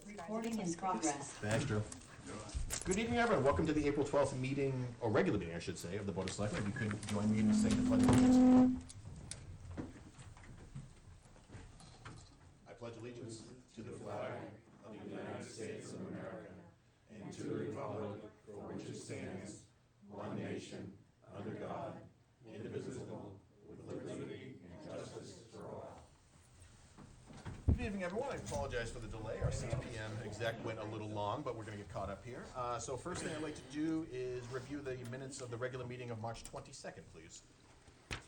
Recording in progress. Thanks, Drew. Good evening, everyone. Welcome to the April 12th meeting, or regular meeting, I should say, of the Board of Selectmen. If you could join me in saying the Pledge of Allegiance. I pledge allegiance to the flag of the United States of America and to the republic for which it stands, one nation, under God, indivisible, with liberty and justice for all. Good evening, everyone. I apologize for the delay. Our 6 p.m. exec went a little long, but we're going to get caught up here. So first thing I'd like to do is review the minutes of the regular meeting of March 22nd, please. That's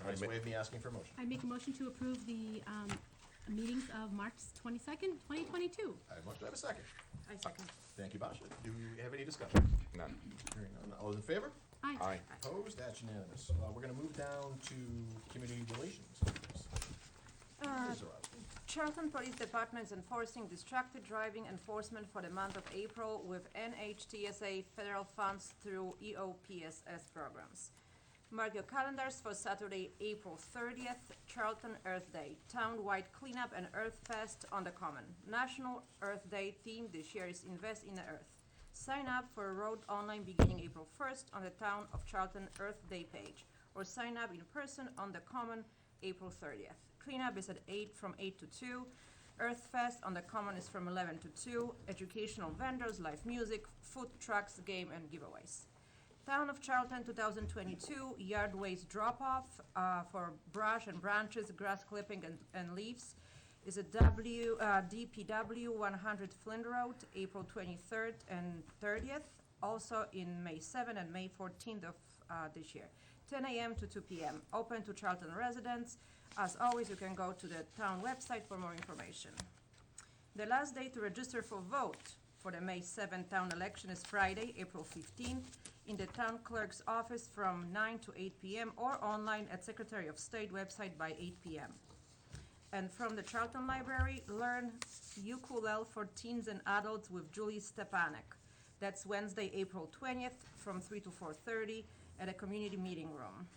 a nice way of me asking for a motion. I make a motion to approve the meetings of March 22nd, 2022. I have a motion. Do I have a second? I second. Thank you, Basha. Do you have any discussion? None. Hearing none. All those in favor? Aye. Aye. Opposed? That's unanimous. We're going to move down to community relations. Charlton Police Department is enforcing distracted driving enforcement for the month of April with NHTSA federal funds through EOPSS programs. Mark your calendars for Saturday, April 30th, Charlton Earth Day, town-wide cleanup and Earth Fest on the Common. National Earth Day theme this year is Invest in the Earth. Sign up for a road online beginning April 1st on the Town of Charlton Earth Day page, or sign up in person on the Common April 30th. Cleanup is from 8 to 2. Earth Fest on the Common is from 11 to 2. Educational vendors, live music, food trucks, game, and giveaways. Town of Charlton 2022 yard waste drop-off for brush and branches, grass clipping, and leaves is a DPW 100 Flint Road, April 23rd and 30th. Also in May 7th and May 14th of this year. 10 a.m. to 2 p.m. Open to Charlton residents. As always, you can go to the town website for more information. The last day to register for vote for the May 7th town election is Friday, April 15th, in the town clerk's office from 9 to 8 p.m. or online at Secretary of State website by 8 p.m. And from the Charlton Library, learn ukulele for teens and adults with Julie Stepanek. That's Wednesday, April 20th from 3 to 4:30 at a community meeting room.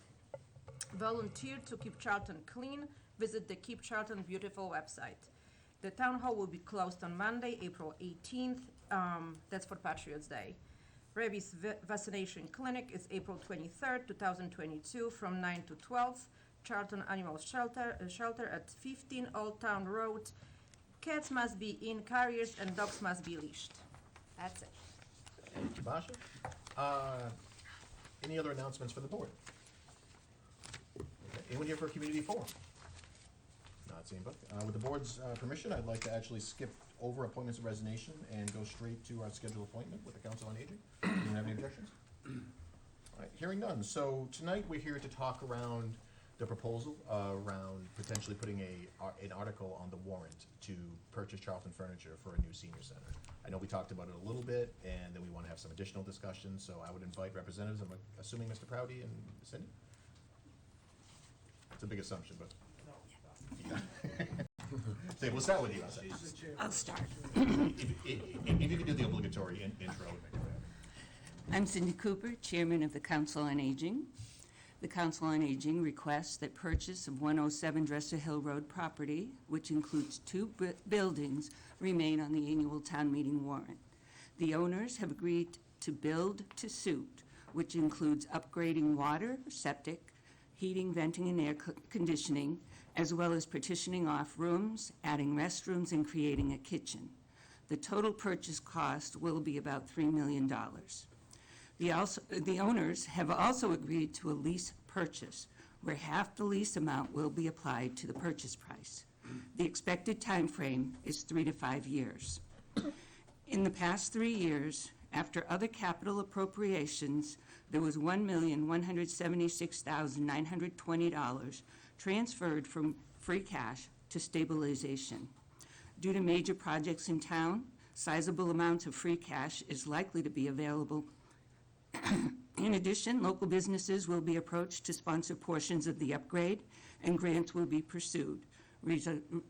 Volunteer to keep Charlton clean. Visit the Keep Charlton Beautiful website. The town hall will be closed on Monday, April 18th. That's for Patriots Day. Rabies vaccination clinic is April 23rd, 2022 from 9 to 12. Charlton Animal Shelter at 15 Old Town Road. Cats must be in carriers and dogs must be leashed. That's it. Thank you, Basha. Any other announcements for the board? Okay. Anyone here for a community forum? Not seeing, but with the board's permission, I'd like to actually skip over appointments and resignation and go straight to our scheduled appointment with the Council on Aging. Anyone have any objections? All right, hearing none. So tonight we're here to talk around the proposal around potentially putting an article on the warrant to purchase Charlton furniture for a new senior center. I know we talked about it a little bit, and then we want to have some additional discussion, so I would invite representatives. I'm assuming Mr. Proudy and Cindy? It's a big assumption, but. Say, we'll start with you. I'll start. If you could do the obligatory intro. I'm Cindy Cooper, Chairman of the Council on Aging. The Council on Aging requests that purchase of 107 Dresser Hill Road property, which includes two buildings, remain on the annual town meeting warrant. The owners have agreed to build to suit, which includes upgrading water, septic, heating, venting, and air conditioning, as well as partitioning off rooms, adding restrooms, and creating a kitchen. The total purchase cost will be about $3 million. The owners have also agreed to a lease purchase, where half the lease amount will be applied to the purchase price. The expected time frame is 3 to 5 years. In the past 3 years, after other capital appropriations, there was $1,176,920 transferred from free cash to stabilization. Due to major projects in town, sizable amounts of free cash is likely to be available. In addition, local businesses will be approached to sponsor portions of the upgrade, and grants will be pursued,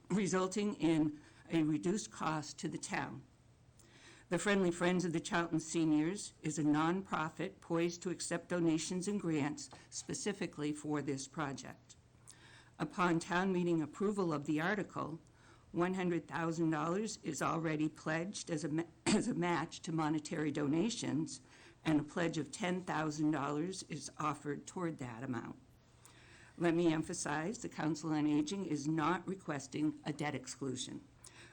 resulting in a reduced cost to the town. The Friendly Friends of the Charlton Seniors is a nonprofit poised to accept donations and grants specifically for this project. Upon town meeting approval of the article, $100,000 is already pledged as as a match to monetary donations, and a pledge of $10,000 is offered toward that amount. Let me emphasize, the Council on Aging is not requesting a debt exclusion.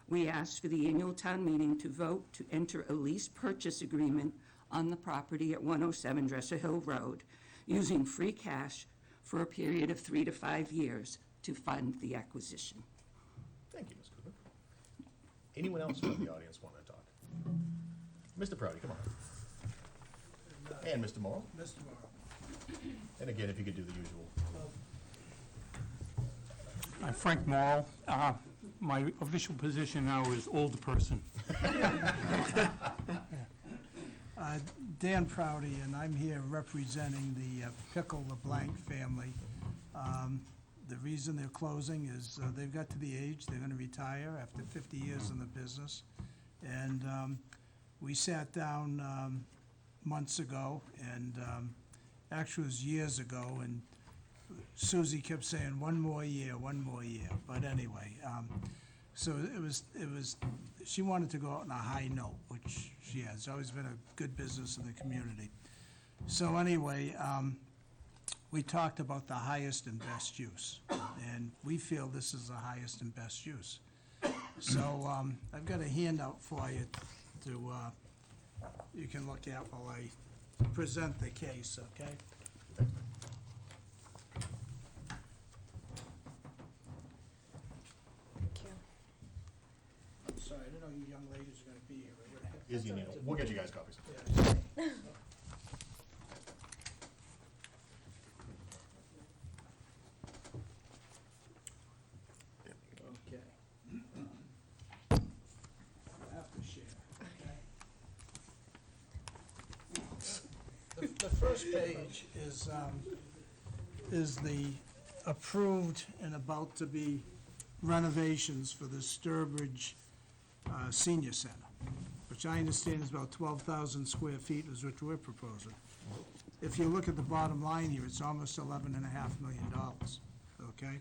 We asked for the annual town meeting to vote to enter a lease purchase agreement on the property at 107 Dresser Hill Road, using free cash for a period of 3 to 5 years to fund the acquisition. Thank you, Ms. Cooper. Anyone else from the audience want to talk? Mr. Proudy, come on. And Mr. Morrow. Mr. Morrow. And again, if you could do the usual. I'm Frank Morrow. My official position now is older person. Dan Proudy, and I'm here representing the Pickle LeBlanc family. The reason they're closing is they've got to the age, they're gonna retire after 50 years in the business. And we sat down months ago, and actually it was years ago, and Susie kept saying, one more year, but anyway, so it was, she wanted to go out on a high note, which she has. It's always been a good business in the community. So anyway, we talked about the highest and best use, and we feel this is the highest and best use. So I've got a handout for you to, you can look at while I present the case, okay? Sorry, I didn't know you young ladies were gonna be here. I would've- Izzy and Neil, we'll get you guys copies. Yeah. Okay. I have to share, okay? The first page is the approved and about to be renovations for the Sturbridge Senior Center, which I understand is about 12,000 square feet, is what we're proposing. If you look at the bottom line here, it's almost $11.5 million, okay?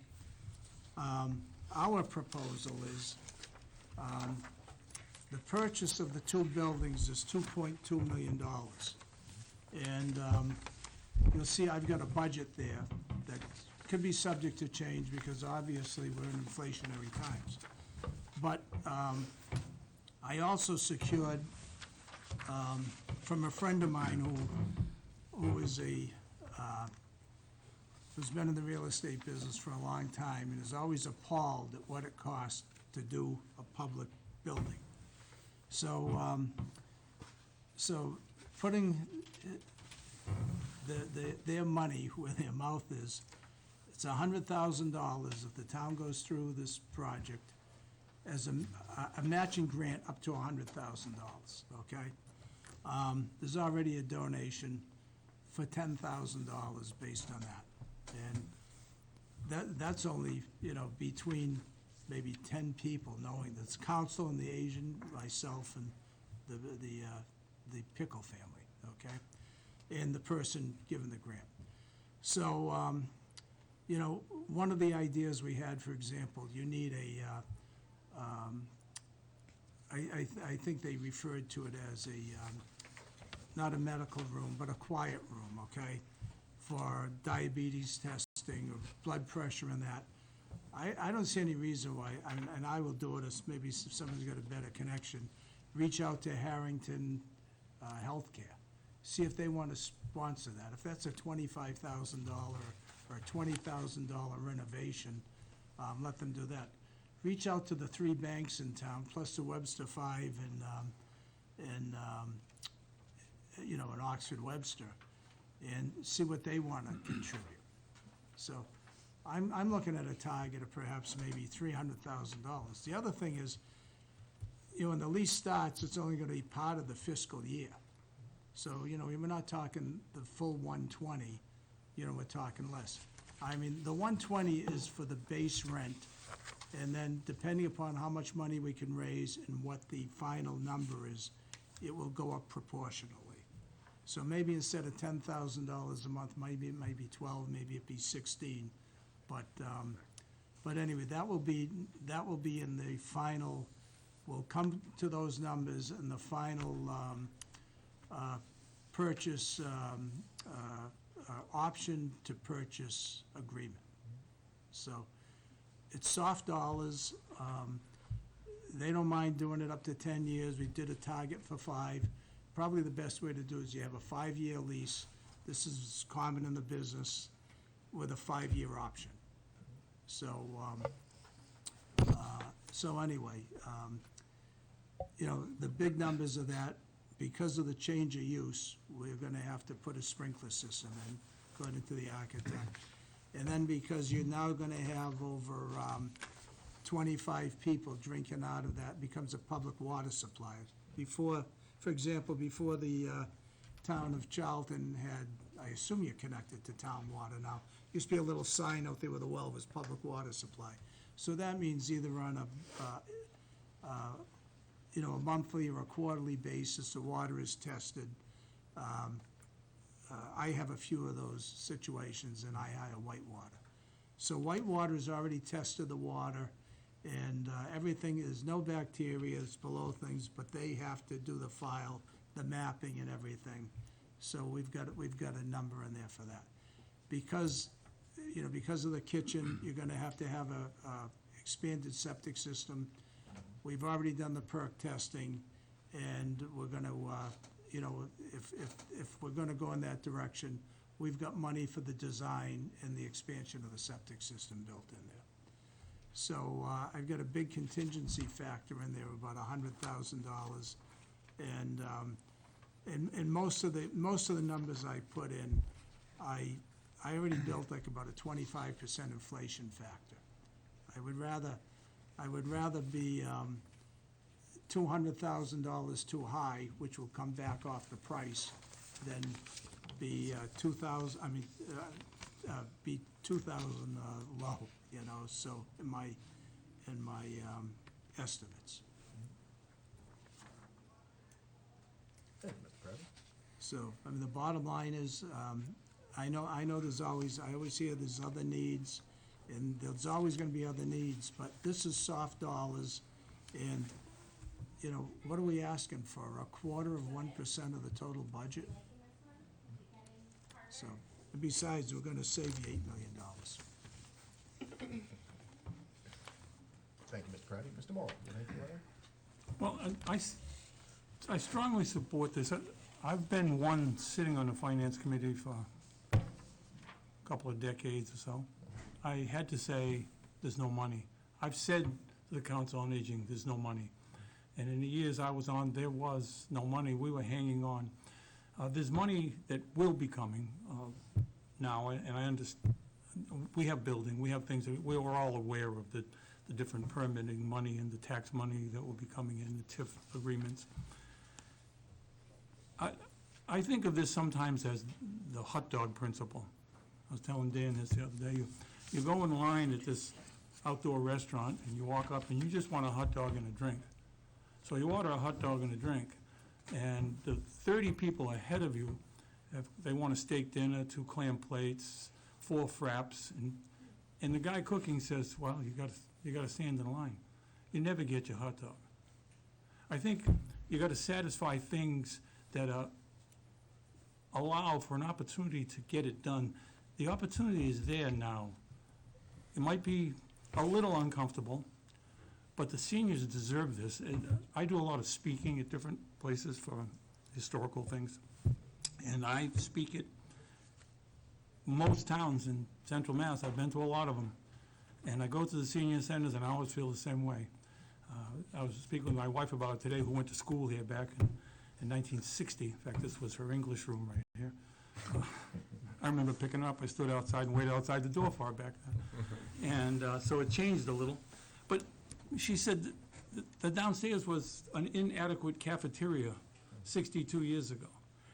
Our proposal is, the purchase of the two buildings is $2.2 million. And you'll see I've got a budget there that could be subject to change because obviously we're in inflationary times. But I also secured from a friend of mine who is who's been in the real estate business for a long time and is always appalled at what it costs to do a public building. So, so putting their money where their mouth is, it's $100,000 if the town goes through this project as a matching grant up to $100,000, okay? There's already a donation for $10,000 based on that. And that's only, between maybe 10 people, knowing that's council and the Asian, myself, and the Pickle family, okay? And the person given the grant. So, one of the ideas we had, for example, you need I think they referred to it as not a medical room, but a quiet room, okay? For diabetes testing or blood pressure and that. I don't see any reason why, and I will do it as maybe if someone's got a better connection, reach out to Harrington Healthcare, see if they want to sponsor that. If that's a $25,000 or a $20,000 renovation, let them do that. Reach out to the 3 banks in town, plus the Webster 5 and Oxford Webster, and see what they want to contribute. So I'm looking at a target of perhaps maybe $300,000. The other thing is, when the lease starts, it's only going to be part of the fiscal year. So, we're not talking the full 120, we're talking less. I mean, the 120 is for the base rent, and then depending upon how much money we can raise and what the final number is, it will go up proportionally. So maybe instead of $10,000 a month, maybe it might be 12, maybe it be 16, but But anyway, that will be in the final, we'll come to those numbers in the final purchase, option to purchase agreement. So it's soft dollars. They don't mind doing it up to 10 years. We did a target for 5. Probably the best way to do is you have a 5-year lease. This is common in the business with a 5-year option. So, anyway, the big numbers of that, because of the change of use, we're gonna have to put a sprinkler system in, according to the architect. And then because you're now gonna have over 25 people drinking out of that, becomes a public water supply. Before, for example, before the town of Charlton had, I assume you're connected to town water now, used to be a little sign out there where the well was public water supply. So that means either on a monthly or a quarterly basis, the water is tested. I have a few of those situations, and I hire Whitewater. So Whitewater's already tested the water, and everything is no bacteria, it's below things, but they have to do the file, the mapping and everything. So we've got a number in there for that. Because of the kitchen, you're gonna have to have a expanded septic system. We've already done the perk testing, and we're gonna, if we're gonna go in that direction, we've got money for the design and the expansion of the septic system built in there. So, I've got a big contingency factor in there, about $100,000. And most of the numbers I put in, I already built like about a 25% inflation factor. I would rather be $200,000 too high, which will come back off the price, than be be 2,000 low, so in my estimates. Thank you, Mr. Crabbe. So, the bottom line is, I know I always hear there's other needs, and there's always gonna be other needs, but this is soft dollars, and, what are we asking for? 1/4% of the total budget? So, and besides, we're gonna save you $8 million. Thank you, Mr. Crabbe. Mr. Morrow, you have anything to add? Well, I strongly support this. I've been one sitting on the finance committee for a couple of decades or so. I had to say, there's no money. I've said to the Council on Aging, there's no money. And in the years I was on, there was no money. We were hanging on. There's money that will be coming now, and I understand. We have building, we have things, that we're all aware of the different permitting money and the tax money that will be coming in, the TIF agreements. I think of this sometimes as the hot dog principle. I was telling Dan this the other day. You go in line at this outdoor restaurant, and you walk up, and you just want a hot dog and a drink. So you order a hot dog and a drink, and the 30 people ahead of you, they want a steak dinner, 2 clam plates, 4 fraps, and the guy cooking says, well, you got to stand in line. You never get your hot dog. I think you got to satisfy things that allow for an opportunity to get it done. The opportunity is there now. It might be a little uncomfortable, but the seniors deserve this. And I do a lot of speaking at different places for historical things, and I speak at most towns in Central Mass. I've been to a lot of them, and I go to the senior centers, and I always feel the same way. I was speaking with my wife about it today, who went to school here back in 1960. In fact, this was her English room right here. I remember picking her up. I stood outside and waited outside the door for her back then. And so it changed a little. But she said the downstairs was an inadequate cafeteria 62 years ago.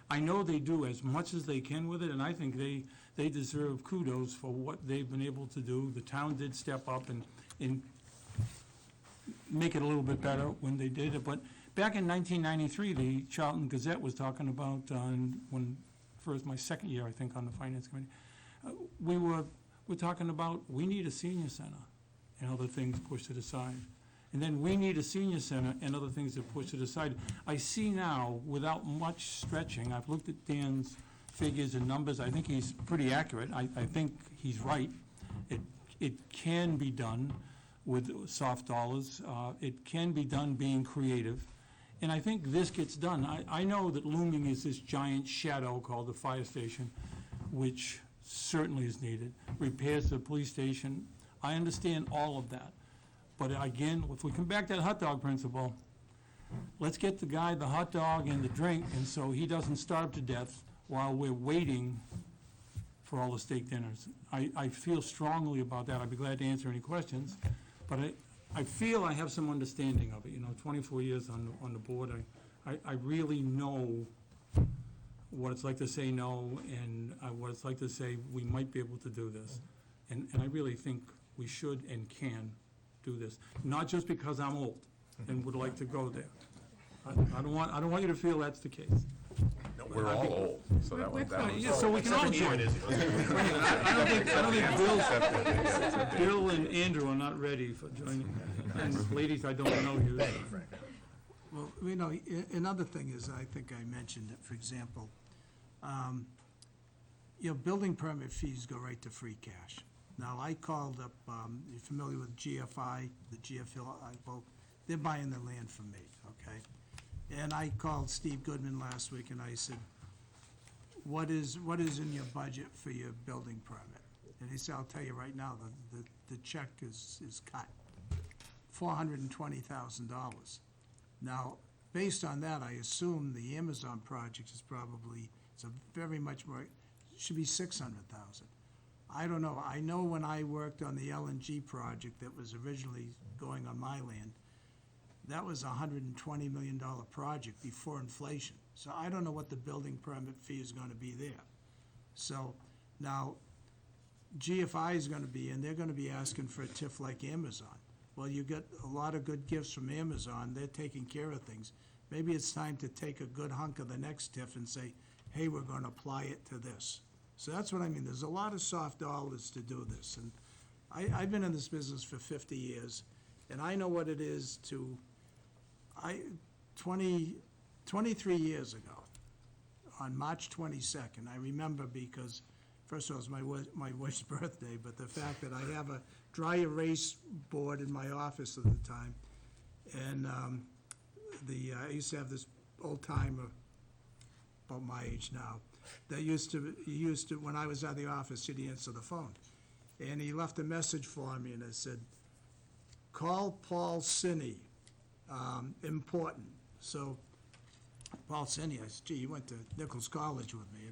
I know they do as much as they can with it, and I think they deserve kudos for what they've been able to do. The town did step up and make it a little bit better when they did it. But back in 1993, the Charlton Gazette was talking about, when first my second year, I think, on the Finance Committee, we're talking about, we need a senior center. and other things push it aside. And then we need a senior center and other things that push it aside. I see now, without much stretching, I've looked at Dan's figures and numbers, I think he's pretty accurate. I think he's right. It can be done with soft dollars. It can be done being creative. And I think this gets done. I know that looming is this giant shadow called the fire station, which certainly is needed. Repairs to the police station, I understand all of that. But again, if we come back to the hot dog principle, let's get the guy the hot dog and the drink, and so he doesn't starve to death while we're waiting for all the steak dinners. I feel strongly about that. I'd be glad to answer any questions, but I feel I have some understanding of it. 24 years on the board, I really know what it's like to say no, and what it's like to say we might be able to do this. And I really think we should and can do this, not just because I'm old and would like to go there. I don't want you to feel that's the case. No, we're all old, so that We're was, that was. Yeah, so we can all join. I don't think Bill and Andrew are not ready for joining. And ladies, I don't know you. Well, another thing is, I think I mentioned it, for example, building permit fees go right to free cash. Now, I called up, you're familiar with GFI, the GFL, well, they're buying the land from me, okay? And I called Steve Goodman last week and I said, what is in your budget for your building permit? And he said, I'll tell you right now, the check is cut, $420,000. Now, based on that, I assume the Amazon project is probably, it's a very much more, should be 600,000. I don't know. I know when I worked on the LNG project that was originally going on my land, that was a $120 million project before inflation. So I don't know what the building permit fee is gonna be there. So now, GFI is gonna be, and they're gonna be asking for a TIF like Amazon. Well, you get a lot of good gifts from Amazon, they're taking care of things. Maybe it's time to take a good hunk of the next TIF and say, hey, we're gonna apply it to this. So that's what I mean, there's a lot of soft dollars to do this, and I've been in this business for 50 years, and I know what it is to, 23 years ago, on March 22nd, I remember because, first of all, it was my wife's birthday, but the fact that I have a dry erase board in my office at the time, and I used to have this old timer, about my age now, that he used to, when I was at the office, he'd answer the phone. And he left a message for me, and it said, call Paul Sinney, important. So, Paul Sinney, I said, gee, he went to Nichols College with me,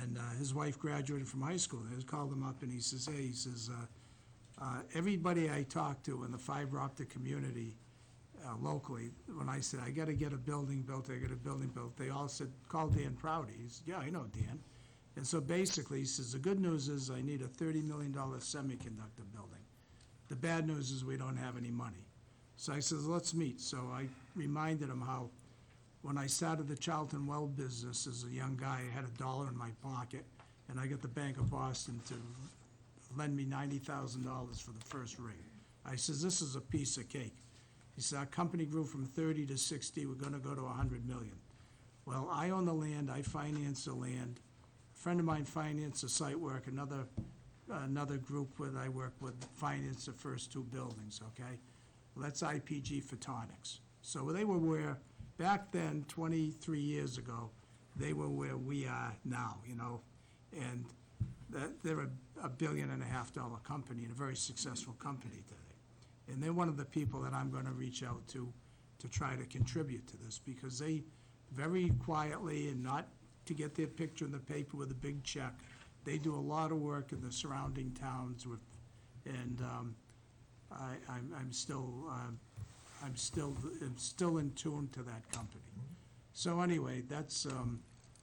and his wife graduated from high school. I just called him up, and he says, hey, everybody I talk to in the fiber optic community locally, when I said, I gotta get a building built, they all said, call Dan Prouty. He said, yeah, I know Dan. And so basically, he says, the good news is I need a $30 million semiconductor building. The bad news is we don't have any money. So I says, let's meet. So I reminded him how, when I started the Charlton Well business as a young guy, I had $1 in my pocket, and I got the Bank of Boston to lend me $90,000 for the first rig. I says, this is a piece of cake. He said, our company grew from 30 to 60, we're gonna go to 100 million. Well, I own the land, I finance the land. A friend of mine financed the site work, another group that I work with financed the first 2 buildings, okay? Well, that's IPG Photonics. So they were where, back then, 23 years ago, they were where we are now, and they're a $1.5 billion company and a very successful company today. And they're one of the people that I'm gonna reach out to try to contribute to this, because they very quietly, and not to get their picture in the paper with a big check, they do a lot of work in the surrounding towns with, and I'm still in tune to that company. So anyway, that's,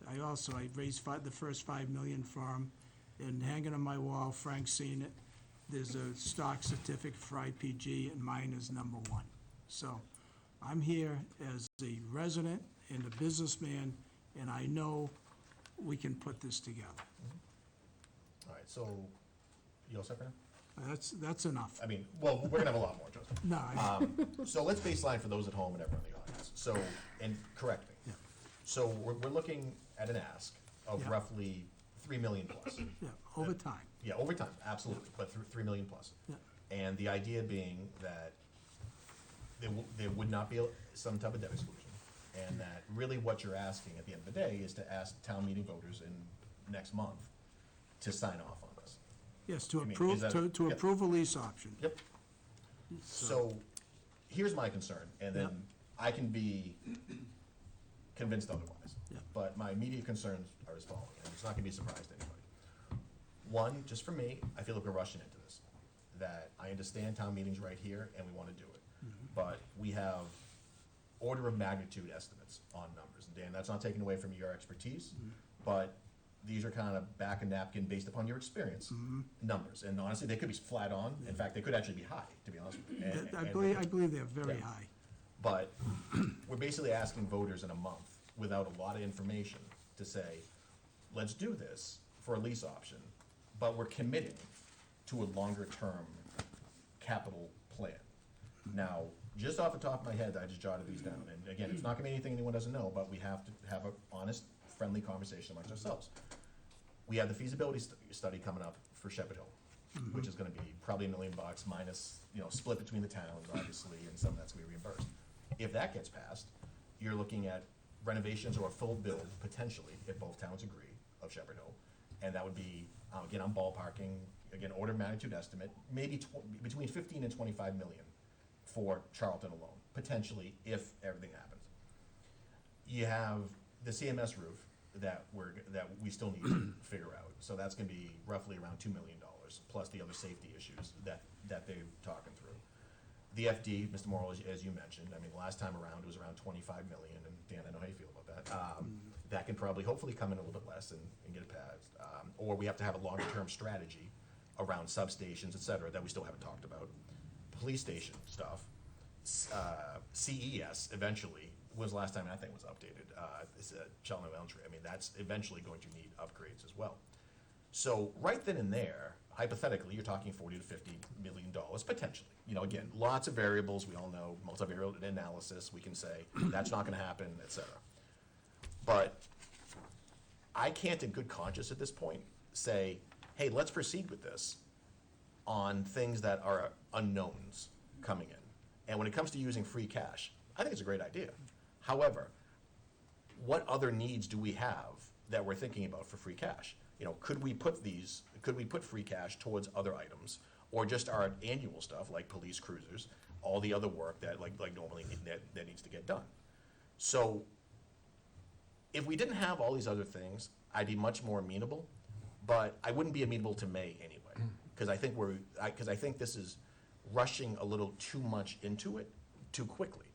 I raised the first $5 million for them, and hanging on my wall, Frank's seen it. There's a stock certificate for IPG, and mine is #1. So I'm here as a resident and a businessman, and I know we can put this together. All right, so, you all set for now? That's enough. I mean, well, we're gonna have a lot more, trust me. No, So let's baseline for those at home and everyone in the audience. So, and correct me. Yeah. So we're looking at an ask of Yeah. roughly 3 million plus. yeah, over time. Yeah, over time, absolutely, but 3 million plus. Yeah. And the idea being that there would not be some type of debt exclusion. And that really what you're asking at the end of the day is to ask town meeting voters in next month to sign off on this. Yes, to I mean, approve, is that- to yep. approve a lease option. Yep. So, here's my concern, and then Yep. I can be convinced otherwise. Yep. But my immediate concerns are as following, and it's not gonna be a surprise to anybody. One, just for me, I feel like we're rushing into this. That I understand town meeting's right here, and we wanna do it. But we have order of magnitude estimates on numbers. And Dan, that's not taking away from your expertise, but these are kind of back a napkin based upon your experience numbers. And honestly, they could be flat on. In fact, they could actually be high, to be honest with you. I believe they're very Yeah. high. But we're basically asking voters in a month, without a lot of information, to say, let's do this for a lease option, but we're committing to a longer-term capital plan. Now, just off the top of my head, I just jotted these down, and again, it's not gonna be anything anyone doesn't know, but we have to have an honest, friendly conversation amongst ourselves. We have the feasibility study coming up for Shepherd Hill, which is gonna be probably $1 million minus, split between the towns, obviously, and some of that's gonna be reimbursed. If that gets passed, you're looking at renovations or a full build, potentially, if both towns agree, of Shepherd Hill. And that would be, again, I'm ballparking, again, order of magnitude estimate, maybe between 15 and 25 million for Charlton alone, potentially, if everything happens. You have the CMS roof that we still need to figure out, so that's gonna be roughly around $2 million, plus the other safety issues that they're talking through. The FD, Mr. Morrow, as you mentioned, I mean, last time around, it was around 25 million, and Dan, I know how you feel about that. That can probably, hopefully, come in a little bit less and get it passed. Or we have to have a longer-term strategy around substations, et cetera, that we still haven't talked about. Police station stuff, CES eventually, was the last time I think was updated, it's Charlton Elementary. I mean, that's eventually going to need upgrades as well. So right then and there, hypothetically, you're talking $40 to $50 million potentially. Again, lots of variables, we all know, multivariate analysis, we can say, that's not gonna happen, et cetera. But I can't in good conscience at this point say, hey, let's proceed with this on things that are unknowns coming in. And when it comes to using free cash, I think it's a great idea. However, what other needs do we have that we're thinking about for free cash? Could we put free cash towards other items, or just our annual stuff like police cruisers, all the other work that normally that needs to get done? So if we didn't have all these other things, I'd be much more amenable, but I wouldn't be amenable to May anyway, because I think this is rushing a little too much into it too quickly.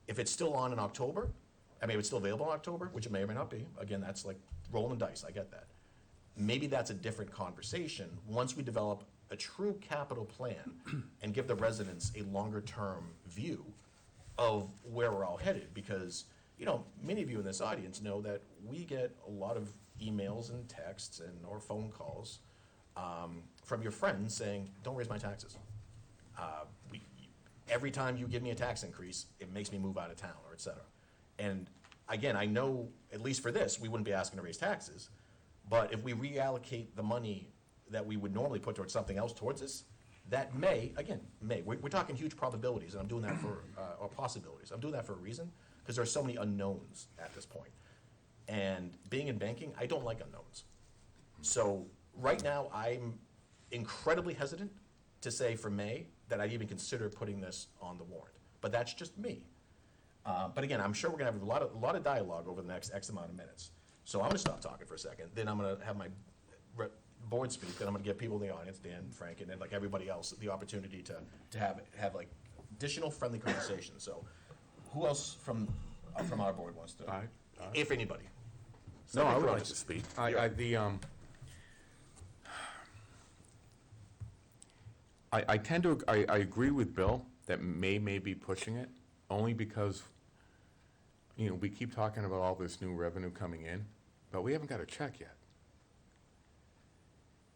If it's still on in October, if it's still available in October, which it may or may not be, again, that's like rolling dice, I get that. Maybe that's a different conversation once we develop a true capital plan and give the residents a longer-term view of where we're all headed, because, many of you in this audience know that we get a lot of emails and texts or phone calls from your friends saying, don't raise my taxes. Every time you give me a tax increase, it makes me move out of town, or et cetera. And again, I know, at least for this, we wouldn't be asking to raise taxes, but if we reallocate the money that we would normally put towards something else towards this, that may, we're talking huge probabilities, and I'm doing that or possibilities. I'm doing that for a reason, because there are so many unknowns at this point. And being in banking, I don't like unknowns. So right now, I'm incredibly hesitant to say for May that I'd even consider putting this on the warrant. But that's just me. But again, I'm sure we're gonna have a lot of dialogue over the next X amount of minutes. So I'm gonna stop talking for a second, then I'm gonna have my board speak, then I'm gonna give people in the audience, Dan, Frank, and then like everybody else, the opportunity to have like additional friendly conversations. So who else from our board wants to? If anybody. No, I would Somebody like to speak. I tend to, I agree with Bill that may be pushing it, only because, we keep talking about all this new revenue coming in, but we haven't got a check yet.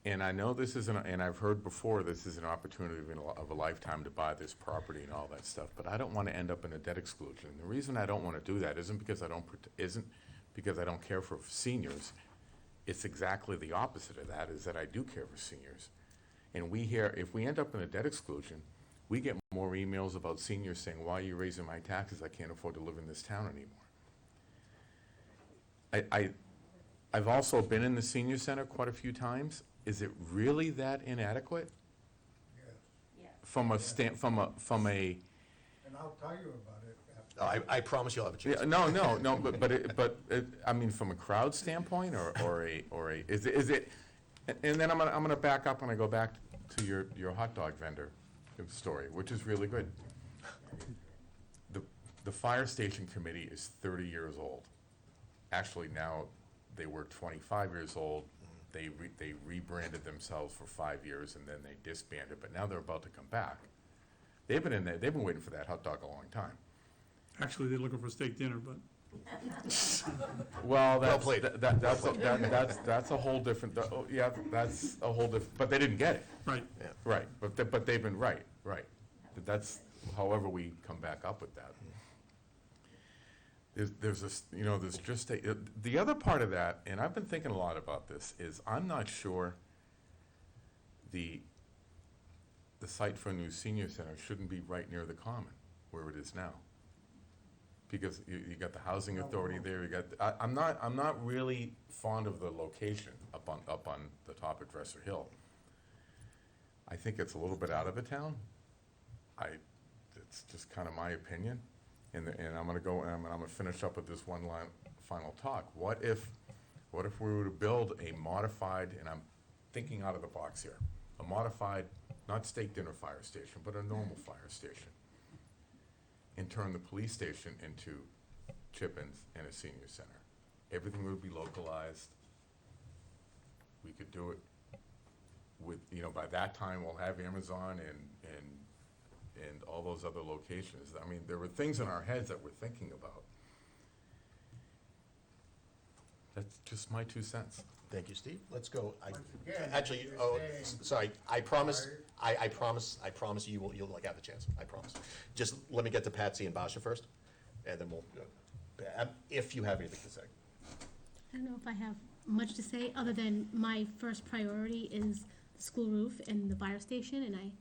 And I know this isn't, and I've heard before, this is an opportunity of a lifetime to buy this property and all that stuff, but I don't want to end up in a debt exclusion. The reason I don't want to do that isn't because I don't care for seniors. It's exactly the opposite of that, is that I do care for seniors. And if we end up in a debt exclusion, we get more emails about seniors saying, why are you raising my taxes? I can't afford to live in this town anymore. I've also been in the senior center quite a few times. Is it really that inadequate? Yes. From a, And I'll tell you about it after. I promise you'll have a chance. no, I mean, from a crowd standpoint, is it, and then I'm gonna back up and I go back to your hot dog vendor story, which is really good. The fire station committee is 30 years old. Actually, now, they were 25 years old. They rebranded themselves for 5 years, and then they disbanded, but now they're about to come back. They've been in there, they've been waiting for that hot dog a long time. Actually, they're looking for steak dinner, but Well, Well played. that's a whole different, yeah, that's a whole different, but they didn't get it. right. Right, but they've been, right. That's, however we come back up with that. There's this, there's just the other part of that, and I've been thinking a lot about this, is I'm not sure the site for a new senior center shouldn't be right near the common, where it is now. Because you got the housing authority there, I'm not really fond of the location up on the top of Dresser Hill. I think it's a little bit out of the town. It's just kind of my opinion. And I'm gonna go, and I'm gonna finish up with this one final talk. What if we were to build a modified, and I'm thinking out of the box here, a modified, not steak dinner fire station, but a normal fire station, and turn the police station into Chippen's and a senior center? Everything would be localized. We could do it with, by that time, we'll have Amazon and all those other locations. I mean, there were things in our heads that we're thinking about. That's just my 2 cents. Thank you, Steve. Let's go. Once again, Actually, you're saying- sorry, I promise you you'll have the chance. I promise. Just let me get to Patsy and Basha first, and then we'll, if you have anything to say. I don't know if I have much to say, other than my first priority is the school roof and the fire station, and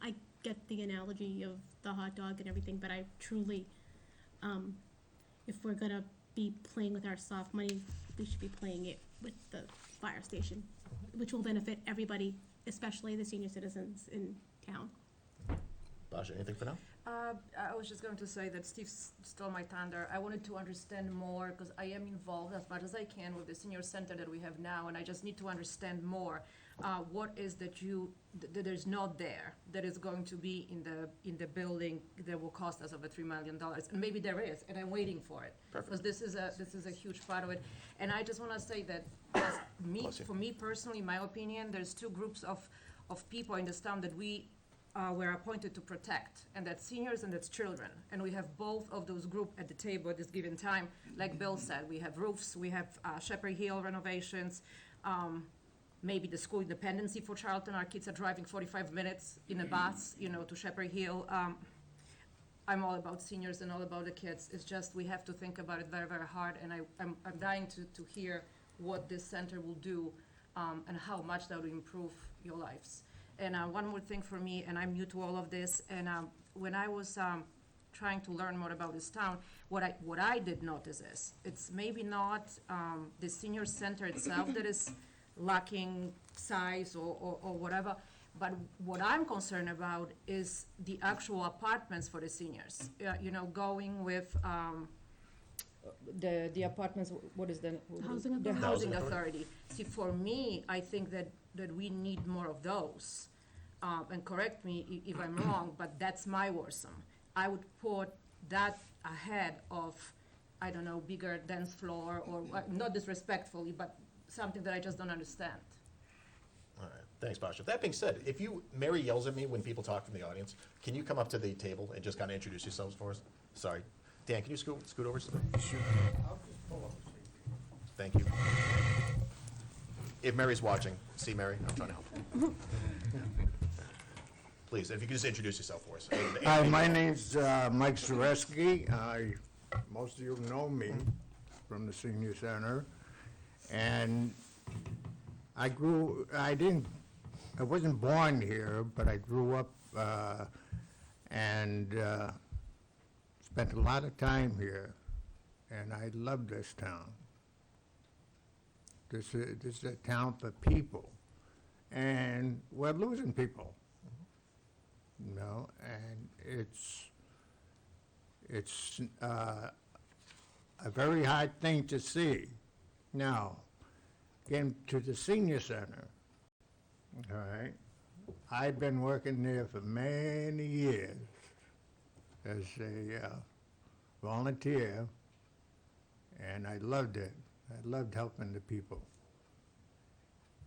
I get the analogy of the hot dog and everything, but I truly, if we're gonna be playing with our soft money, we should be playing it with the fire station, which will benefit everybody, especially the senior citizens in town. Basha, anything for now? I was just going to say that Steve stole my thunder. I wanted to understand more, because I am involved as much as I can with the senior center that we have now, and I just need to understand more. What is that that there's not there, that is going to be in the building that will cost us over $3 million? And maybe there is, and I'm waiting for it. Perfect. Because this is a huge part of it. And I just want to say that Bless you. for me personally, in my opinion, there's two groups of people in this town that we were appointed to protect, and that's seniors and that's children. And we have both of those groups at the table at this given time. Like Bill said, we have roofs, we have Shepherd Hill renovations, maybe the school independency for Charlton. Our kids are driving 45 minutes in a bus, to Shepherd Hill. I'm all about seniors and all about the kids. It's just we have to think about it very, very hard, and I'm dying to hear what this center will do and how much that will improve your lives. And one more thing for me, and I'm new to all of this, and when I was trying to learn more about this town, what I did notice is, it's maybe not the senior center itself that is lacking size or whatever, but what I'm concerned about is the actual apartments for the seniors. Going with the apartments, what is the? Housing The authority. housing authority. See, for me, I think that we need more of those. And correct me if I'm wrong, but that's my worrisome. I would put that ahead of, I don't know, bigger dance floor, or not disrespectfully, but something that I just don't understand. All right, thanks, Basha. That being said, Mary yells at me when people talk from the audience. Can you come up to the table and just kind of introduce yourselves for us? Sorry. Dan, can you scoot over? Sure. I'll just pull up a seat. Thank you. If Mary's watching, see Mary, I'm trying to help. Please, if you could just introduce yourself for us. Hi, my name's Mike Zareski. Most of you know me from the senior center. And I wasn't born here, but I grew up and spent a lot of time here. And I love this town. This is a town for people. And we're losing people. You know, and it's a very hard thing to see. Now, getting to the senior center, all right, I've been working there for many years as a volunteer, and I loved it. I loved helping the people.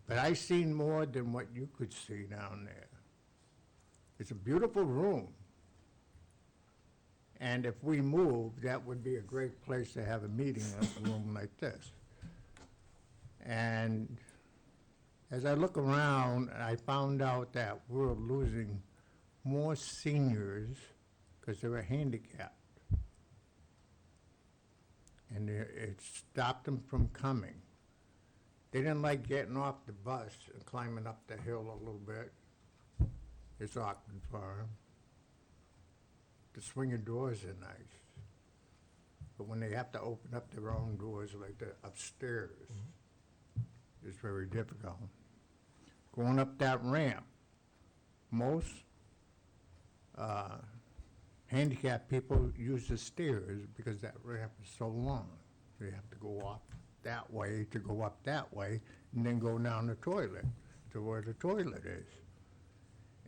But I seen more than what you could see down there. It's a beautiful room. And if we move, that would be a great place to have a meeting in a room like this. And as I look around, I found out that we're losing more seniors because they were handicapped. And it stopped them from coming. They didn't like getting off the bus and climbing up the hill a little bit. It's awkward for them. The swinging doors are nice. But when they have to open up their own doors like the upstairs, it's very difficult. Going up that ramp, most handicapped people use the stairs because that ramp is so long. They have to go up that way to go up that way and then go down the toilet to where the toilet is.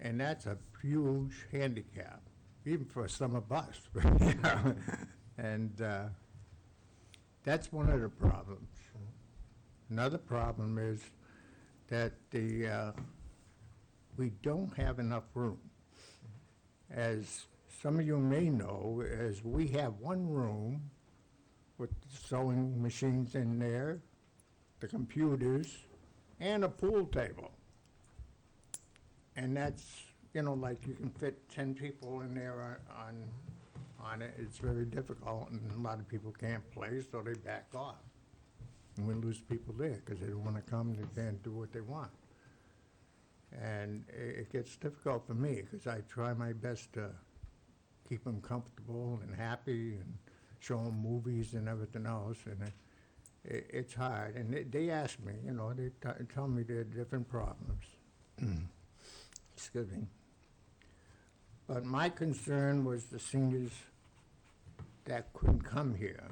And that's a huge handicap, even for a summer bus. And that's one of the problems. Another problem is that we don't have enough room. As some of you may know, is we have one room with sewing machines in there, the computers, and a pool table. And that's, you know, like you can fit 10 people in there on it. It's very difficult, and a lot of people can't play, so they back off. And we lose people there because they don't want to come, they can't do what they want. And it gets difficult for me because I try my best to keep them comfortable and happy and show them movies and everything else, and it's hard. And they ask me, you know, they tell me there are different problems. Excuse me. But my concern was the seniors that couldn't come here.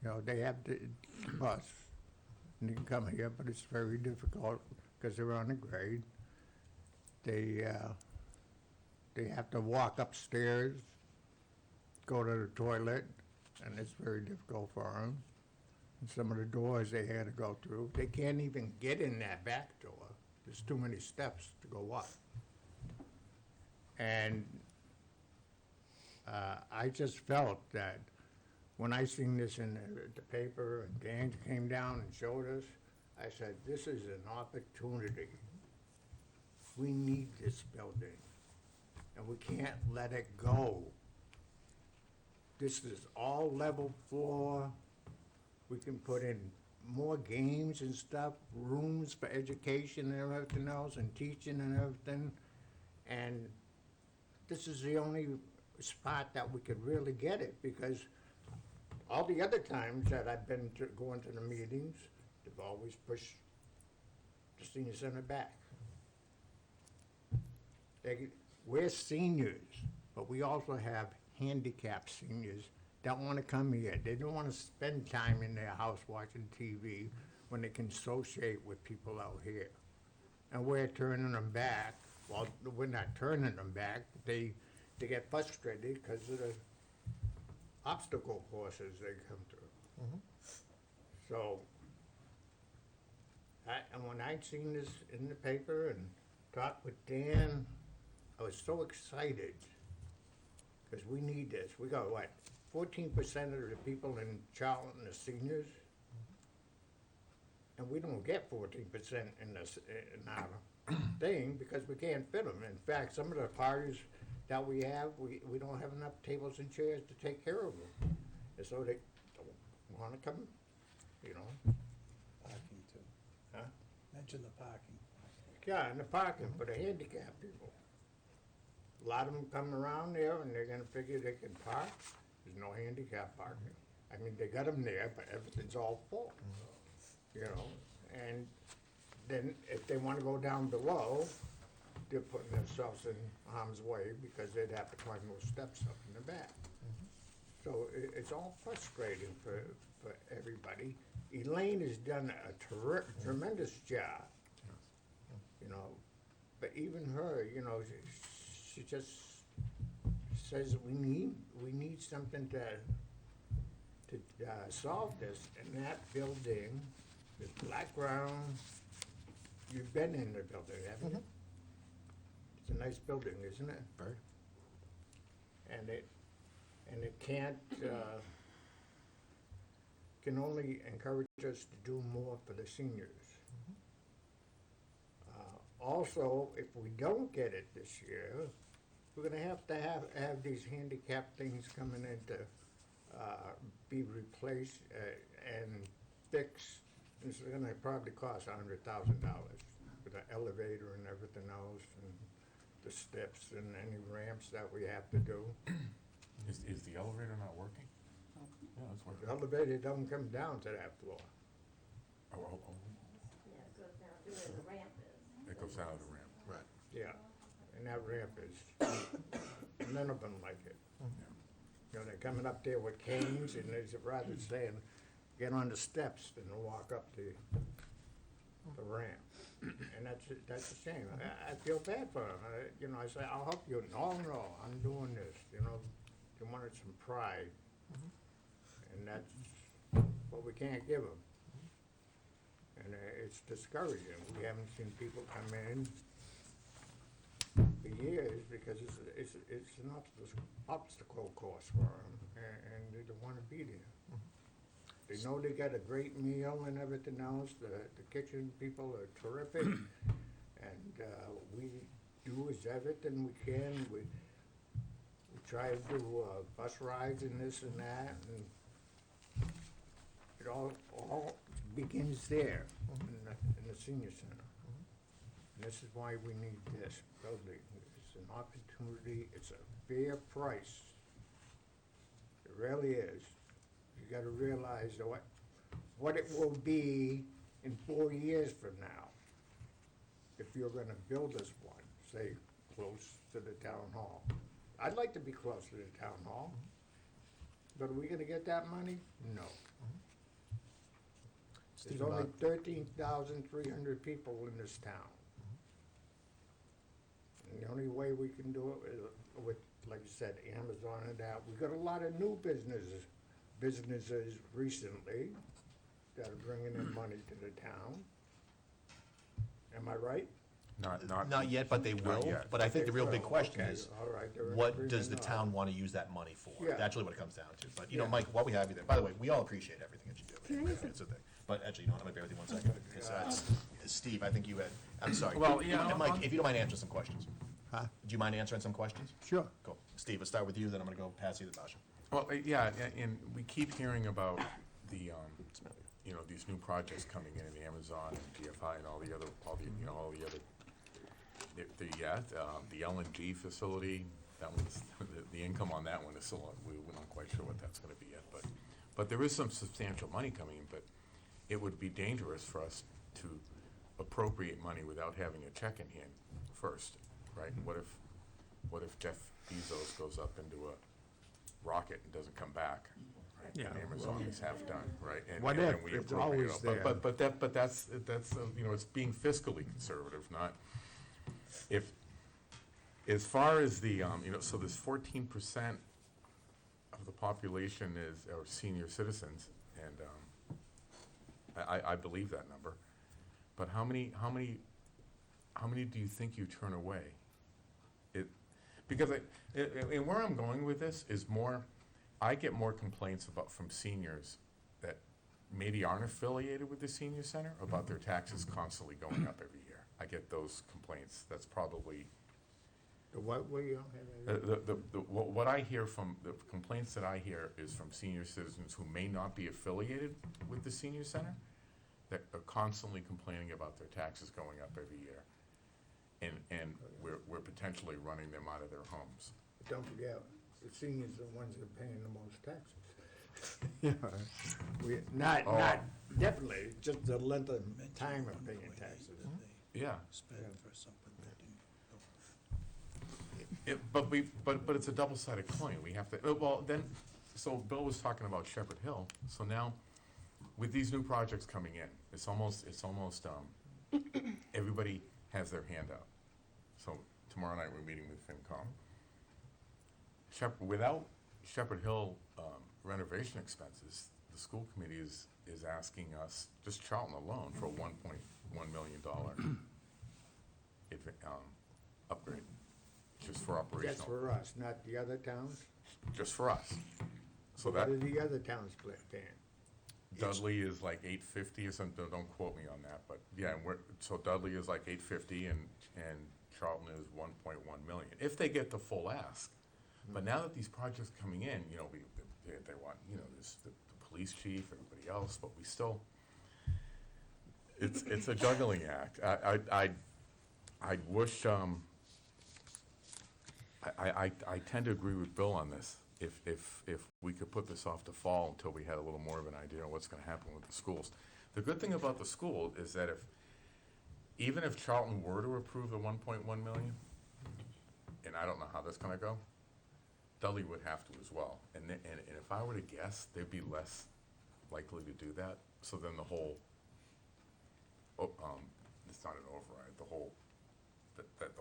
You know, they have the bus and they can come here, but it's very difficult because they're on a grade. They have to walk upstairs, go to the toilet, and it's very difficult for them. And some of the doors they had to go through, they can't even get in that back door. There's too many steps to go up. And I just felt that when I seen this in the paper and Dan came down and showed us, I said, this is an opportunity. We need this building, and we can't let it go. This is all level floor. We can put in more games and stuff, rooms for education and everything else, and teaching and everything. And this is the only spot that we could really get it, because all the other times that I've been going to the meetings, they've always pushed the senior center back. We're seniors, but we also have handicapped seniors that want to come here. They don't want to spend time in their house watching TV when they can associate with people out here. And we're turning them back. Well, we're not turning them back. They get frustrated because of the obstacle courses they come through. So, and when I seen this in the paper and talked with Dan, I was so excited because we need this. We got what, 14% of the people in Charlton are seniors, and we don't get 14% in this, in our thing, because we can't fit them. In fact, some of the parties that we have, we don't have enough tables and chairs to take care of them. And so they don't wanna come, you know? Parking too. Huh? Mention the parking. Yeah, and the parking for the handicapped people. A lot of them come around there and they're gonna figure they can park. There's no handicap parking. I mean, they got them there, but everything's all full, you know? And then if they wanna go down below, they're putting themselves in harm's way because they'd have to climb those steps up in the back. So it's all frustrating for everybody. Elaine has done a tremendous job, you know, but even her, you know, she just says we need something to solve this. And that building, this black ground, you've been in the building, haven't you? It's a nice building, isn't it? Very. And it can't, can only encourage us to do more for the seniors. Also, if we don't get it this year, we're gonna have to have these handicap things coming in to be replaced and fixed. It's gonna probably cost $100,000 with the elevator and everything else, and the steps and any ramps that we have to do. Is the elevator not working? Yeah, it's working. The elevator don't come down to that floor. Oh, oh, oh. Yeah, it goes down to where the ramp is. It goes down to the ramp. Right. Yeah, and that ramp is, none of them like it. You know, they're coming up there with canes, and they're rather saying, get on the steps than to walk up the ramp. And that's a shame. I feel bad for them. You know, I say, I'll help you. No, I'm doing this, you know. They wanted some pride. And that's what we can't give them. And it's discouraging. We haven't seen people come in for years because it's an obstacle course for them, and they don't want to be there. They know they got a great meal and everything else. The kitchen people are terrific, and we do everything we can. We try to do bus rides and this and that, and it all begins there in the senior center. And this is why we need this building. It's an opportunity. It's a fair price. It really is. You gotta realize what it will be in 4 years from now if you're gonna build us one, say, close to the town hall. I'd like to be close to the town hall, but are we gonna get that money? No. There's Steve, only about- 13,300 people in this town. And the only way we can do it is with, like you said, Amazon and that. We got a lot of new businesses recently that are bringing in money to the town. Am I right? Not yet, but they will. yet. But I think the real big question Okay, is, all right, they're what agreeing does the now. town want to use that money for? Yeah. That's really what it comes down to. But, you know, Yeah. Mike, while we have you there, by the way, we all appreciate everything that you do. Can I ask a- It's a thing. But actually, you know what, let me bear with you 1 second. Because Steve, I think you had, I'm sorry. Well, yeah, Mike, if you don't mind answering some questions. Huh? Do you mind answering some questions? Sure. Cool. Steve, let's start with you, then I'm gonna go pass you the baton. Well, yeah, and we keep hearing about the, you know, these new projects coming in Amazon and GFI and all the other, the LNG facility, that one's, the income on that one is still, we're not quite sure what that's gonna be yet, but there is some substantial money coming in, but it would be dangerous for us to appropriate money without having a check in hand first, right? What if Jeff Bezos goes up into a rocket and doesn't come back? Right? Yeah, And Amazon is half done, right? And- What and if? we It's appropriate always it. But there. that's, you know, it's being fiscally conservative, not, if, as far as the, you know, so there's 14% of the population are senior citizens, and I believe that number. But how many do you think you turn away? Because and where I'm going with this is more, I get more complaints from seniors that maybe aren't affiliated with the senior center about their taxes constantly going up every year. I get those complaints. That's probably, The what we don't have? what I hear from, the complaints that I hear is from senior citizens who may not be affiliated with the senior center, that are constantly complaining about their taxes going up every year. And we're potentially running them out of their homes. Don't forget, the seniors are the ones that are paying the most taxes. You know, not, definitely, just the length of time of paying taxes. Yeah. Spend for something that But it's a double-sided coin. We have to, well, then, so Bill was talking about Shepherd Hill, so now, with these new projects coming in, it's almost, everybody has their hand out. So tomorrow night, we're meeting with FinCom. Without Shepherd Hill renovation expenses, the school committee is asking us, just Charlton alone, for a $1.1 million upgrade, just for That's operational, for us, not the other towns? just for us. So What that, are the other towns paying? Dudley is like $850 or something, don't quote me on that, but yeah, so Dudley is like $850 and Charlton is $1.1 million, if they get the full ask. But now that these projects are coming in, you know, they want, you know, there's the police chief, everybody else, but we still, it's a juggling act. I wish, I tend to agree with Bill on this. If we could put this off to fall until we had a little more of an idea on what's gonna happen with the schools. The good thing about the school is that even if Charlton were to approve the 1.1 million, and I don't know how that's gonna go, Dudley would have to as well. And if I were to guess, they'd be less likely to do that. So then the whole, it's not an override, the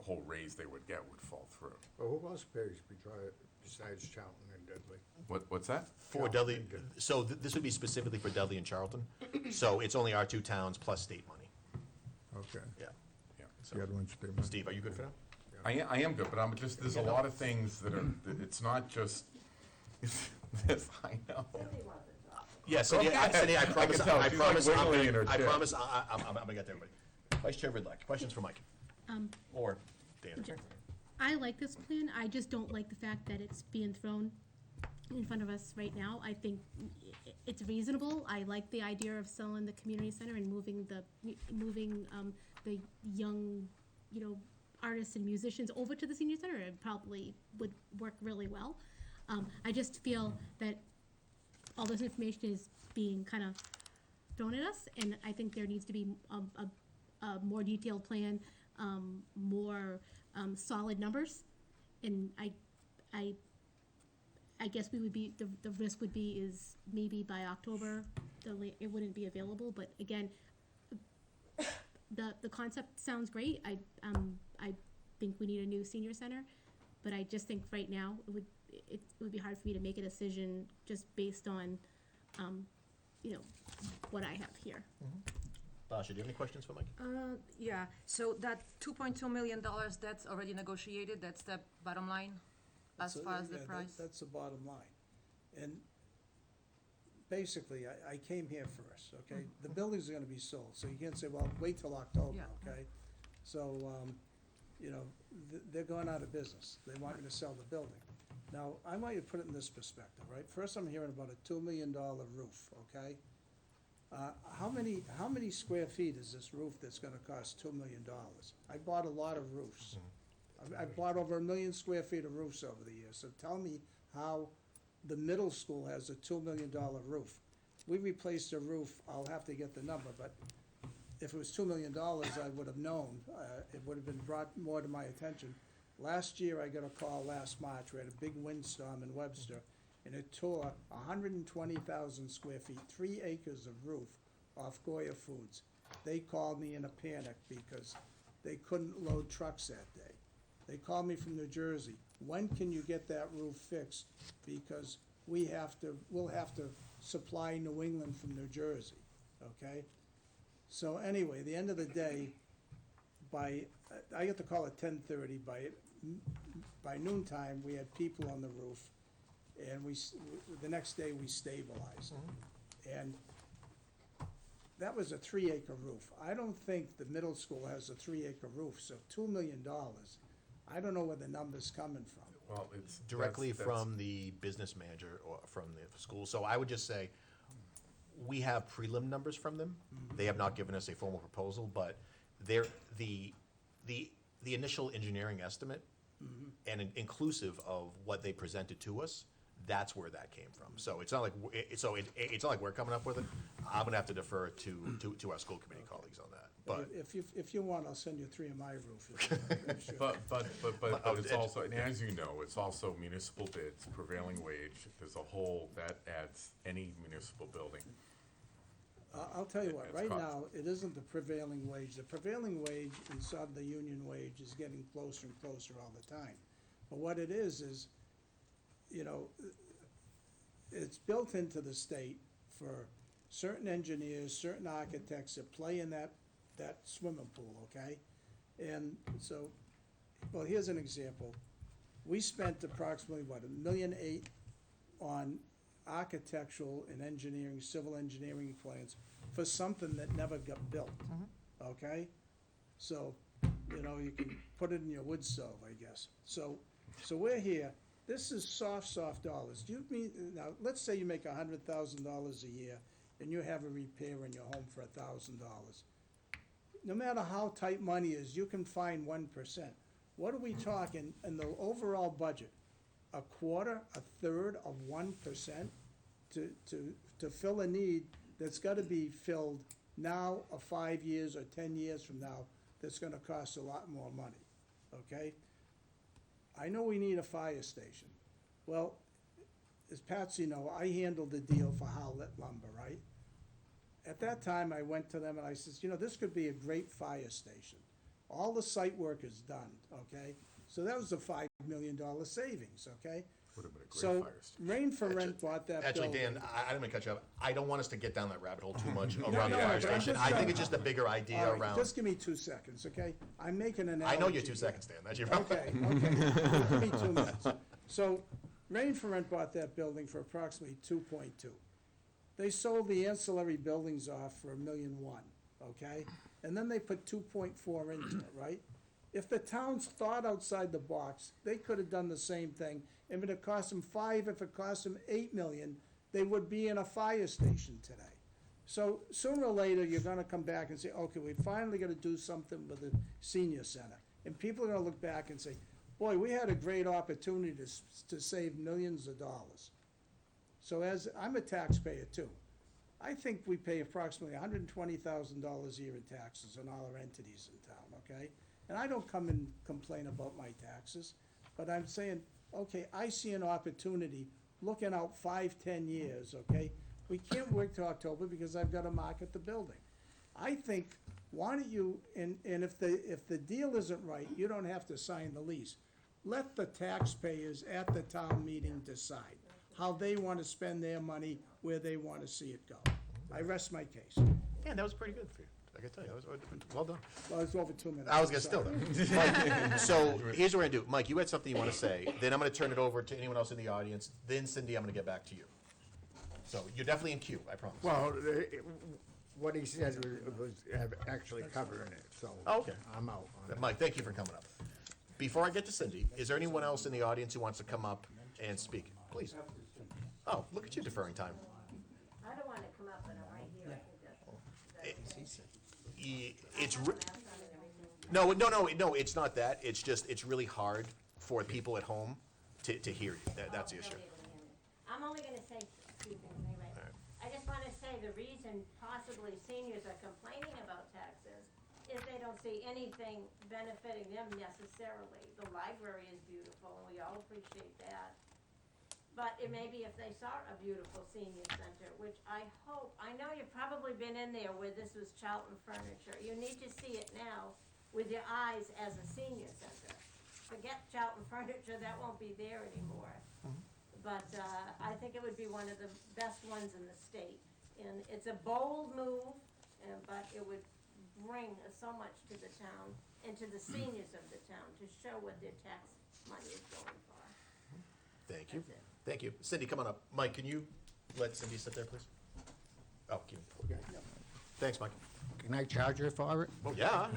whole raise they would get would fall through. Well, who else pays besides Charlton and Dudley? What's that? For Dudley, so this would be specifically for Dudley and Charlton, so it's only our two towns plus state money, Okay, yeah. Yeah. So, the other one's state money. Steve, are you good for now? I am good, but I'm just, there's a lot of things that are, it's not just, this, I know. Yeah, Cindy, I promise, can tell. I She's like promise, wiggling in her I chair. promise, I'm gonna get to everybody. Vice Chair Vidlac, questions for Mike? Or Dan? I like this plan, I just don't like the fact that it's being thrown in front of us right now. I think it's reasonable, I like the idea of selling the community center and moving the young, you know, artists and musicians over to the senior center. It probably would work really well. I just feel that all this information is being kind of thrown at us, and I think there needs to be a more detailed plan, more solid numbers. And I guess we would be, the risk would be is maybe by October, it wouldn't be available, but again, the concept sounds great. I think we need a new senior center, but I just think right now, it would be hard for me to make a decision just based on, you know, what I have here. Basha, do you have any questions for Mike? Yeah, so that $2.2 million, that's already negotiated, that's the bottom line, as So, far as the yeah, price? That's the bottom line. And basically, I came here first, okay? The buildings are gonna be sold, so you can't say, well, wait till October, Yeah. okay? So, you know, they're going out of business. They want me to sell the building. Now, I want you to put it in this perspective, right? First, I'm hearing about a $2 million roof, okay? How many square feet is this roof that's gonna cost $2 million? I bought a lot of roofs. I bought over 1 million square feet of roofs over the years, so tell me how the middle school has a $2 million roof. We replaced a roof, I'll have to get the number, but if it was $2 million, I would have known. It would have been brought more to my attention. Last year, I got a call last March, we had a big windstorm in Webster, and it tore 120,000 square feet, 3 acres of roof off Goya Foods. They called me in a panic because they couldn't load trucks that day. They called me from New Jersey. When can you get that roof fixed? Because we'll have to supply New England from New Jersey, okay? So anyway, the end of the day, I get the call at 10:30, by noontime, we had people on the roof, and the next day we stabilized. And that was a 3-acre roof. I don't think the middle school has a 3-acre roof, so $2 million, I don't know where the number's coming from. Well, it's. Directly that's- from the business manager or from the school. So I would just say, we have prelim numbers from them. They have not given us a formal proposal, but they're, the initial engineering estimate, and inclusive of what they presented to us, that's where that came from. So it's not like, it's not like we're coming up with it. I'm gonna have to defer to our school committee colleagues on that. But If you want, I'll send you 3 of my roofs. Sure. But it's also, and as you know, it's also municipal bids, prevailing wage, there's a whole, that adds any municipal building. I'll tell you what, It's right cost. now, it isn't the prevailing wage. The prevailing wage inside the union wage is getting closer and closer all the time. But what it is, you know, it's built into the state for certain engineers, certain architects that play in that swimming pool, okay? And so, well, here's an example. We spent approximately, what, $1.8 million on architectural and engineering, civil engineering plans for something that never got built, okay? So, you know, you can put it in your wood stove, I guess. So we're here, this is soft dollars. Do you mean, now, let's say you make $100,000 a year and you have a repair in your home for $1,000. No matter how tight money is, you can find 1%. What are we talking in the overall budget? A quarter, a third of 1% to fill a need that's gotta be filled now or 5 years or 10 years from now, that's gonna cost a lot more money, okay? I know we need a fire station. Well, as Patsy know, I handled the deal for Howlett Lumber, right? At that time, I went to them and I says, you know, this could be a great fire station. All the site work is done, okay? So that was a $5 million savings, okay? Would have been a great So, fire station. Rain for Rent bought that actually, building. Dan, I don't mean to cut you off. I don't want us to get down that rabbit hole too much No, around the no, fire but I'm station. just I trying- think it's just a bigger idea All right, around. just give me 2 seconds, okay? I'm making an I analogy. know you're 2 here. seconds, Dan. That's your problem. Okay, give me 2 minutes. So, Rain for Rent bought that building for approximately 2.2. They sold the ancillary buildings off for $1.1 million, okay? And then they put 2.4 into it, right? If the towns thought outside the box, they could have done the same thing. If it cost them 5, if it cost them 8 million, they would be in a fire station today. So sooner or later, you're gonna come back and say, okay, we finally gotta do something with the senior center. And people are gonna look back and say, boy, we had a great opportunity to save millions of dollars. So as, I'm a taxpayer too. I think we pay approximately $120,000 a year in taxes on all our entities in town, okay? And I don't come and complain about my taxes, but I'm saying, okay, I see an opportunity, looking out 5, 10 years, okay? We can't wait till October because I've got to market the building. I think, why don't you, and if the deal isn't right, you don't have to sign the lease. Let the taxpayers at the town meeting decide how they want to spend their money, where they want to see it go. I rest my case. Yeah, that was pretty good for you. I gotta tell you, that was well done. Well, it's over 2 minutes. I was gonna Sorry. still though. Mike, so here's what we're gonna do. Mike, you had something you wanna say, then I'm gonna turn it over to anyone else in the audience, then Cindy, I'm gonna get back to you. So you're definitely in queue, I promise. Well, what he said was actually covering it, so. Oh, okay. I'm out on it. Mike, thank you for coming up. Before I get to Cindy, is there anyone else in the audience who wants to come up and speak? Please. Oh, look at you deferring time. I don't wanna come up, but I'm right here, I think that's. It's, no, it's not that. It's just, it's really hard for people at home to hear you. That's the issue. I'm only gonna say a few things anyway. I just wanna say the reason possibly seniors are complaining about taxes is they don't see anything benefiting them necessarily. The library is beautiful, and we all appreciate that. But it may be if they saw a beautiful senior center, which I hope, I know you've probably been in there where this was Charlton furniture. You need to see it now with your eyes as a senior center. Forget Charlton furniture, that won't be there anymore. But I think it would be one of the best ones in the state. And it's a bold move, but it would bring so much to the town and to the seniors of the town to show what their tax money is going for. Thank you. That's it. Thank you. Cindy, come on up. Mike, can you let Cindy sit there, please? Oh, can you? Thanks, Mike. Can I charge her for it? Well, yeah.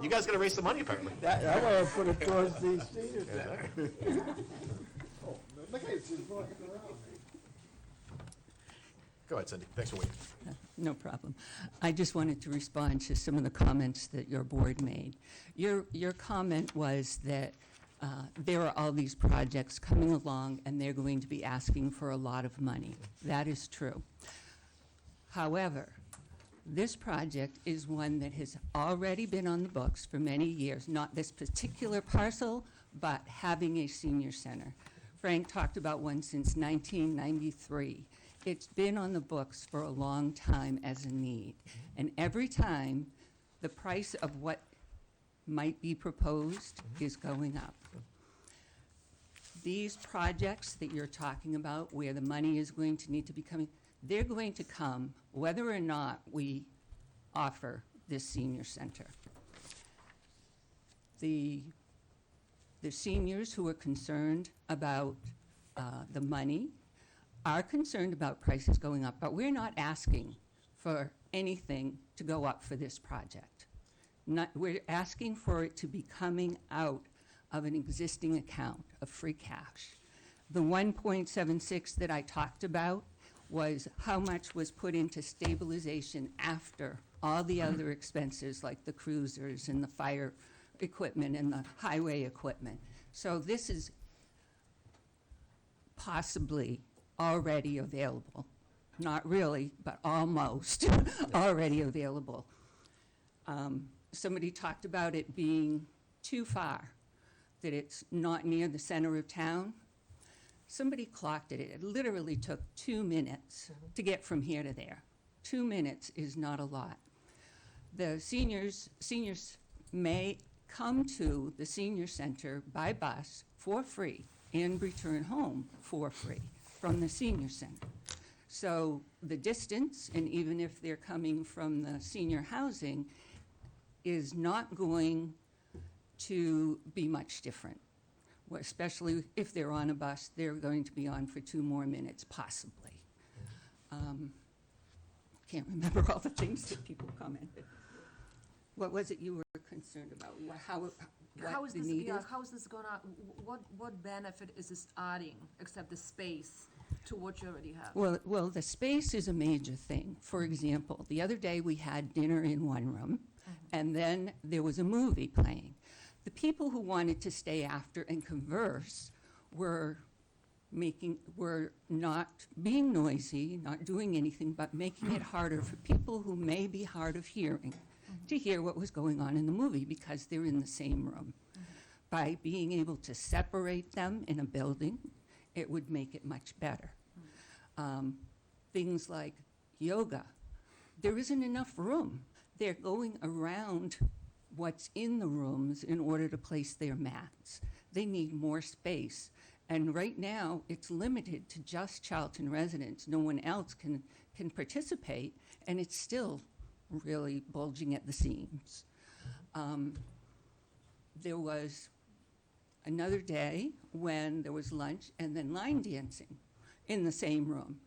You guys gotta raise some money, apparently. I want to put it towards these seniors. Go ahead, Cindy. Thanks for waiting. No problem. I just wanted to respond to some of the comments that your board made. Your comment was that there are all these projects coming along, and they're going to be asking for a lot of money. That is true. However, this project is one that has already been on the books for many years, not this particular parcel, but having a senior center. Frank talked about one since 1993. It's been on the books for a long time as a need. And every time, the price of what might be proposed is going up. These projects that you're talking about, where the money is going to need to be coming, they're going to come whether or not we offer this senior center. The seniors who are concerned about the money are concerned about prices going up, but we're not asking for anything to go up for this project. We're asking for it to be coming out of an existing account of free cash. The 1.76 that I talked about was how much was put into stabilization after all the other expenses like the cruisers and the fire equipment and the highway equipment. So this is possibly already available. Not really, but almost already available. Somebody talked about it being too far, that it's not near the center of town. Somebody clocked it. It literally took 2 minutes to get from here to there. 2 minutes is not a lot. The seniors may come to the senior center by bus for free and return home for free from the senior center. So the distance, and even if they're coming from the senior housing, is not going to be much different. Well, especially if they're on a bus, they're going to be on for 2 more minutes, possibly. Can't remember all the things that people commented. What was it you were concerned about? How is the this, need yeah, is? how is this gonna, what benefit is this adding, except the space to what you already have? Well, the space is a major thing. For example, the other day we had dinner in one room, and then there was a movie playing. The people who wanted to stay after and converse were not being noisy, not doing anything, but making it harder for people who may be hard of hearing to hear what was going on in the movie because they're in the same room. By being able to separate them in a building, it would make it much better. Things like yoga, there isn't enough room. They're going around what's in the rooms in order to place their mats. They need more space. And right now, it's limited to just Charlton residents. No one else can participate, and it's still really bulging at the seams. There was another day when there was lunch and then line dancing in the same room.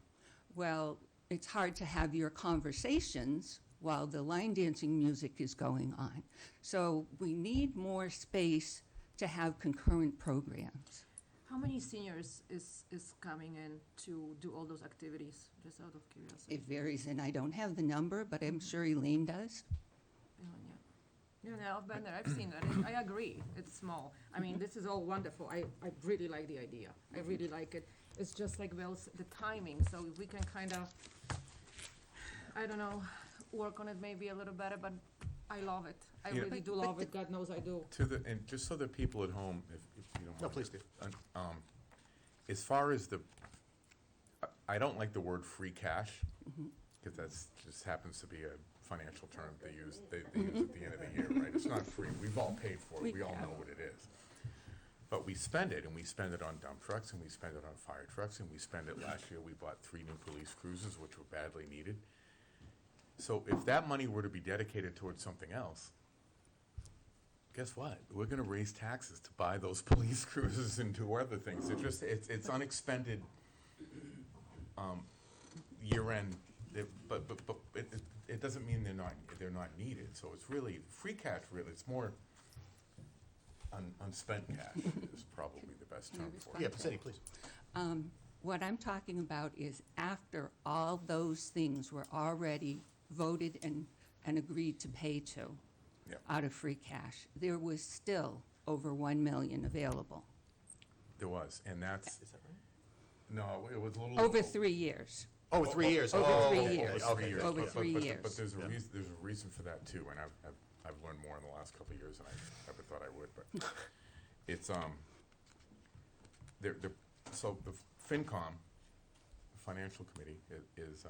Well, it's hard to have your conversations while the line dancing music is going on. So we need more space to have concurrent programs. How many seniors is coming in to do all those activities, just out of curiosity? It varies, and I don't have the number, but I'm sure Elaine does. Yeah, I've been there, I've seen that, I agree, it's small. I mean, this is all wonderful, I really like the idea, I really like it. It's just like, well, the timing, so if we can kind of, I don't know, work on it maybe a little better, but I love it. I Yeah. really do love it, God knows I do. And just so that people at home, if you don't mind. No, please, Steve. As far as I don't like the word free cash, because that's, just happens to be a financial term they use at the end of the year, right? It's not free, we've all paid for it, we all know what it is. But we spend it, and we spend it on dump trucks, and we spend it on fire trucks, and we spend it, last year, we bought 3 new police cruisers, which were badly needed. So if that money were to be dedicated towards something else, guess what? We're gonna raise taxes to buy those police cruisers and do other things. It's unexpended, year-end, but it doesn't mean they're not needed. So it's really, free cash really, it's more unspent cash is probably the best term for Yeah, it. Cindy, please. What I'm talking about is after all those things were already voted and agreed to pay to Yep. out of free cash, there was still over 1 million available, There was, and that's, Is that right? no, it was a little. over 3 years. Oh, 3 years. Over Oh, 3 okay, years. okay, Over okay. 3 But years. there's a Yeah. reason, for that too, and I've learned more in the last couple of years than I ever thought I would, but it's, so the FinCom, Financial Committee, is,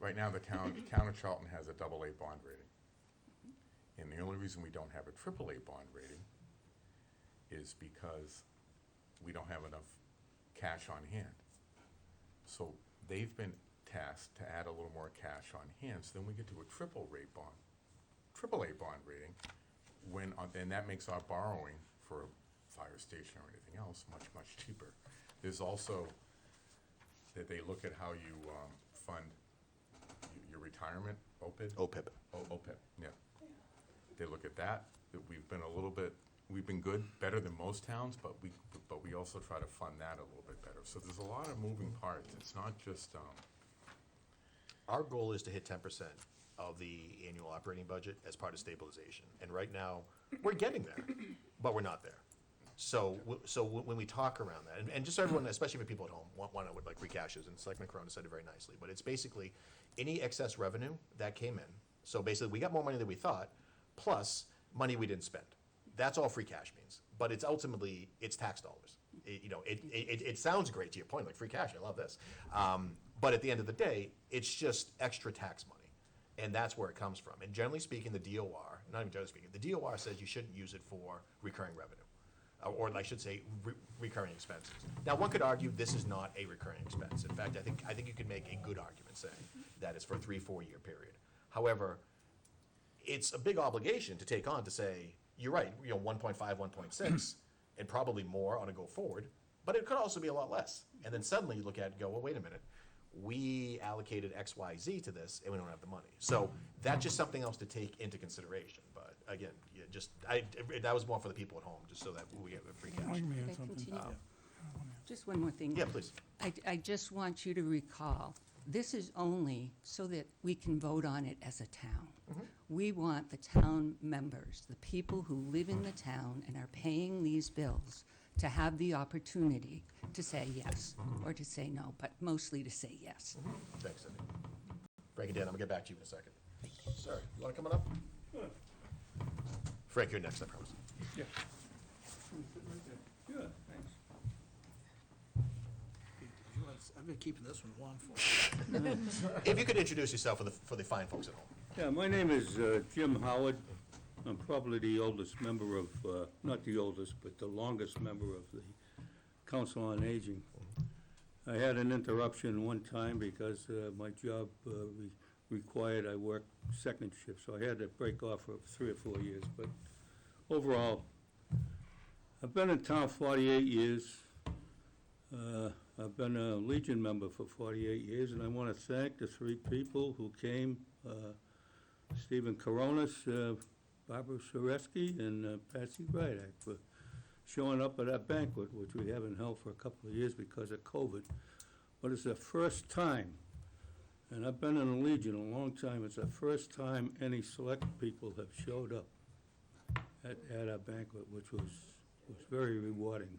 right now, the town of Charlton has a AA bond rating. And the only reason we don't have a AAA bond rating is because we don't have enough cash on hand. So they've been tasked to add a little more cash on hand, so then we get to a AAA bond rating, and that makes our borrowing for a fire station or anything else much, much cheaper. There's also, that they look at how you fund your retirement, OPID? OPEB. OPEB, yeah. They look at that we've been good, better than most towns, but we also try to fund that a little bit better. So there's a lot of moving parts. It's not just, Our goal is to hit 10% of the annual operating budget as part of stabilization. And right now, we're getting there, but we're not there. So when we talk around that, and just so everyone, especially for people at home, want to like free cashes, and Selectman Corona said it very nicely, but it's basically any excess revenue that came in. So basically, we got more money than we thought, plus money we didn't spend. That's all free cash means. But it's ultimately, it's tax dollars. It sounds great to your point, like free cash, I love this. But at the end of the day, it's just extra tax money. And that's where it comes from. And generally speaking, the DOR, not even generally speaking, the DOR says you shouldn't use it for recurring revenue. Or I should say, recurring expenses. Now, one could argue this is not a recurring expense. In fact, I think you could make a good argument saying that it's for a 3-4 year period. However, it's a big obligation to take on to say, you're right, 1.5, 1.6, and probably more on a go forward, but it could also be a lot less. And then suddenly you look at it and go, well, wait a minute, we allocated X, Y, Z to this, and we don't have the money. So that's just something else to take into consideration. But again, that was more for the people at home, just so that we have a free cash. Can I Could I something? continue? Just one more thing. Yeah, please. I just want you to recall, this is only so that we can vote on it as a town. We want the town members, the people who live in the town and are paying these bills, to have the opportunity to say yes or to say no, but mostly to say yes. Thanks, Cindy. Frank and Dan, I'm gonna get back to you in a second. Sir, you wanna come on up? Frank, you're next, I promise. Yeah. Yeah, thanks. I've been keeping this one warm for. If you could introduce yourself for the fine folks at home. Yeah, my name is Jim Howard. I'm probably the oldest member of, not the oldest, but the longest member of the Council on Aging. I had an interruption one time because my job required I work second shift, so I had to break off for 3 or 4 years. But overall, I've been in town 48 years. I've been a Legion member for 48 years, and I want to thank the 3 people who came, Stephen Coronas, Barbara Sharesky, and Patsy Rydak for showing up at that banquet, which we haven't held for a couple of years because of COVID. But it's the first time, and I've been in the Legion a long time, it's the first time any select people have showed up at our banquet, which was very rewarding.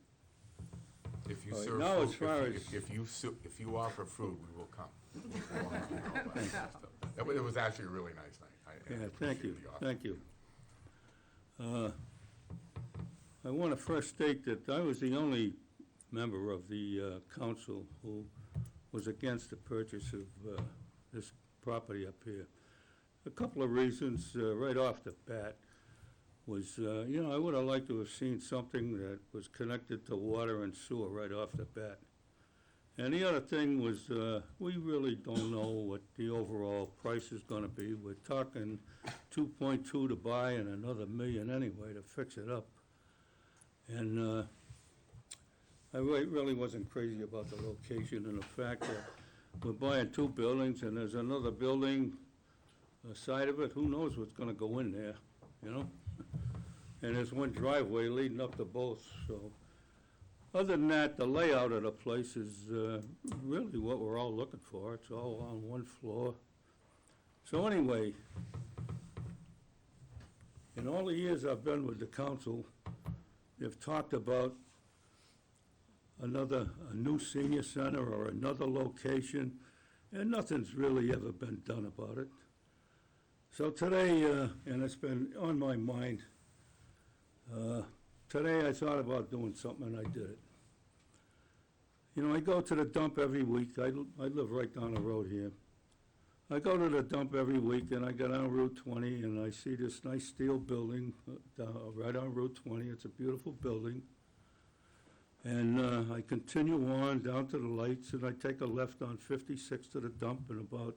if you All right, serve now as food, far if you offer food, we will come. It was actually a really nice night. I Yeah, thank you, appreciate the offer. thank you. I want to first state that I was the only member of the council who was against the purchase of this property up here. A couple of reasons right off the bat was, I would have liked to have seen something that was connected to water and sewer right off the bat. And the other thing was, we really don't know what the overall price is gonna be. We're talking 2.2 to buy and another $1 million anyway to fix it up. And I really wasn't crazy about the location and the fact that we're buying 2 buildings, and there's another building side of it, who knows what's gonna go in there, you know? And there's one driveway leading up to both, so. Other than that, the layout of the place is really what we're all looking for. It's all on one floor. So anyway, in all the years I've been with the council, they've talked about a new senior center or another location, and nothing's really ever been done about it. So today, and it's been on my mind, today I thought about doing something and I did it. You know, I go to the dump every week. I live right down the road here. I go to the dump every week and I go down Route 20 and I see this nice steel building right on Route 20. It's a beautiful building. And I continue on down to the lights and I take a left on 56 to the dump, and about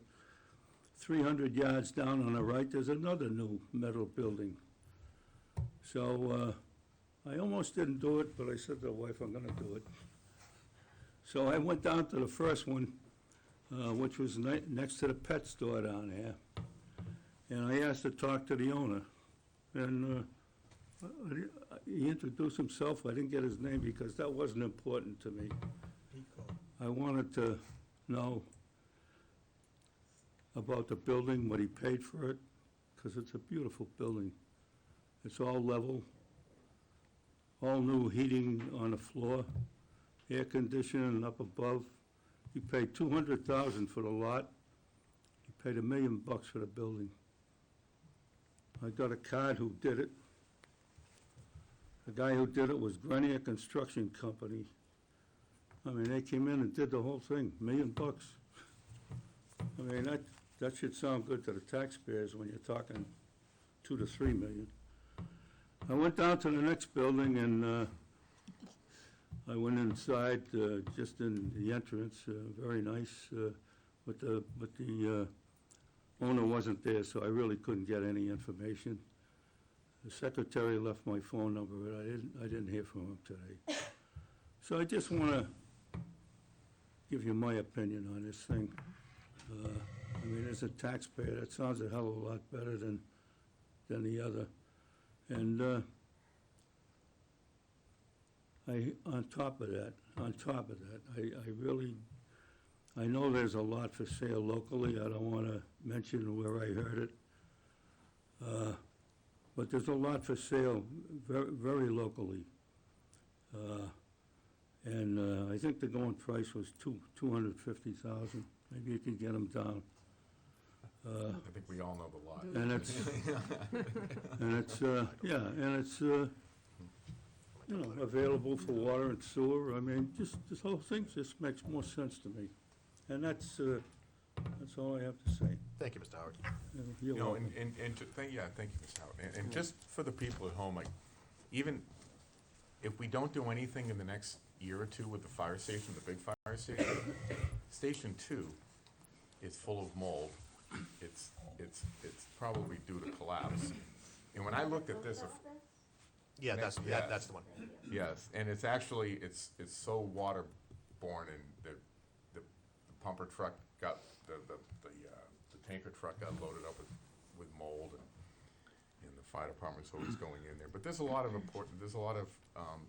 300 yards down on the right, there's another new metal building. So I almost didn't do it, but I said to the wife, I'm gonna do it. So I went down to the first one, which was next to the pet store down there. And I asked to talk to the owner. And he introduced himself. I didn't get his name because that wasn't important to me. I wanted to know about the building, what he paid for it, because it's a beautiful building. It's all level, all new heating on the floor, air conditioning up above. He paid $200,000 for the lot. He paid $1 million for the building. I got a card who did it. The guy who did it was Grenier Construction Company. I mean, they came in and did the whole thing, $1 million. I mean, that should sound good to the taxpayers when you're talking $2 to $3 million. I went down to the next building and I went inside, just in the entrance, very nice, but the owner wasn't there, so I really couldn't get any information. The secretary left my phone number, but I didn't hear from him today. So I just want to give you my opinion on this thing. I mean, as a taxpayer, that sounds a hell of a lot better than the other. And on top of that, I know there's a lot for sale locally. I don't want to mention where I heard it. But there's a lot for sale very, very locally. And I think the going price was $250,000. Maybe you can get them down. I think we all know the lot. And it's, you know, available for water and sewer. I mean, just this whole thing just makes more sense to me. And that's all I have to say. Thank you, Mr. Howard. You're You know, welcome. thank you, Mr. Howard. And just for the people at home, like, even if we don't do anything in the next year or two with the fire station, the big fire station, Station 2 is full of mold. It's probably due to collapse. And when I looked at this, Yeah, that's Yeah. that's the one. yes, and it's actually, it's so waterborne, and the pumper truck got, the tanker truck got loaded up with mold, and the fire department's always going in there. But there's a lot of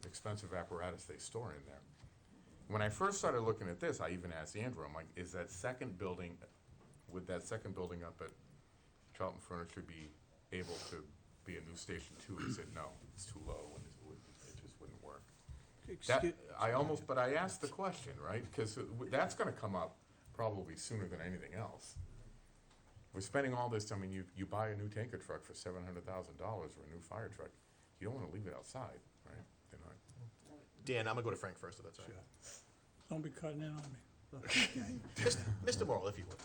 expensive apparatus they store in there. When I first started looking at this, I even asked Andrew, I'm like, is that second building, would that second building up at Charlton Furniture be able to be a new Station 2? He said, no, it's too low, and it just wouldn't work. But I asked the question, right? Because that's gonna come up probably sooner than anything else. We're spending all this, I mean, you buy a new tanker truck for $700,000 or a new fire truck, you don't wanna leave it outside, right? You know, Dan, I'm gonna go to Frank first, if that's all right. Don't be cutting in on me. Mr. Morrell, if you would.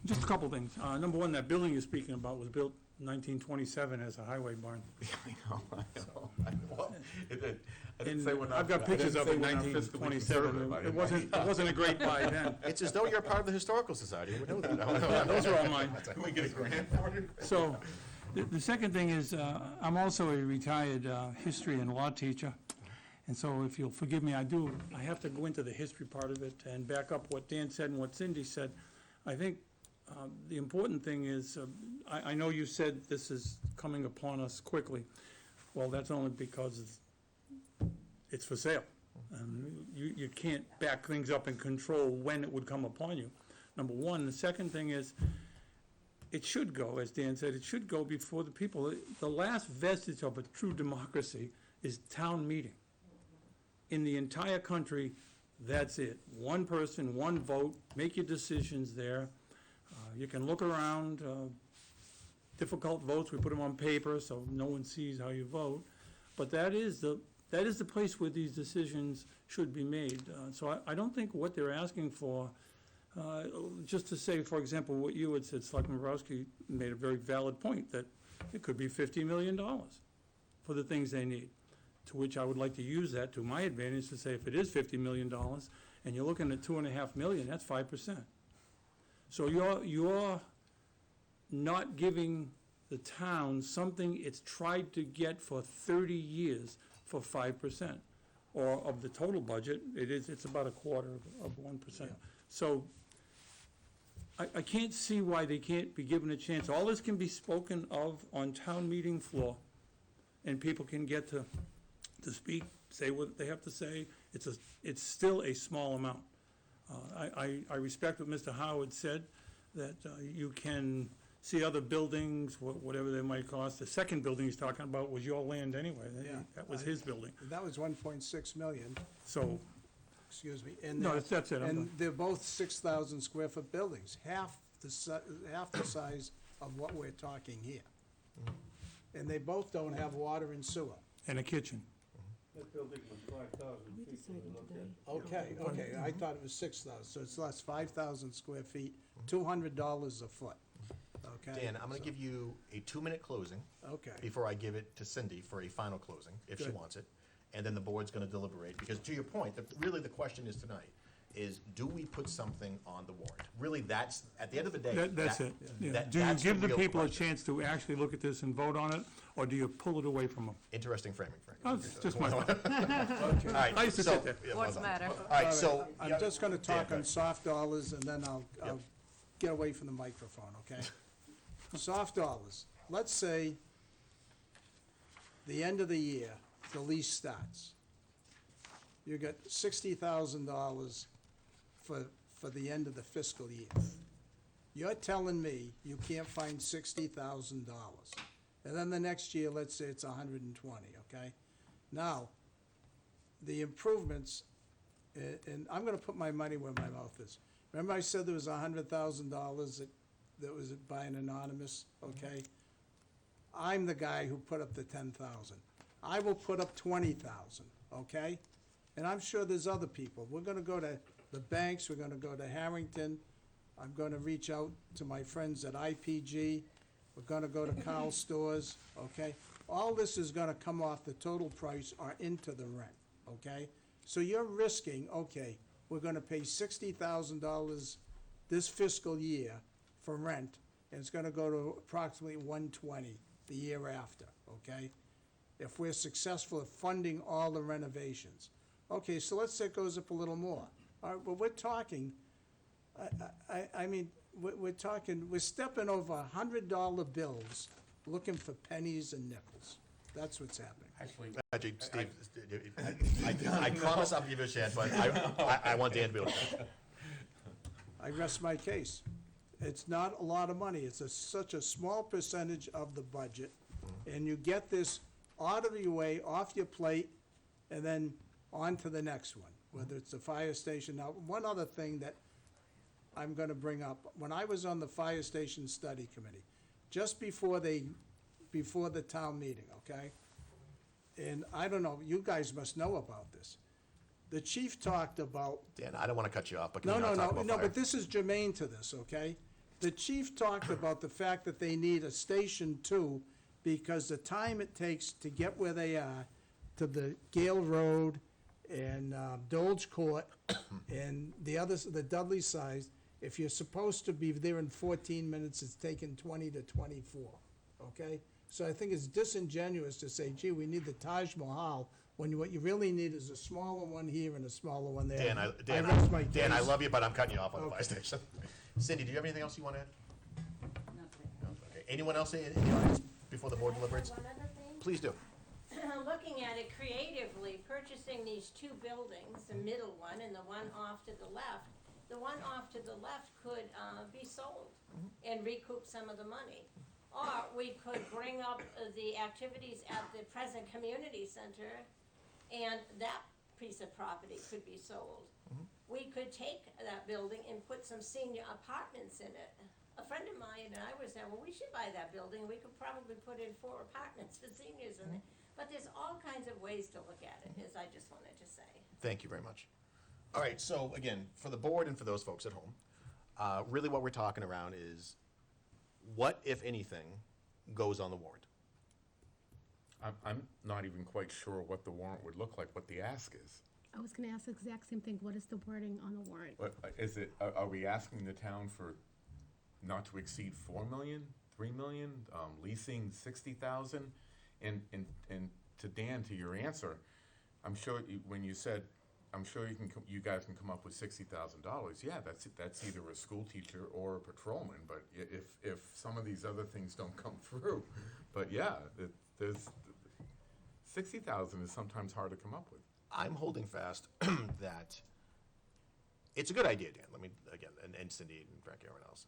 Just a couple things. Number one, that building you're speaking about was built in 1927 as a highway barn. I didn't say we're not. I've got pictures of it in 1927. It wasn't a great buy then. It's as though you're part of the Historical Society. You would know that. Those are all mine. Can we get a grant for it? So, the second thing is, I'm also a retired history and law teacher, And so if you'll forgive me, I have to go into the history part of it and back up what Dan said and what Cindy said. I think the important thing is, I know you said this is coming upon us quickly. Well, that's only because it's for sale. You can't back things up and control when it would come upon you, number one. The second thing is, it should go, as Dan said, it should go before the people. The last vestige of a true democracy is town meeting. In the entire country, that's it. One person, one vote, make your decisions there. You can look around, difficult votes, we put them on paper so no one sees how you vote. But that is the place where these decisions should be made. So I don't think what they're asking for, just to say, for example, what you had said, Selectman Borowski made a very valid point, that it could be $50 million for the things they need. To which I would like to use that to my advantage to say, if it is $50 million and you're looking at $2.5 million, that's 5%. So you're not giving the town something it's tried to get for 30 years for 5%, or of the total budget, it's about a quarter of 1%. Yeah. So I can't see why they can't be given a chance. All this can be spoken of on town meeting floor, and people can get to speak, say what they have to say. It's still a small amount. I respect what Mr. Howard said, that you can see other buildings, whatever they might cost. The second building he's talking about was your land anyway. Yeah. That was his building. That was 1.6 million, So, excuse me. And no, they're- that's it. I'm And done. they're both 6,000 square foot buildings, half the size of what we're talking here. And they both don't have water and sewer. And a kitchen. That building was 5,000 feet. when we looked at it. Okay, I thought it was 6,000, so it's less, 5,000 square feet, $200 a foot, okay? Dan, I'm gonna give you a 2-minute closing Okay, before I give it to Cindy for a final closing, if she Good. wants it. And then the board's gonna deliberate, because to your point, really the question is tonight, is do we put something on the warrant? Really, that's, at the end of the day. That's it. Yeah. that- Do you that's give the real people a question. chance to actually look at this and vote on it, or do you pull it away from them? Interesting framing, Frank. Oh, it's just my thought. All right, I used to so- sit there. yeah, Words well done. matter. All right, so. I'm just gonna talk Dan, on soft dollars, and then I'll Yep. get away from the microphone, okay? Soft dollars, let's say the end of the year, the lease starts. You got $60,000 for the end of the fiscal year. You're telling me you can't find $60,000. And then the next year, let's say it's 120, okay? Now, the improvements, and I'm gonna put my money where my mouth is. Remember I said there was $100,000 that was by an anonymous, okay? I'm the guy who put up the 10,000. I will put up 20,000, okay? And I'm sure there's other people. We're gonna go to the banks, we're gonna go to Harrington. I'm gonna reach out to my friends at IPG. We're gonna go to Carl Stores, okay? All this is gonna come off the total price or into the rent, okay? So you're risking, okay, we're gonna pay $60,000 this fiscal year for rent, and it's gonna go to approximately 120 the year after, okay? If we're successful at funding all the renovations. Okay, so let's say it goes up a little more. All right, but we're talking, I mean, we're talking, we're stepping over $100 bills, looking for pennies and nickels. That's what's happening. Actually, Steve, I promise I'll give you a chance, but I want Dan to be able to. I rest my case. It's not a lot of money. It's such a small percentage of the budget, and you get this out of your way, off your plate, and then on to the next one, whether it's the fire station. Now, one other thing that I'm gonna bring up, when I was on the fire station study committee, just before the town meeting, okay? And I don't know, you guys must know about this. The chief talked about. Dan, I don't want to cut you off, but can No, we no, not talk no, about no, fire? but this is germane to this, okay? The chief talked about the fact that they need a Station 2 because the time it takes to get where they are to the Gale Road and Dole's Court and the others, the Dudley side, if you're supposed to be there in 14 minutes, it's taken 20 to 24, okay? So I think it's disingenuous to say, gee, we need the Taj Mahal when what you really need is a smaller one here and a smaller one there. Dan, rest my Dan, I case. love you, but I'm cutting you off on the fire Okay. station. Cindy, do you have anything else you want to add? No? Okay. Anyone else in the audience before the board deliberates? One other thing, Please do. looking at it creatively, purchasing these two buildings, the middle one and the one off to the left, the one off to the left could, be sold and recoup some of the money. Or we could bring up the activities at the present community center, and that piece of property could be sold. We could take that building and put some senior apartments in it. A friend of mine and I was there, well, we should buy that building, we could probably put in 4 apartments for seniors in it. But there's all kinds of ways to look at it, as I just wanted to say. Thank you very much. All right, so again, for the board and for those folks at home, really what we're talking around is what, if anything, goes on the warrant? I'm not even quite sure what the warrant would look like, what the ask is. I was gonna ask the exact same thing, what is the wording on the warrant? What, is it, are we asking the town for not to exceed 4 million, 3 million, leasing 60,000? And to Dan, to your answer, I'm sure when you said, I'm sure you guys can come up with $60,000. Yeah, that's either a school teacher or a patrolman. But if some of these other things don't come through, but yeah, there's 60,000 is sometimes hard to come up with. I'm holding fast that it's a good idea, Dan. Let me, again, and Cindy and Frank, everyone else.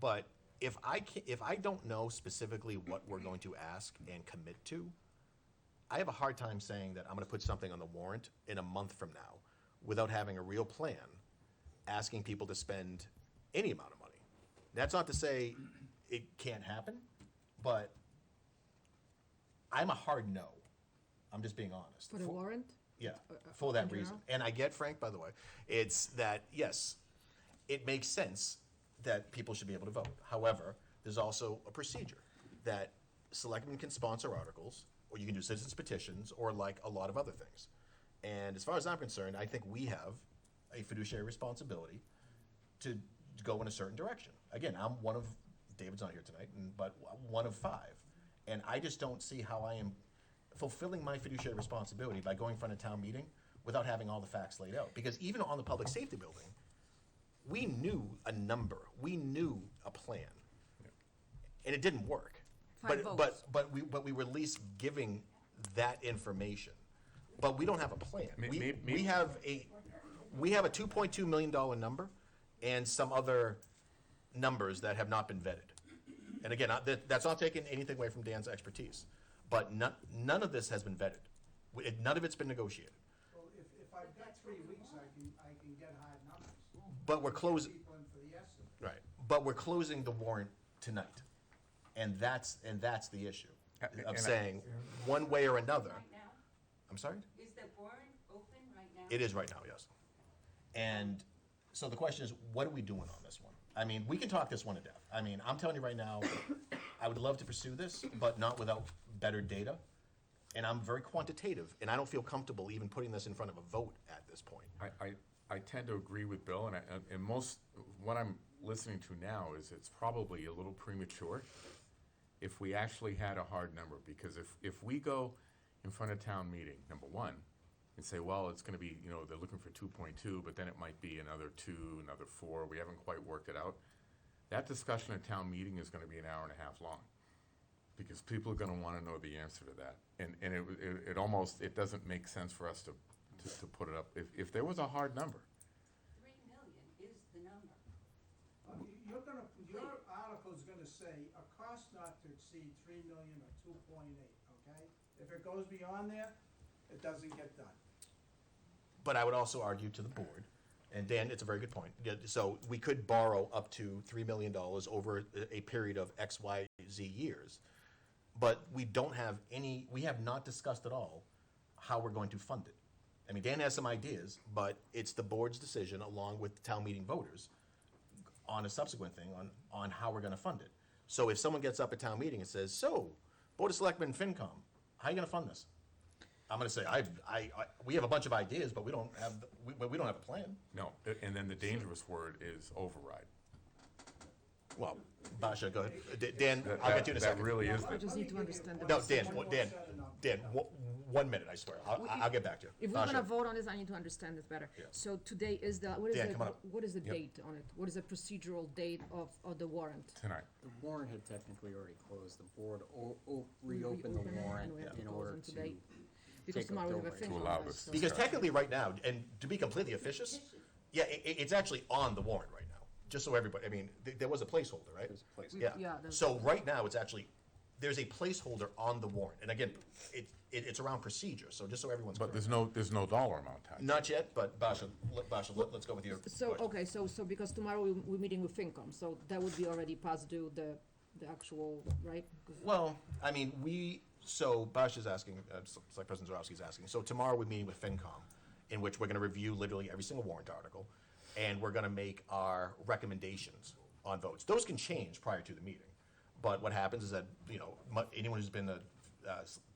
But if I don't know specifically what we're going to ask and commit to, I have a hard time saying that I'm gonna put something on the warrant in a month from now without having a real plan, asking people to spend any amount of money. That's not to say it can't happen, but I'm a hard no. I'm just being honest. For the warrant? Yeah, for that in reason. general? And I get Frank, by the way. It's that, yes, it makes sense that people should be able to vote. However, there's also a procedure that selectmen can sponsor articles, or you can do citizens petitions, or like a lot of other things. And as far as I'm concerned, I think we have a fiduciary responsibility to go in a certain direction. Again, I'm one of, David's not here tonight, but one of 5. And I just don't see how I am fulfilling my fiduciary responsibility by going in front of town meeting without having all the facts laid out. Because even on the public safety building, we knew a number, we knew a plan, and it didn't work. 5 votes. But we were at least giving that information. But we don't have a plan. We have a $2.2 million number and some other numbers that have not been vetted. And again, that's not taking anything away from Dan's expertise, but none of this has been vetted. None of it's been negotiated. Well, if I've got 3 weeks, I can get hard numbers. But we're closing, People in for the estimate. right, but we're closing the warrant tonight. And that's the issue, And of I- saying, one way or another. Right now? I'm sorry? Is the warrant open right now? It is right now, yes. And so the question is, what are we doing on this one? I mean, we can talk this one to death. I mean, I'm telling you right now, I would love to pursue this, but not without better data. And I'm very quantitative, and I don't feel comfortable even putting this in front of a vote at this point. I tend to agree with Bill, and most, what I'm listening to now is it's probably a little premature if we actually had a hard number, because if we go in front of town meeting, number one, and say, well, it's gonna be, they're looking for 2.2, but then it might be another 2, another 4, we haven't quite worked it out. That discussion at town meeting is gonna be an hour and a half long, because people are gonna wanna know the answer to that. And it almost, it doesn't make sense for us to put it up. If there was a hard number, 3 million is the number. Your article's gonna say a cost not to exceed 3 million or 2.8, okay? If it goes beyond there, it doesn't get done. But I would also argue to the board, and Dan, it's a very good point. Yeah, so we could borrow up to $3 million over a period of X, Y, Z years. But we have not discussed at all how we're going to fund it. I mean, Dan has some ideas, but it's the board's decision along with town meeting voters on a subsequent thing on how we're gonna fund it. So if someone gets up at town meeting and says, so, Board of Selectmen, FinCom, how are you gonna fund this? I'm gonna say, we have a bunch of ideas, but we don't have a plan. no. And then the dangerous word is override. Well, Basha, go ahead. Dan, I'll get you in a second. That really is I the, just need to understand the No, procedure. Dan, 1 minute, I swear. I'll get back to you. If we're gonna Basha. vote on this, I need to understand this better. Yeah. So today is what is Dan, the, come on up. what is the Yep. date on it? What is the procedural date of the warrant? Tonight. The warrant had technically already closed. The board reopened Reopen the it, warrant and we have to in close order them to today? Because take tomorrow we have a October. FinCom. allow right, this so- Because technically, right now, and to be completely officious, yeah, it's actually on the warrant right now, just so everybody, I mean, there was a placeholder, right? There's a place. Yeah, Yeah, there's- so right now, it's actually, there's a placeholder on the warrant, and again, it's around procedure, so just so everyone's clear. But there's no dollar amount tax. Not yet, but Basha, let's go with your So, question. okay, so because tomorrow we're meeting with FinCom, so that would be already past due, the actual, right? 'Cause- Well, I mean, so Basha's asking, like President Zarowski's asking, so tomorrow we're meeting with FinCom, in which we're gonna review literally every single warrant article, and we're gonna make our recommendations on votes. Those can change prior to the meeting, but what happens is that, anyone who's been to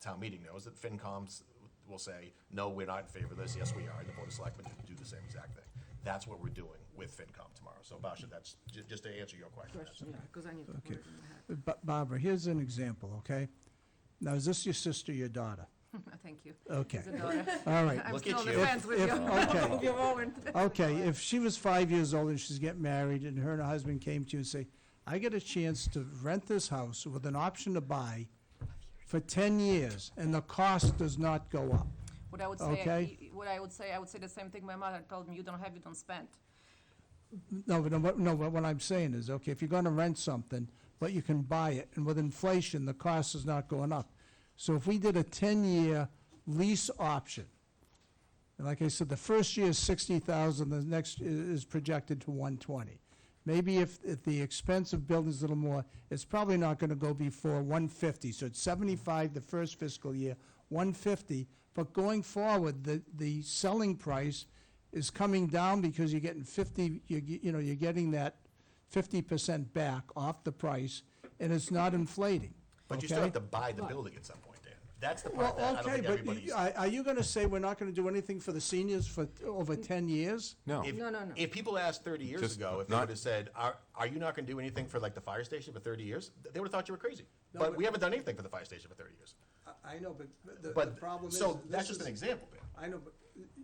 town meeting knows that FinComs will say, no, we're not in favor of this, yes, we are, and the Board of Selectmen do the same exact thing. That's what we're doing with FinCom tomorrow. So Basha, that's just to answer your question. Question, yeah, because I need to put Okay. it in my head. Barbara, here's an example, okay? Now, is this your sister, your daughter? Thank you. Okay, It's a daughter. all right. I'm Look still at on the you. fence with If- you. okay. With your warrant. Okay, if she was 5 years old and she's getting married, and her husband came to you and say, I get a chance to rent this house with an option to buy for 10 years, and the cost does not go up. What I would say, Okay. I would say the same thing my mother told me, you don't have, you don't spend. No, but what I'm saying is, okay, if you're gonna rent something, but you can buy it, and with inflation, the cost is not going up. So if we did a 10-year lease option, and like I said, the first year is 60,000, the next is projected to 120. Maybe if the expense of building is a little more, it's probably not gonna go before 150, so it's 75 the first fiscal year, 150, but going forward, the selling price is coming down because you're getting 50, you're getting that 50% back off the price, and it's not inflating. But you still okay? have to buy the building at some point, Dan. That's the Well, part that I don't okay, think but everybody's. are you gonna say we're not gonna do anything for the seniors for over 10 years? No. No. If people asked 30 years Just ago, if they not- would have said, are you not gonna do anything for like the fire station for 30 years? They would have thought you were crazy. No, But but- we haven't done anything for the fire station for 30 years. I know, but the But, problem is. so that's this just an is- example, Dan. I know, but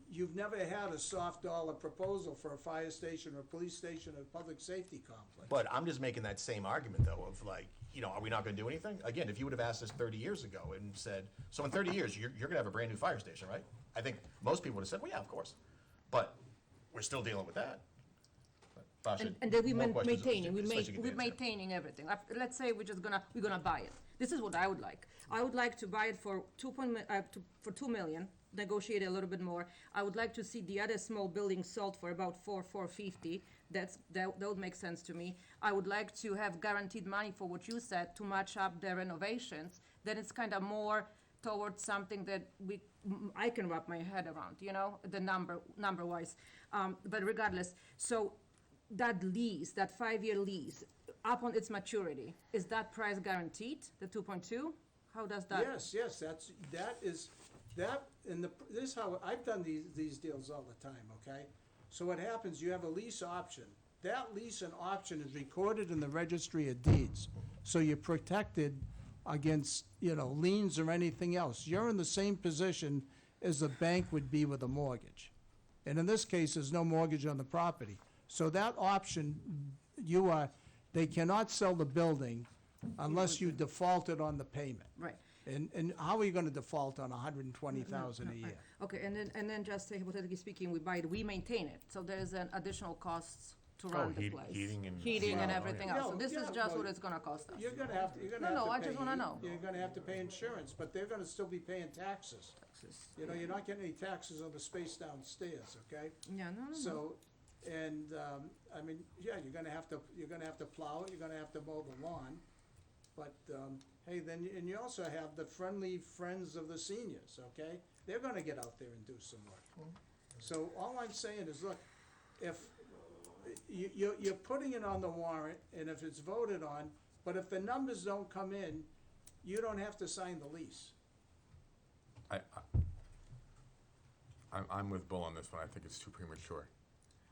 you've never had a soft dollar proposal for a fire station or a police station or a public safety complex. But I'm just making that same argument though, of like, are we not gonna do anything? Again, if you would have asked us 30 years ago and said, so in 30 years, you're gonna have a brand new fire station, right? I think most people would have said, well, yeah, of course. But we're still dealing with that. But, Basha, And then more questions, maintaining, especially if you we're can answer. maintaining everything. Let's say we're gonna buy it. This is what I would like. I would like to buy it for 2 million, negotiate a little bit more. I would like to see the other small building sold for about 450. That would make sense to me. I would like to have guaranteed money for what you said to match up the renovations. Then it's kind of more towards something that I can wrap my head around, the number wise. But regardless, so that lease, that 5-year lease, upon its maturity, is that price guaranteed, the 2.2? How does that? Yes, this is how, I've done these deals all the time, okay? So what happens, you have a lease option. That lease and option is recorded in the registry of deeds. So you're protected against, liens or anything else. You're in the same position as a bank would be with a mortgage. And in this case, there's no mortgage on the property. So that option, they cannot sell the building unless you defaulted on the payment. Right. And how are you gonna default on $120,000 a year? Okay, and then just say hypothetically speaking, we buy it, we maintain it, so there's an additional costs to run the place. heating and- Heating and Oh, everything yeah. else, so No, this is yeah, just well, what it's gonna cost us. You're gonna have to pay. No, I just wanna know. You're gonna have to pay insurance, but they're gonna still be paying taxes. You're not getting any taxes on the space downstairs, okay? Yeah, no. So, and, you're gonna have to plow it, you're gonna have to mow the lawn. But, hey, and you also have the friendly friends of the seniors, okay? They're gonna get out there and do some work. So all I'm saying is, look, if, you're putting it on the warrant, and if it's voted on, but if the numbers don't come in, you don't have to sign the lease. I'm with Bull on this one. I think it's too premature.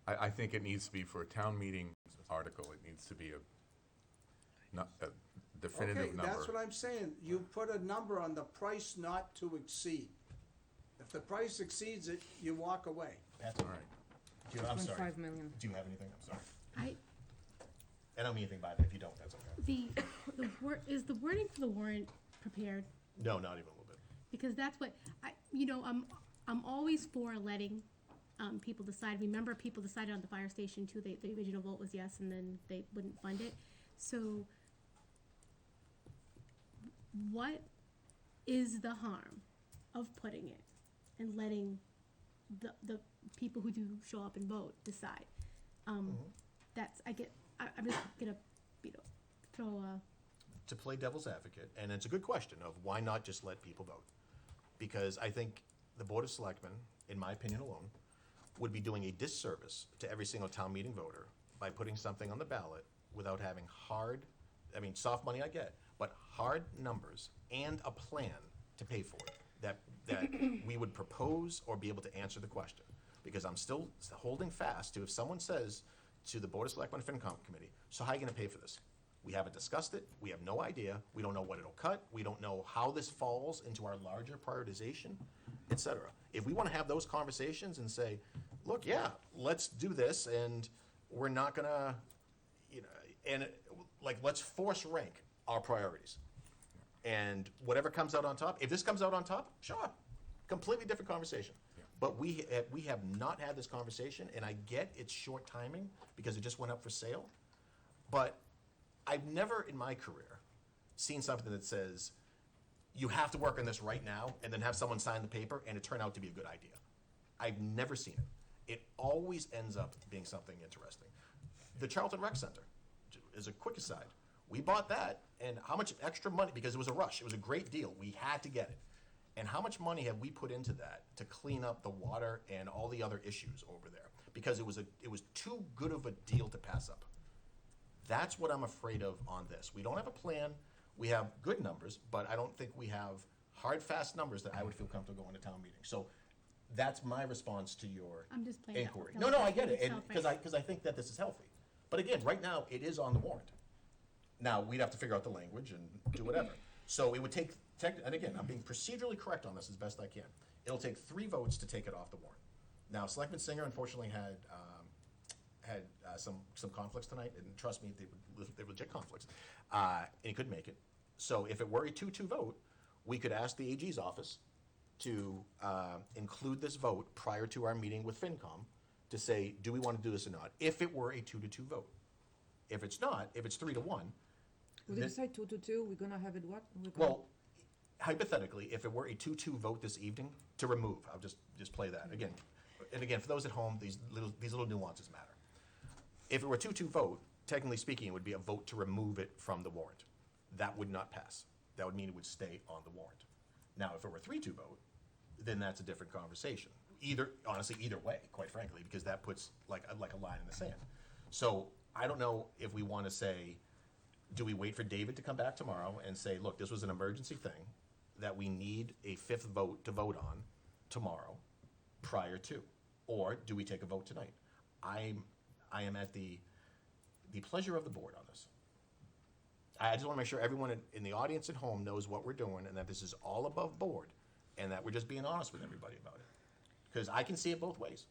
I think it needs to be for a town meeting article, it needs to be a definitive number. Okay, that's what I'm saying. You put a number on the price not to exceed. the price exceeds it, you walk away. That's all right. I'm sorry. 1.5 million. Do you have anything? I'm sorry. I, I don't mean anything by that. If you don't, that's okay. is the wording for the warrant prepared? No, not even a little bit. Because that's what, I'm always for letting, people decide. Remember, people decided on the fire station too, the original vote was yes, and then they wouldn't fund it. So, what is the harm of putting it and letting the people who do show up and vote decide? I'm just gonna, throw a, To play devil's advocate, and it's a good question of why not just let people vote? Because I think the Board of Selectmen, in my opinion alone, would be doing a disservice to every single town meeting voter by putting something on the ballot without having soft money I get, but hard numbers and a plan to pay for it that we would propose or be able to answer the question. Because I'm still holding fast to if someone says to the Board of Selectmen FinCom Committee, so how are you gonna pay for this? We haven't discussed it, we have no idea, we don't know what it'll cut, we don't know how this falls into our larger prioritization, et cetera. If we wanna have those conversations and say, look, yeah, let's do this, and we're not gonna, let's force rank our priorities. And whatever comes out on top, if this comes out on top, sure, completely different conversation. But we have not had this conversation, and I get it's short timing because it just went up for sale. But I've never in my career seen something that says you have to work on this right now and then have someone sign the paper and it turn out to be a good idea. I've never seen it. It always ends up being something interesting. The Charlton Rec Center is a quick aside. We bought that, and how much extra money, because it was a rush, it was a great deal, we had to get it. And how much money have we put into that to clean up the water and all the other issues over there? Because it was too good of a deal to pass up. That's what I'm afraid of on this. We don't have a plan, we have good numbers, but I don't think we have hard, fast numbers that I would feel comfortable going to town meeting. So that's my response to your I'm just playing that. inquiry. No, I get it, and because I think that this is healthy. But again, right now, it is on the warrant. Now, we'd have to figure out the language and do whatever. So it would take, and again, I'm being procedurally correct on this as best I can. It'll take 3 votes to take it off the warrant. Now, Selectman Singer unfortunately had some conflicts tonight, and trust me, they were legit conflicts, and he couldn't make it. So if it were a 2-2 vote, we could ask the AG's office to include this vote prior to our meeting with FinCom to say, do we want to do this or not? If it were a 2-2 vote. If it's not, if it's 3-1, Would you decide 2-2, we're gonna have it what? well, hypothetically, if it were a 2-2 vote this evening to remove, I'll just play that again. And again, for those at home, these little nuances matter. If it were a 2-2 vote, technically speaking, it would be a vote to remove it from the warrant. That would not pass. That would mean it would stay on the warrant. Now, if it were a 3-2 vote, then that's a different conversation. Honestly, either way, quite frankly, because that puts like a line in the sand. So I don't know if we want to say, do we wait for David to come back tomorrow and say, look, this was an emergency thing that we need a 5th vote to vote on tomorrow prior to? Or do we take a vote tonight? I am at the pleasure of the board on this. I just want to make sure everyone in the audience at home knows what we're doing and that this is all above board and that we're just being honest with everybody about it. Because I can see it both ways.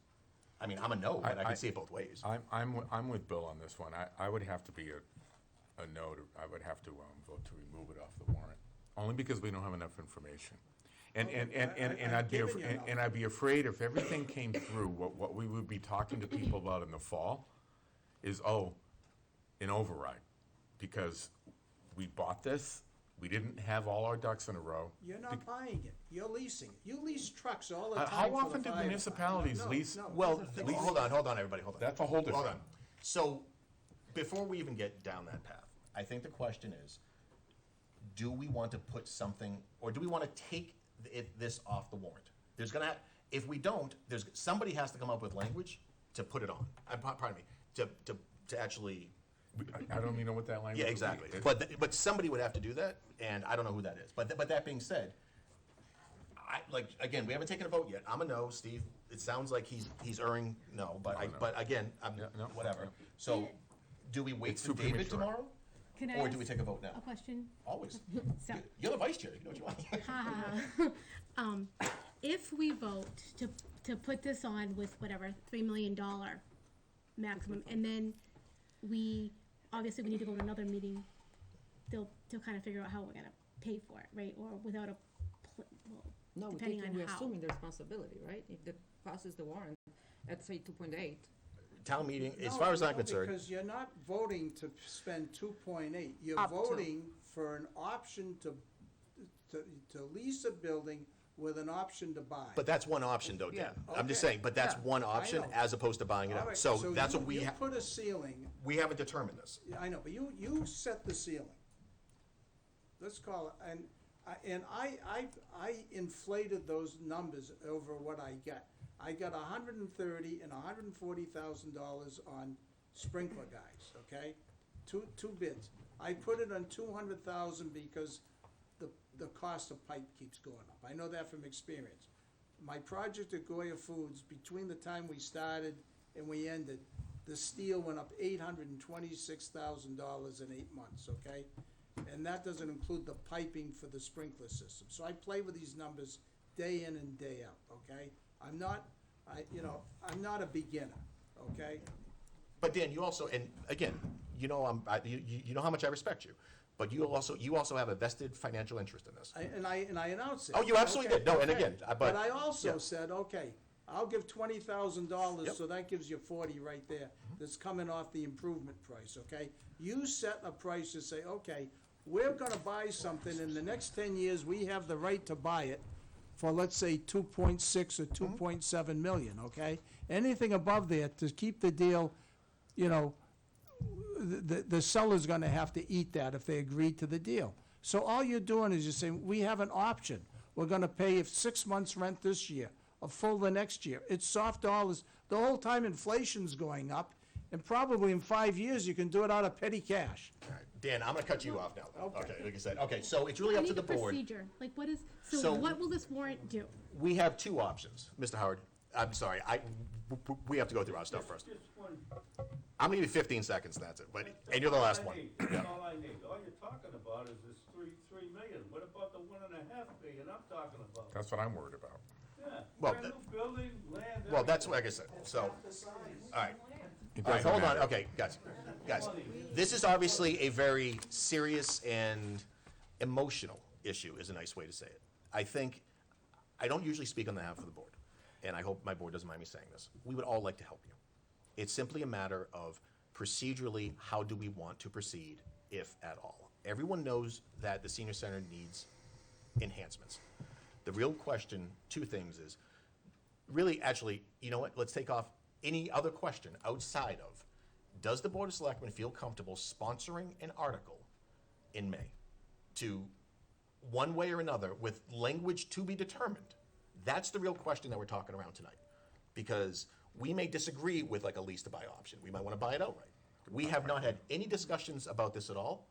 I mean, I'm a no, but I can see it both ways. I'm with Bill on this one. I would have to be a no, I would have to vote to remove it off the warrant, only because we don't have enough information. And I'd be afraid if everything came through, what we would be talking to people about in the fall is, an override. Because we bought this, we didn't have all our ducks in a row. You're not buying it, you're leasing it. You lease trucks all the time How for often the do fire municipalities department. lease? No, Well, it's a hold on, everybody, hold on. That's a whole different. Hold on. So, before we even get down that path, I think the question is, do we want to put something, or do we want to take this off the warrant? If we don't, somebody has to come up with language to put it on. Pardon me, to actually. I don't even know what that language Yeah, would be. exactly. It's- But somebody would have to do that, and I don't know who that is. But that being said, again, we haven't taken a vote yet. I'm a no. Steve, it sounds like he's erring no. But No. but again, I'm Yeah, no, whatever. no. So, do we wait It's for too David premature. tomorrow, Can I or ask do we take a vote now? a question? Always. So, You're the vice chair. You can do what you want. if we vote to put this on with whatever, $3 million maximum, and then obviously we need to go to another meeting to kind of figure out how we're gonna pay for it, right, or without a, No, we're depending taking, on we're how. assuming the responsibility, right? If the passes the warrant at say 2.8. Town meeting, as No, far as I'm no, concerned, because you're not voting to spend 2.8. You're Up to. voting for an option to lease a building with an option to buy. but that's one option though, Dan. Yeah, I'm just okay. saying, but that's Yeah, one I option know. as opposed to buying it All out. right, So that's what you put a ceiling, we haven't determined this. I know, but you set the ceiling. Let's call it, and I inflated those numbers over what I got. I got $130,000 and $140,000 on sprinkler guys, okay? Two bids. I put it on 200,000 because the cost of pipe keeps going up. I know that from experience. My project at Goya Foods, between the time we started and we ended, the steel went up $826,000 in 8 months, okay? And that doesn't include the piping for the sprinkler system. So I play with these numbers day in and day out, okay? I'm not a beginner, okay? But Dan, you also, and again, you know you know how much I respect you, but you also have a vested financial interest in this. And I announced it. Oh, you absolutely Okay, did. No, and okay. again, but- But I also yeah. said, okay, I'll give $20,000, Yep. so that gives you 40 right there. That's coming off the improvement price, okay? You set a price to say, okay, we're gonna buy something, in the next 10 years, we have the right to buy it for, let's say, 2.6 or 2.7 million, okay? Anything above there, to keep the deal, you know, the seller's gonna have to eat that if they agree to the deal. So all you're doing is you're saying, we have an option. We're gonna pay 6 months' rent this year, a full the next year. It's soft dollars. The whole time inflation's going up, and probably in 5 years, you can do it out of petty cash. All right, Dan, I'm gonna cut you off now. Okay. Like I said, okay, so it's really I up to need the a board. procedure, like what So- what will this warrant do? We have two options, Mr. Howard. I'm sorry, we have to go through our stuff first. Just one. I'm gonna give you 15 seconds, and that's it, and you're the last one. That's all I need. All you're talking about is this three million. What about the 1.5 million I'm talking about? That's what I'm worried about. Yeah, Well, brand new building, land. Well, that's everything. like I said, so, all right. It All right, doesn't hold on, matter. okay, guys, this is obviously a very serious and emotional issue, is a nice way to say it. I don't usually speak on behalf of the board, and I hope my board doesn't mind me saying this. We would all like to help you. It's simply a matter of procedurally, how do we want to proceed, if at all? Everyone knows that the senior center needs enhancements. The real question, two things is, really, actually, you know what, let's take off any other question outside of, does the Board of Selectmen feel comfortable sponsoring an article in May to, one way or another, with language to be determined? That's the real question that we're talking around tonight. Because we may disagree with like a lease to buy option. We might want to buy it outright. We have not had any discussions about this at all.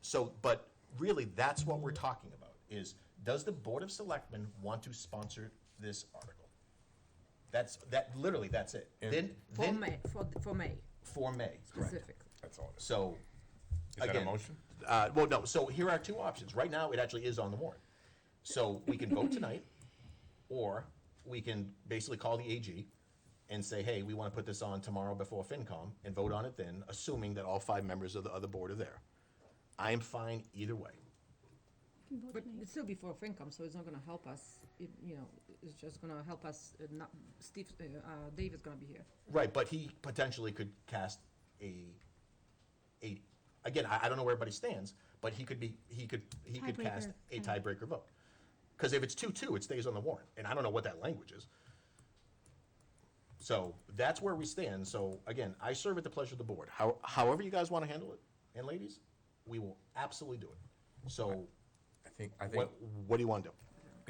So, but really, that's what we're talking about, is does the Board of Selectmen want to sponsor this article? Literally, that's it. And- For May, for May For May, correct. specifically. That's all it is. So, Is that a again, motion? well, no, so here are two options. Right now, it actually is on the warrant. So we can vote tonight, or we can basically call the AG and say, hey, we want to put this on tomorrow before FinCom, and vote on it then, assuming that all 5 members of the other board are there. I am fine either way. But it's still before FinCom, so it's not gonna help us, it's just gonna help us, Dave is gonna be here. Right, but he potentially could cast again, I don't know where everybody stands, but he could cast a tiebreaker vote. Because if it's 2-2, it stays on the warrant, and I don't know what that language is. So that's where we stand. So again, I serve at the pleasure of the board. However you guys want to handle it, and ladies, we will absolutely do it. So I think, what do you want to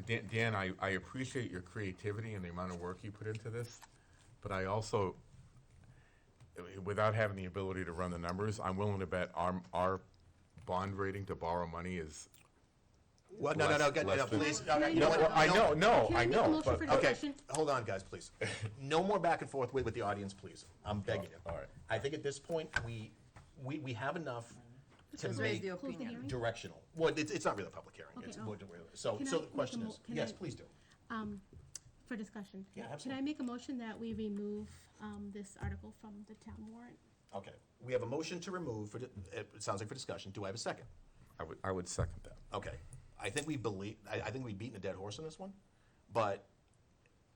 do? Dan, I appreciate your creativity and the amount of work you put into this, but I also, without having the ability to run the numbers, I'm willing to bet our bond rating to borrow money is. Well, no, less than- please. Can I You know make what? a- I know, no, Can I I make a know, motion but. for Okay, discussion? hold on, guys, please. No more back and forth with the audience, please. I'm begging you. All right. I think at this point, we have enough to Just raise make the Close the opinion. hearing? directional. Well, it's not really a public hearing. Okay, It's oh. so Can so I the make question a is, can yes, I- please do. For discussion. Yeah, Can absolutely. I make a motion that we remove this article from the town warrant? Okay, we have a motion to remove, it sounds like for discussion. Do I have a second? I would second that. Okay, I think we've beaten a dead horse on this one, but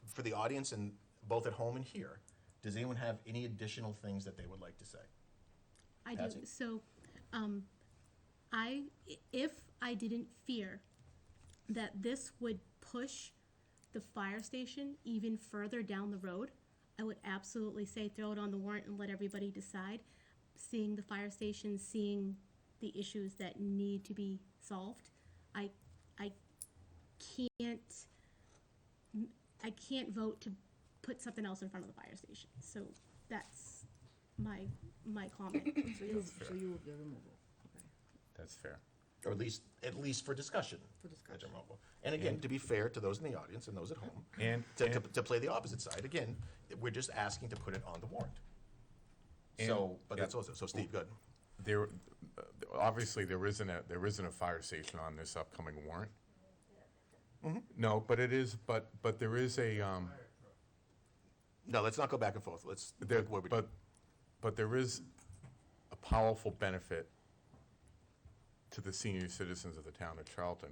for the audience and both at home and here, does anyone have any additional things that they would like to say? I do. Patsy? So, if I didn't fear that this would push the fire station even further down the road, I would absolutely say throw it on the warrant and let everybody decide. Seeing the fire station, seeing the issues that need to be solved, I can't vote to put something else in front of the fire station. So that's my comment. So you will get removal. Okay. That's fair. Or at least for discussion. For discussion. And again, to be fair to those in the audience and those at home, And- to play the opposite side, again, we're just asking to put it on the warrant. So, but that's also, so Steve, good. There, obviously, there isn't a fire station on this upcoming warrant. No, but it is, but there is a, No, let's not go back and forth. Let's, there, what we do. but there is a powerful benefit to the senior citizens of the town of Charlton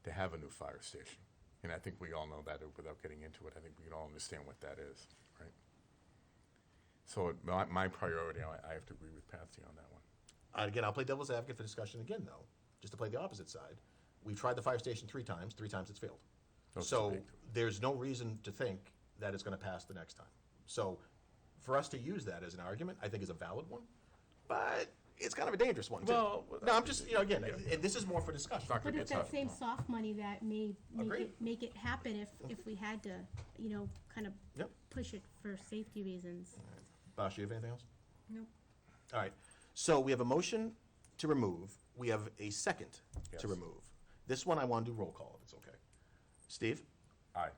to have a new fire station. And I think we all know that without getting into it. I think we can all understand what that is, right? So my priority, I have to agree with Patsy on that one. Again, I'll play devil's advocate for discussion again, though, just to play the opposite side. We've tried the fire station 3 times it's failed. That's So big. there's no reason to think that it's gonna pass the next time. So for us to use that as an argument, I think is a valid one, but it's kind of a dangerous one, too. Well, No, I'm just, again, and this is more for discussion. Not But gonna it's be that tough. same soft money that may Agreed. make it happen if we had to, kind of Yep. push it for safety reasons. Bosh, you have anything else? No. All right, so we have a motion to remove, we have a second Yes. to remove. This one I want to do roll call, if it's okay. Steve? Aye.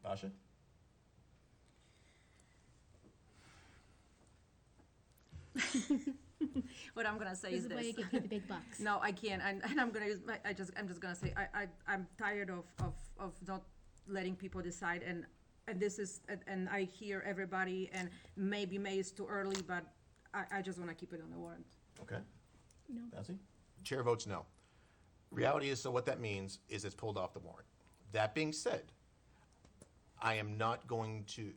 Basha? What I'm gonna say This is is why you this. get paid the big bucks. No, I can't, and I'm gonna use I'm just gonna say, I'm tired of not letting people decide, and this is, and I hear everybody, and maybe May is too early, but I just wanna keep it on the warrant. Okay. No. Patsy? Chair votes no. Reality is, so what that means is it's pulled off the warrant. That being said, I am not going to,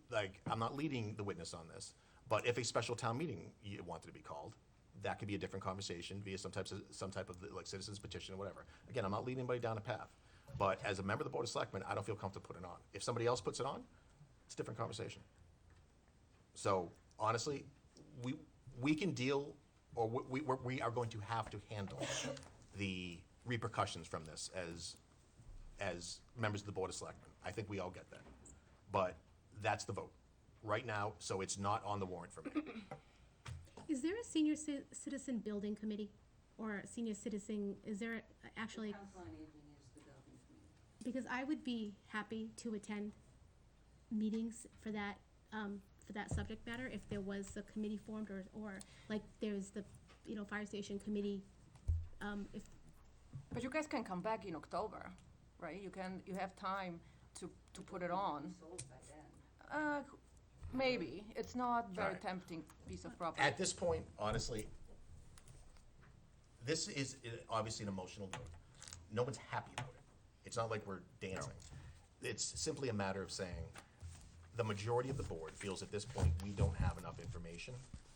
I'm not leading the witness on this, but if a special town meeting you wanted to be called, that could be a different conversation via some type of citizens petition or whatever. Again, I'm not leading anybody down a path, but as a member of the Board of Selectmen, I don't feel comfortable putting it on. If somebody else puts it on, it's a different conversation. So honestly, we can deal, or we are going to have to handle the repercussions from this as members of the Board of Selectmen. I think we all get that. But that's the vote right now, so it's not on the warrant for me. Is there a senior citizen building committee? Or a senior citizen, is there actually? Council on Aging is the building committee. Because I would be happy to attend meetings for that subject matter if there was a committee formed or like there's the, fire station committee, if, But you guys can come back in October, right? You have time to put it on. Sold by then. Maybe, it's not very Alright. tempting piece of property. At this point, honestly, this is obviously an emotional vote. No one's happy about it. It's not like we're dancing. It's simply a matter of saying, the majority of the board feels at this point, we don't have enough information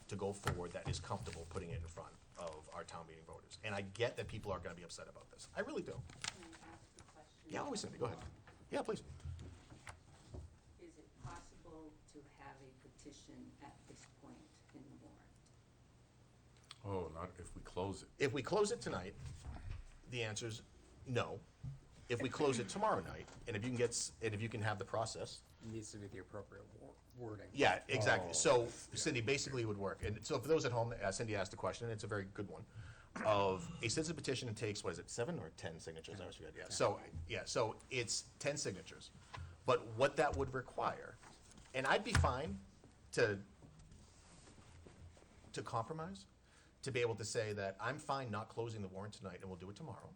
to go forward that is comfortable putting it in front of our town meeting voters. And I get that people are gonna be upset about this. I really do. Can I ask a question? Yeah, always, Cindy, go ahead. Yeah, please. Is it possible to have a petition at this point in the warrant? Oh, not if we close it. If we close it tonight, the answer's no. If we close it tomorrow night, and if you can have the process, It needs to be the appropriate wording. yeah, exactly. So Cindy, basically it would work. And so for those at home, Cindy asked the question, and it's a very good one, of a citizen petition takes, what is it, 7 or 10 signatures? I always forget, yeah. So it's 10 signatures. But what that would require, and I'd be fine to compromise, to be able to say that I'm fine not closing the warrant tonight and we'll do it tomorrow,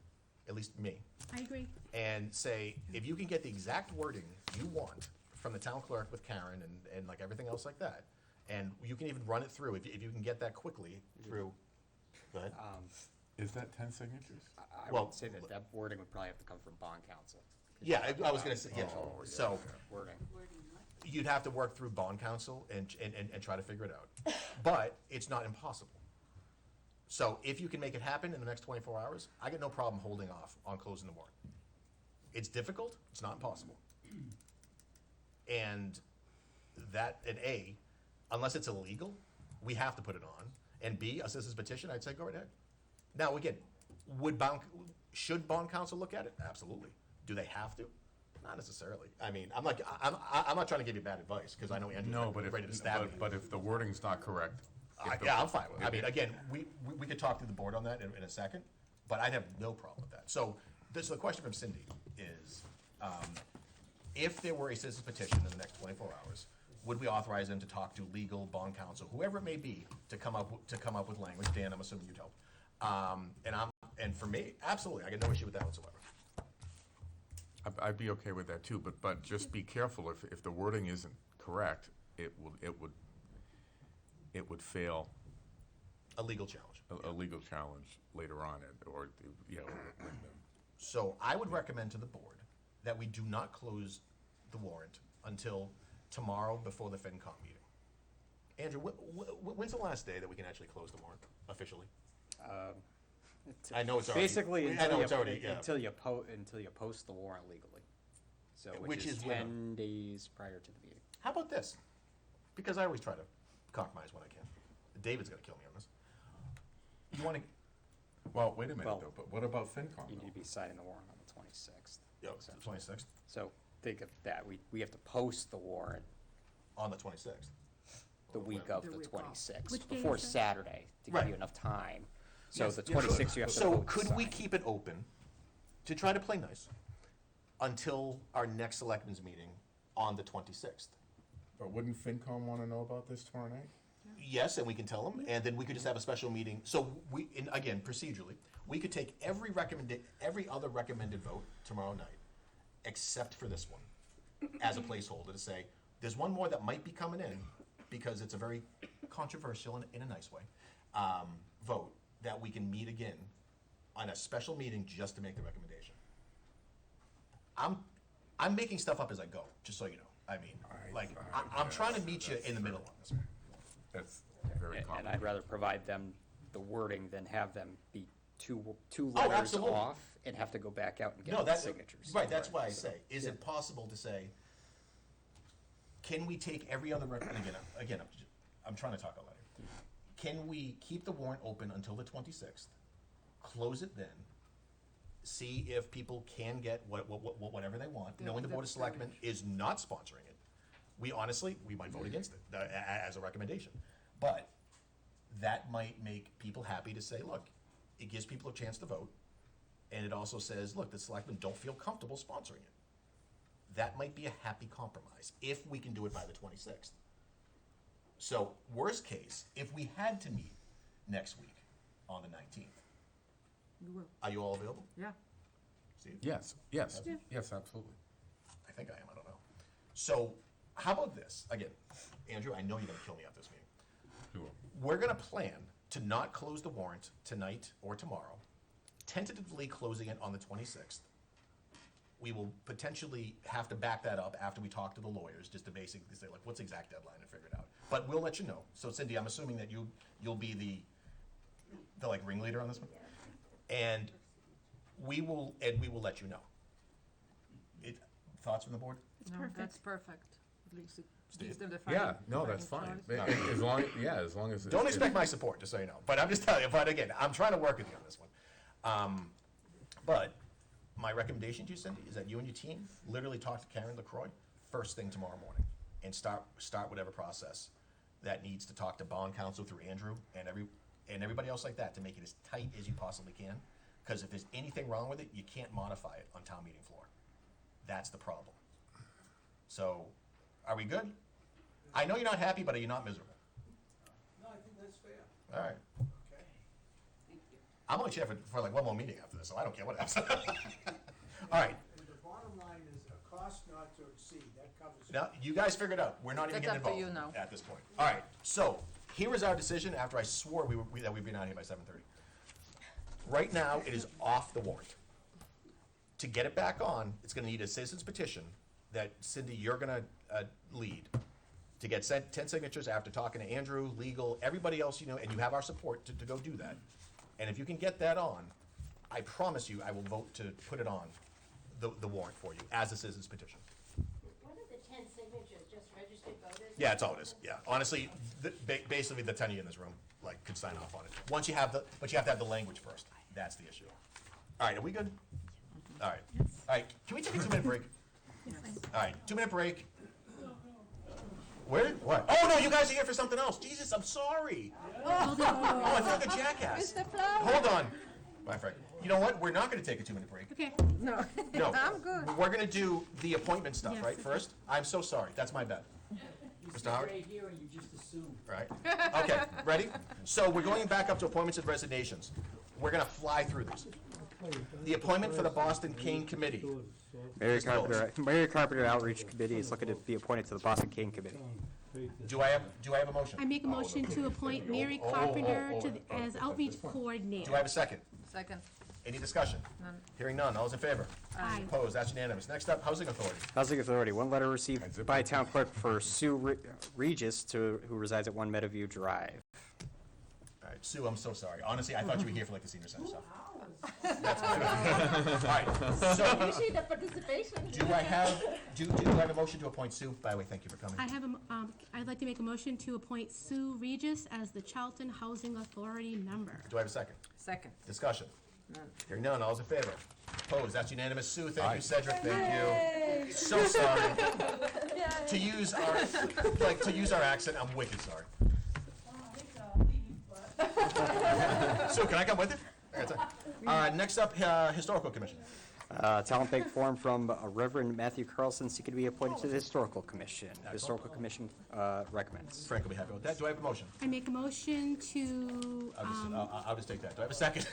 at least me, I agree. and say, if you can get the exact wording you want from the town clerk with Karen and like everything else like that, and you can even run it through, if you can get that quickly through, go ahead. Is that 10 signatures? I Well, would say that that wording would probably have to come from bond counsel. Yeah, I was gonna say, yeah, so, Wording. you'd have to work through bond counsel and try to figure it out. But it's not impossible. So if you can make it happen in the next 24 hours, I get no problem holding off on closing the warrant. It's difficult, it's not impossible. And A, unless it's illegal, we have to put it on. And B, a citizen's petition, I'd say go right ahead. Now, again, should bond counsel look at it? Absolutely. Do they have to? Not necessarily. I mean, I'm not trying to give you bad advice, because I know Andrew's No, but ready to stab me. but if the wording's not correct. Yeah, I'm fine with it. I mean, again, we could talk to the board on that in a second, but I'd have no problem with that. So the question from Cindy is, if there were a citizen's petition in the next 24 hours, would we authorize them to talk to legal, bond counsel, whoever it may be, to come up with language? Dan, I'm assuming you'd help. And for me, absolutely, I got no issue with that whatsoever. I'd be okay with that too, but just be careful, if the wording isn't correct, it would fail A legal challenge. a legal challenge later on, or, you know, So I would recommend to the board that we do not close the warrant until tomorrow before the FinCom meeting. Andrew, when's the last day that we can actually close the warrant officially? I know it's already. Basically, I know it's already, yeah. until you post the warrant legally. So, Which which is is when? 10 days prior to the meeting. How about this? Because I always try to compromise when I can. David's gonna kill me on this. You wanna, well, wait a minute Well, though, but what about FinCom You need though? to be signing the warrant on the 26th. yo, essentially. 26th, So think of that, we have to post the warrant on the 26th. the week of The the week off. 26th, Which day before is that? Saturday, to Right. give you enough time. So Yes, the yeah, sure. 26th, you have to So vote to could we sign. keep it open to try to play nice until our next selectmen's meeting on the 26th? But wouldn't FinCom wanna know about this tomorrow night? Yes, and we can tell them, and then we could just have a special meeting. So we, and again, procedurally, we could take every other recommended vote tomorrow night, except for this one, as a placeholder to say, there's one more that might be coming in, because it's a very controversial in a nice way, vote, that we can meet again on a special meeting just to make the recommendation. I'm making stuff up as I go, just so you know. I mean, I'm trying to meet you in the middle on this one. That's very And complicated. I'd rather provide them the wording than have them be two Oh, letters absolutely. off and have to go back out and No, get the that's, signatures. right, that's why I say, is it possible to say, can we take every other, again, I'm trying to talk out loud here. Can we keep the warrant open until the 26th, close it then, see if people can get whatever they want, knowing the Board of Selectmen is not sponsoring it? We honestly, we might vote against it, as a recommendation. But that might make people happy to say, look, it gives people a chance to vote, and it also says, look, the selectmen don't feel comfortable sponsoring it. That might be a happy compromise, if we can do it by the 26th. So, worst case, if we had to meet next week on the 19th, We will. are you all available? Yeah. Steve? Yes, absolutely. I think I am, I don't know. So, how about this? Again, Andrew, I know you're gonna kill me at this meeting. Sure. We're gonna plan to not close the warrant tonight or tomorrow, tentatively closing it on the 26th. We will potentially have to back that up after we talk to the lawyers, just to basically say, like, what's the exact deadline, and figure it out. But we'll let you know. So Cindy, I'm assuming that you'll be the like ringleader on this one? And we will let you know. Thoughts from the board? No, perfect. that's perfect. At least it gives Steve? them the Yeah, fighting- no, that's fighting fine. choice. As long as. Don't expect my support, just so you know. But I'm just telling you, but again, I'm trying to work with you on this one. But my recommendation to you, Cindy, is that you and your team literally talk to Karen LaCroix first thing tomorrow morning and start whatever process that needs to talk to bond counsel through Andrew and everybody else like that to make it as tight as you possibly can. Because if there's anything wrong with it, you can't modify it on town meeting floor. That's the problem. So, are we good? I know you're not happy, but are you not miserable? No, I think that's fair. All right. Okay. I'm only chair for like one more meeting after this, so I don't care what happens. All right, The bottom line is a cost not to exceed, that covers. now, you guys figured it out, we're not even That's getting up to involved you now. at this point. All right, so, here is our decision after I swore that we'd been out here by 7:30. Right now, it is off the warrant. To get it back on, it's gonna need a citizen's petition that Cindy, you're gonna lead, to get 10 signatures after talking to Andrew, legal, everybody else, you know, and you have our support to go do that. And if you can get that on, I promise you, I will vote to put it on the warrant for you as a citizen's petition. What are the 10 signatures, just registered voters? Yeah, that's all it is, yeah. Honestly, basically, the 10 of you in this room, like, could sign off on it. But you have to have the language first. That's the issue. All right, are we good? All right. All right, can we take a 2-minute break? All right, 2-minute break. Where? What? Oh, no, you guys are here for something else. Jesus, I'm sorry. Oh, I feel like a jackass. Hold on. Bye, Frank. You know what? We're not gonna take a 2-minute break. Okay. No, No. I'm good. We're gonna do the appointment stuff, Yes. right, first? I'm so sorry. That's my bad. Mr. Howard? Right here and you just assume. Right. Okay, ready? So we're going back up to appointments and resignations. We're gonna fly through these. The appointment for the Boston Cane Committee. Mary Carpenter Outreach Committee is looking to be appointed to the Boston Cane Committee. Do I have a motion? I make a motion to appoint Mary Carpenter as outreach coordinator. Do I have a second? Second. Any discussion? None. Hearing none. All those in favor? Aye. Opposed? That's unanimous. Next up, Housing Authority. Housing Authority, one letter received by town clerk for Sue Regis, who resides at 1 Meadowview Drive. All right, Sue, I'm so sorry. Honestly, I thought you were here for like the senior center stuff. That's fine. All right, so Usually the participation. do I have a motion to appoint Sue? By the way, thank you for coming. I'd like to make a motion to appoint Sue Regis as the Charlton Housing Authority member. Do I have a second? Second. Discussion. None. Hearing none. All those in favor? Opposed? That's unanimous. Sue, thank you. Cedric, thank you. So sorry. To use our accent, I'm wicked sorry. Sue, can I come with you? Next up, Historical Commission. Talent big form from Reverend Matthew Carlson seeking to be appointed to the Historical Commission. The Historical Commission recommends. Frank will be happy with that. Do I have a motion? I make a motion to, I'll just take that. Do I have a second?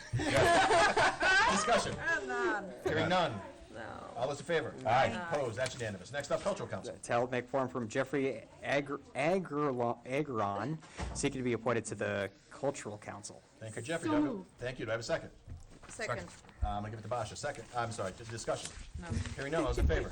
Discussion. None. Hearing none. No. All those in favor? Aye. Opposed? That's unanimous. Next up, Cultural Council. Talent big form from Jeffrey Agron seeking to be appointed to the Cultural Council. Thank you, Jeffrey. So Do I have a- moved. Thank you. Do I have a second? Second. I'm gonna give it to Basha. Second. I'm sorry. Discussion. No. Hearing none. All those in favor?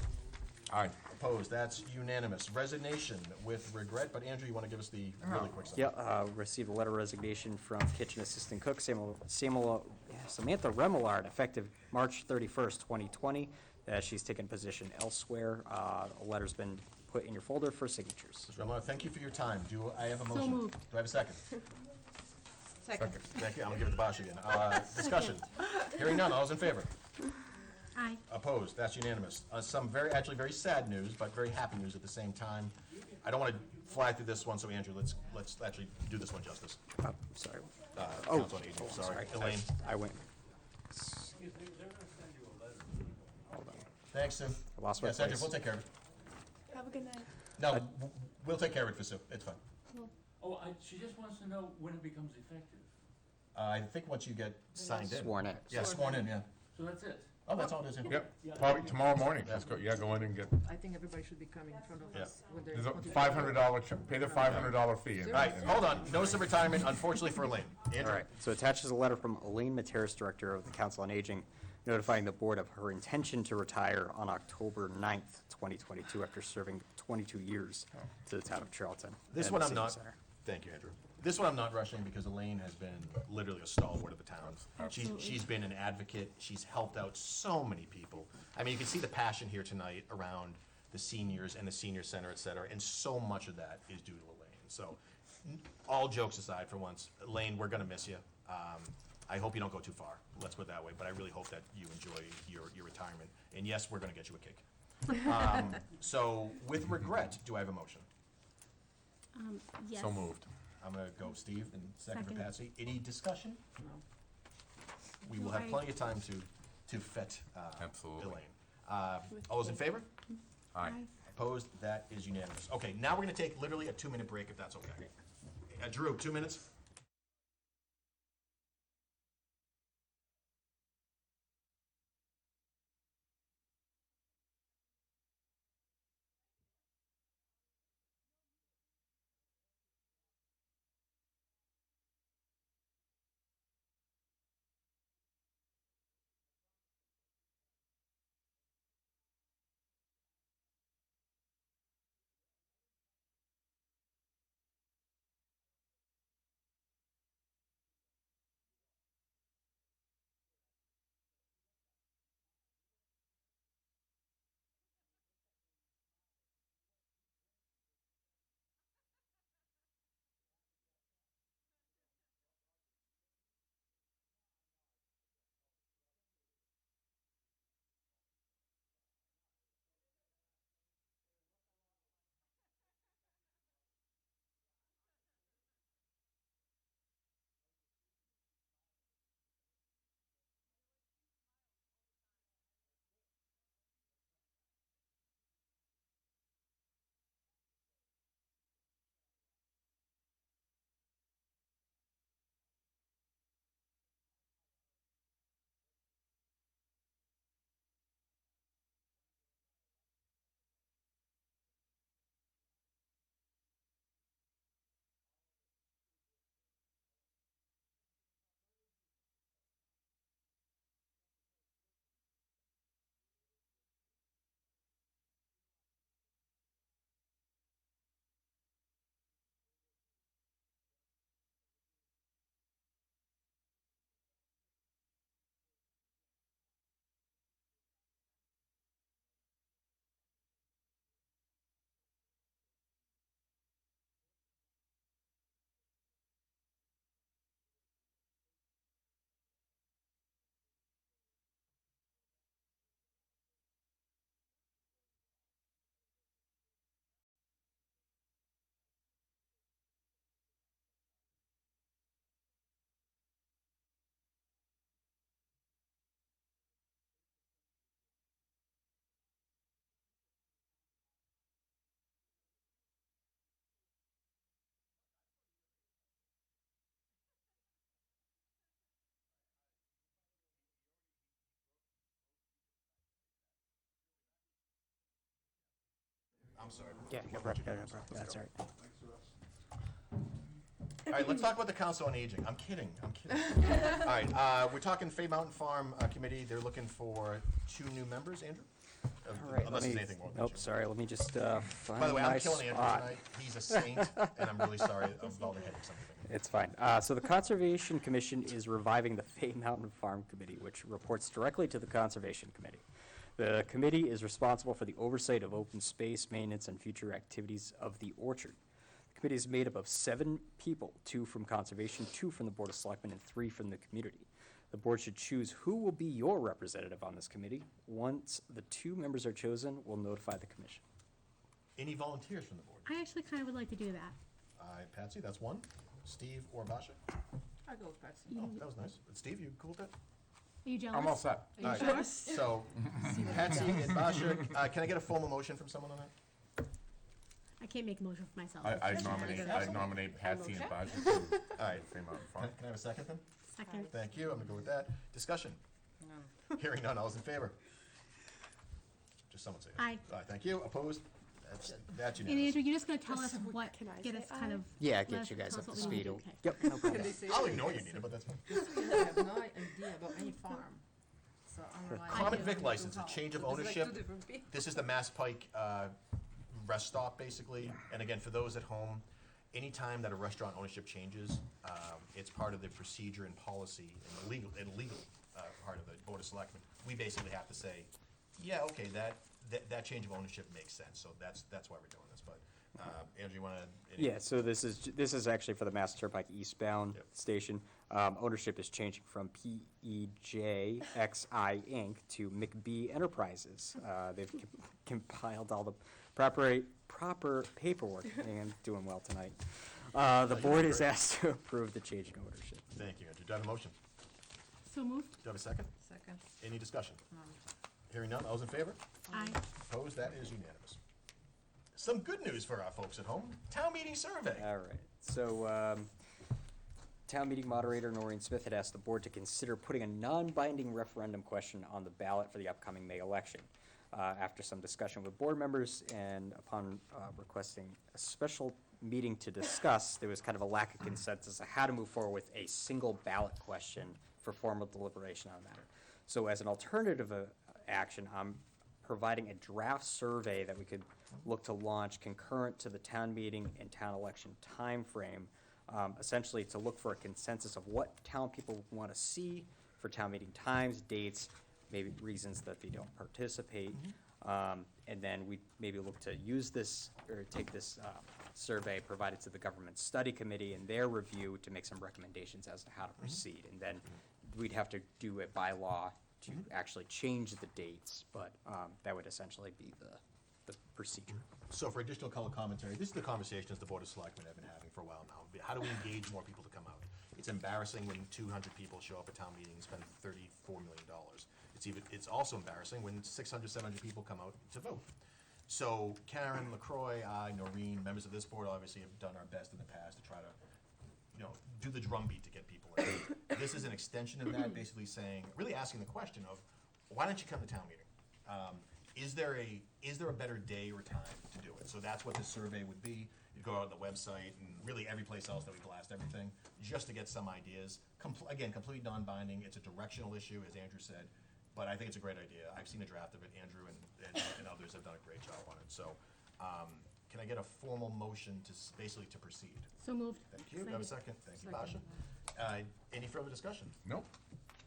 Aye. Opposed? That's unanimous. Resignation with regret, but Andrew, you want to give us the really quick stuff? Yeah, received a letter of resignation from kitchen assistant cook Samantha Remillard, effective March 31st, 2020. She's taken position elsewhere. A letter's been put in your folder for signatures. Mr. Remillard, thank you for your time. Do I have a So motion? moved. Do I have a second? Second. Thank you. I'm gonna give it to Basha again. Discussion. Hearing none. All those in favor? aye. Opposed? That's unanimous. Some actually very sad news, but very happy news at the same time. I don't want to fly through this one, so Andrew, let's actually do this one justice. Sorry. Council on Aging, sorry. Elaine. I went. Hold on. Thanks, Sue. I lost my Yeah, Cedric, place. we'll take care of it. Have a good night. No, we'll take care of it for Sue. It's fine. Oh, she just wants to know when it becomes effective. I think once you get signed in. Sworn in. Yeah, sworn in, yeah. So that's it. Oh, that's all it is, yeah. Yep, probably tomorrow morning, just go, go in and get, I think everybody should be coming in front of Yeah. us with their. there's a $500, pay the $500 fee. and- All right, hold on. Notice of retirement, unfortunately for Elaine. Andrew. All right, so attaches a letter from Elaine Materis, Director of the Council on Aging, notifying the board of her intention to retire on October 9th, 2022, after serving 22 years to the town of Charlton. This and one the I'm senior not, center. thank you, Andrew. This one I'm not rushing because Elaine has been literally a stalwart of the town. She's been an advocate, she's helped out so many people. I mean, you can see the passion here tonight around the seniors and the senior center, et cetera, and so much of that is due to Elaine. So, all jokes aside for once, Elaine, we're gonna miss you. I hope you don't go too far, let's put it that way, but I really hope that you enjoy your retirement. And yes, we're gonna get you a cake. So, with regret, do I have a motion? Yes. So moved. I'm gonna go Steve and second for Second. Patsy. Any discussion? No. We will have plenty of time to fet Absolutely. Elaine. All those in favor? Aye. Opposed? That is unanimous. Okay, now we're gonna take literally a 2-minute break if that's okay. Drew, 2 minutes? I'm sorry. Yeah, that's all right. All right, let's talk about the Council on Aging. I'm kidding. All right, we're talking Fay Mountain Farm Committee. They're looking for 2 new members, Andrew? All right, Unless let me, there's anything more. nope, sorry, let me just find By the way, my I'm killing Andrew spot. tonight. He's a saint, and I'm really sorry about all the headaches I'm giving. It's fine. So the Conservation Commission is reviving the Fay Mountain Farm Committee, which reports directly to the Conservation Committee. The committee is responsible for the oversight of open space, maintenance, and future activities of the orchard. The committee is made up of 7 people, 2 from Conservation, 2 from the Board of Selectmen, and 3 from the community. The board should choose who will be your representative on this committee. Once the 2 members are chosen, we'll notify the commission. Any volunteers from the board? I actually kind of would like to do that. Patsy, that's 1. Steve or Basha? I go with Patsy. Oh, that was nice. Steve, you cool with that? Are you jealous? I'm all set. All right, so Patsy and Basha, can I get a formal motion from someone on that? I can't make a motion for myself. I nominate Patsy and Baja to All right, Fay Mountain can Farm. I have a second then? Second. Thank you, I'm gonna go with that. Discussion? Hearing none, all's in favor? Just someone say aye. Aye. Aye, thank you. Opposed? That's And unanimous. Andrew, you're just gonna tell us what, get us kind of. Yeah, let get us you guys tell up us to what we need speed. do. Okay. Yep, no problem. I'll ignore you, Nina, but that's fine. I have no idea about any farm, so I'm like. Common vic license, a change of So there's like ownership. 2 different people. This is the Mass Pike rest stop, basically. And again, for those at home, anytime that a restaurant ownership changes, it's part of the procedure and policy and legal part of the Board of Selectmen. We basically have to say, yeah, okay, that change of ownership makes sense. So that's why we're doing this. But Andrew, you want to? Yeah, so this is actually for the Mass Turnpike eastbound Yep. station. Ownership is changing from PEJXI Inc. to McBee Enterprises. They've compiled all the proper paperwork, and I'm doing well tonight. The board is asked to approve the change in ownership. Thank you, Andrew. Do I have a motion? So moved? Do I have a second? Second. Any discussion? Hearing none, all's in favor? Aye. Opposed? That is unanimous. Some good news for our folks at home. Town meeting survey. All right, so, town meeting moderator Noreen Smith had asked the board to consider putting a non-binding referendum question on the ballot for the upcoming May election. After some discussion with board members and upon requesting a special meeting to discuss, there was kind of a lack of consensus on how to move forward with a single ballot question for formal deliberation on the matter. So as an alternative action, I'm providing a draft survey that we could look to launch concurrent to the town meeting and town election timeframe, essentially to look for a consensus of what town people want to see for town meeting times, dates, maybe reasons that they don't participate. And then we maybe look to use this, or take this survey, provide it to the Government Study Committee and their review to make some recommendations as to how to proceed. And then we'd have to do a bylaw to actually change the dates, but that would essentially be the procedure. So for additional color commentary, this is the conversations the Board of Selectmen have been having for a while now. How do we engage more people to come out? It's embarrassing when 200 people show up at town meeting and spend $34 million. It's also embarrassing when 600, 700 people come out to vote. So Karen, LaCroix, I, Noreen, members of this board obviously have done our best in the past to try to, do the drumbeat to get people in. This is an extension of that, basically saying, really asking the question of, why don't you come to town meeting? Is there a better day or time to do it? So that's what this survey would be. You go out on the website and really every place else that we blast everything, just to get some ideas. Again, completely non-binding. It's a directional issue, as Andrew said, but I think it's a great idea. I've seen a draft of it. Andrew and others have done a great job on it. So, can I get a formal motion to basically to proceed? So moved. Thank you. Do I have a second? Thank you, Basha. Second. Any further discussion? Nope.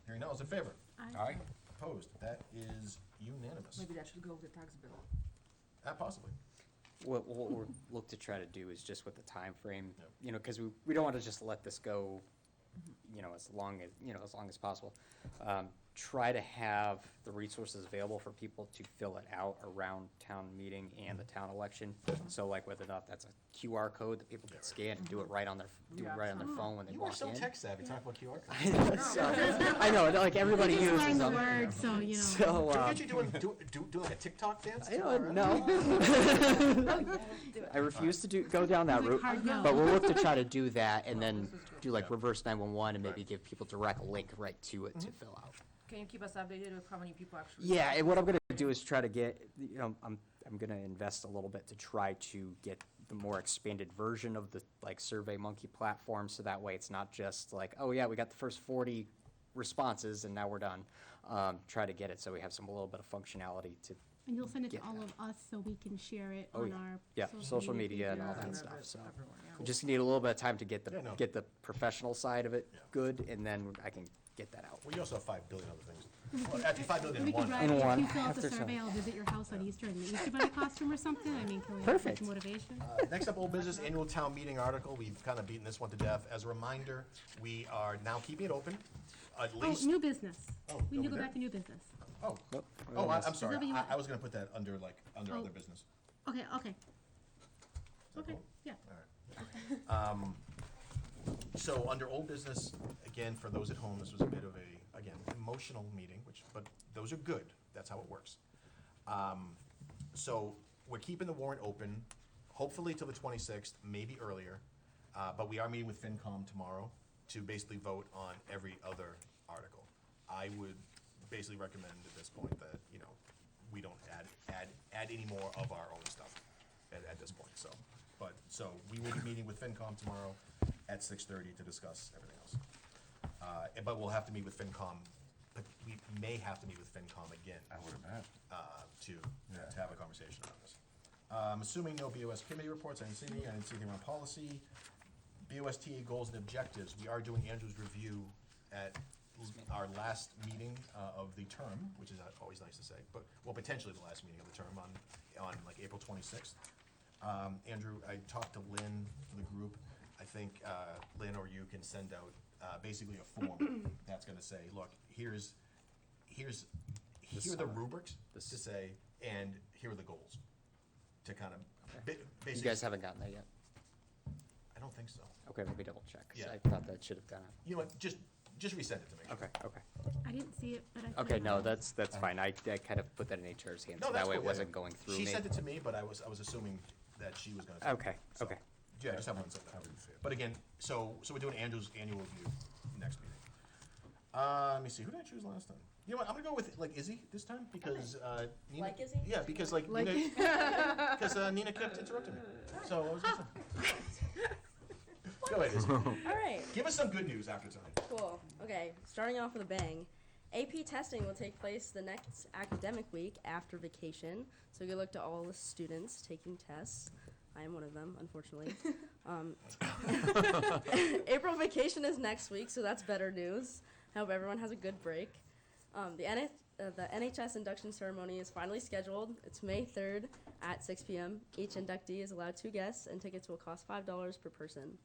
Hearing none, all's in favor? Aye. Opposed? That is unanimous. Maybe that should go with the tax bill. Possibly. What we'll look to try to do is just with the time frame, Yep. Because we don't want to just let this go, as long as possible. Try to have the resources available for people to fill it out around town meeting and the town election. So like whether or not that's a QR code that people can scan and do it right on their phone when they You are walk so in. tech savvy. Talk about QR codes. So, I know, like everybody Just uses learned the them. word, so, So, Can we get you do like a TikTok dance? I don't know. I refuse to go down that route, Hard no. but we'll look to try to do that and then do like reverse 911 and maybe give people direct link right to it to fill out. Can you keep us updated with how many people actually? Yeah, and what I'm gonna do is try to get, I I'm gonna invest a little bit to try to get the more expanded version of the, like, SurveyMonkey platform, so that way it's not just like, oh yeah, we got the first 40 responses and now we're done. Try to get it so we have a little bit of functionality to, And you'll send it to Get all that. of us so we can share it Oh, on yeah. our yeah, social media and all pages. that stuff, so. We just need a little bit of time to get Yeah, no. the professional side of it Yeah. good, and then I can get that out. Well, you also have 5 billion other things. Well, actually, 5 billion We in can one. drive, In if one. you fill out the After survey, some. I'll visit your house on Easter in the Easter Bunny costume or something. I mean, can we have Perfect. some motivation? Next up, old business, annual town meeting article. We've kind of beaten this one to death. As a reminder, we are now keeping it open, at Oh, least. new business. Oh, We need no, to go did? back to new business. Oh, Nope. I'm sorry. that what you want? I was gonna put that under Oh. other business. Okay, okay. Is that Okay, cool? yeah. So, under old business, again, for those at home, this was a bit of a, again, emotional meeting, but those are good. That's how it works. So, we're keeping the warrant open, hopefully till the 26th, maybe earlier. But we are meeting with FinCom tomorrow to basically vote on every other article. I would basically recommend at this point that, we don't add any more of our own stuff at this point, so. So we will be meeting with FinCom tomorrow at 6:30 to discuss everything else. But we'll have to meet with FinCom, but we may have to meet with FinCom again. I would imagine. To have a conversation on this. Assuming no BOS committee reports, I didn't see anything on policy. BOSTA goals and objectives, we are doing Andrew's review at our last meeting of the term, which is always nice to say, but, well, potentially the last meeting of the term on like April 26th. Andrew, I talked to Lynn for the group. I think Lynn or you can send out basically a form that's gonna say, look, here are the rubrics to say, and here are the goals. To kind of, You basically. guys haven't gotten that yet? I don't think so. Okay, let me double check, 'cause Yeah. I thought that should have gone out. You know what, just resend it to me. Okay, okay. I didn't see it, but I. put Okay, it no, on. that's fine. I kind of put that in HR's hands, No, so that's that way cool, it yeah, wasn't yeah. going through She me. sent it to me, but I was assuming that she was gonna. send it. Okay, So, okay. Yeah, just have one send that. But again, so we're doing Andrew's annual review next meeting. Let me see, who did I choose last time? You know what, I'm gonna go with like Izzy this time, because Nina. Like Izzy? Yeah, because Nina, because Nina kept interrupting me. So I was gonna say. Go ahead, Izzy. All right, Give us some good news after tonight. cool. Okay, starting off with a bang. AP testing will take place the next academic week after vacation. So good luck to all the students taking tests. I am one of them, unfortunately. April vacation is next week, so that's better news. I hope everyone has a good break. The NHS Induction Ceremony is finally scheduled. It's May 3rd at 6 p.m. Each inductee is allowed 2 guests, and tickets will cost $5 per person.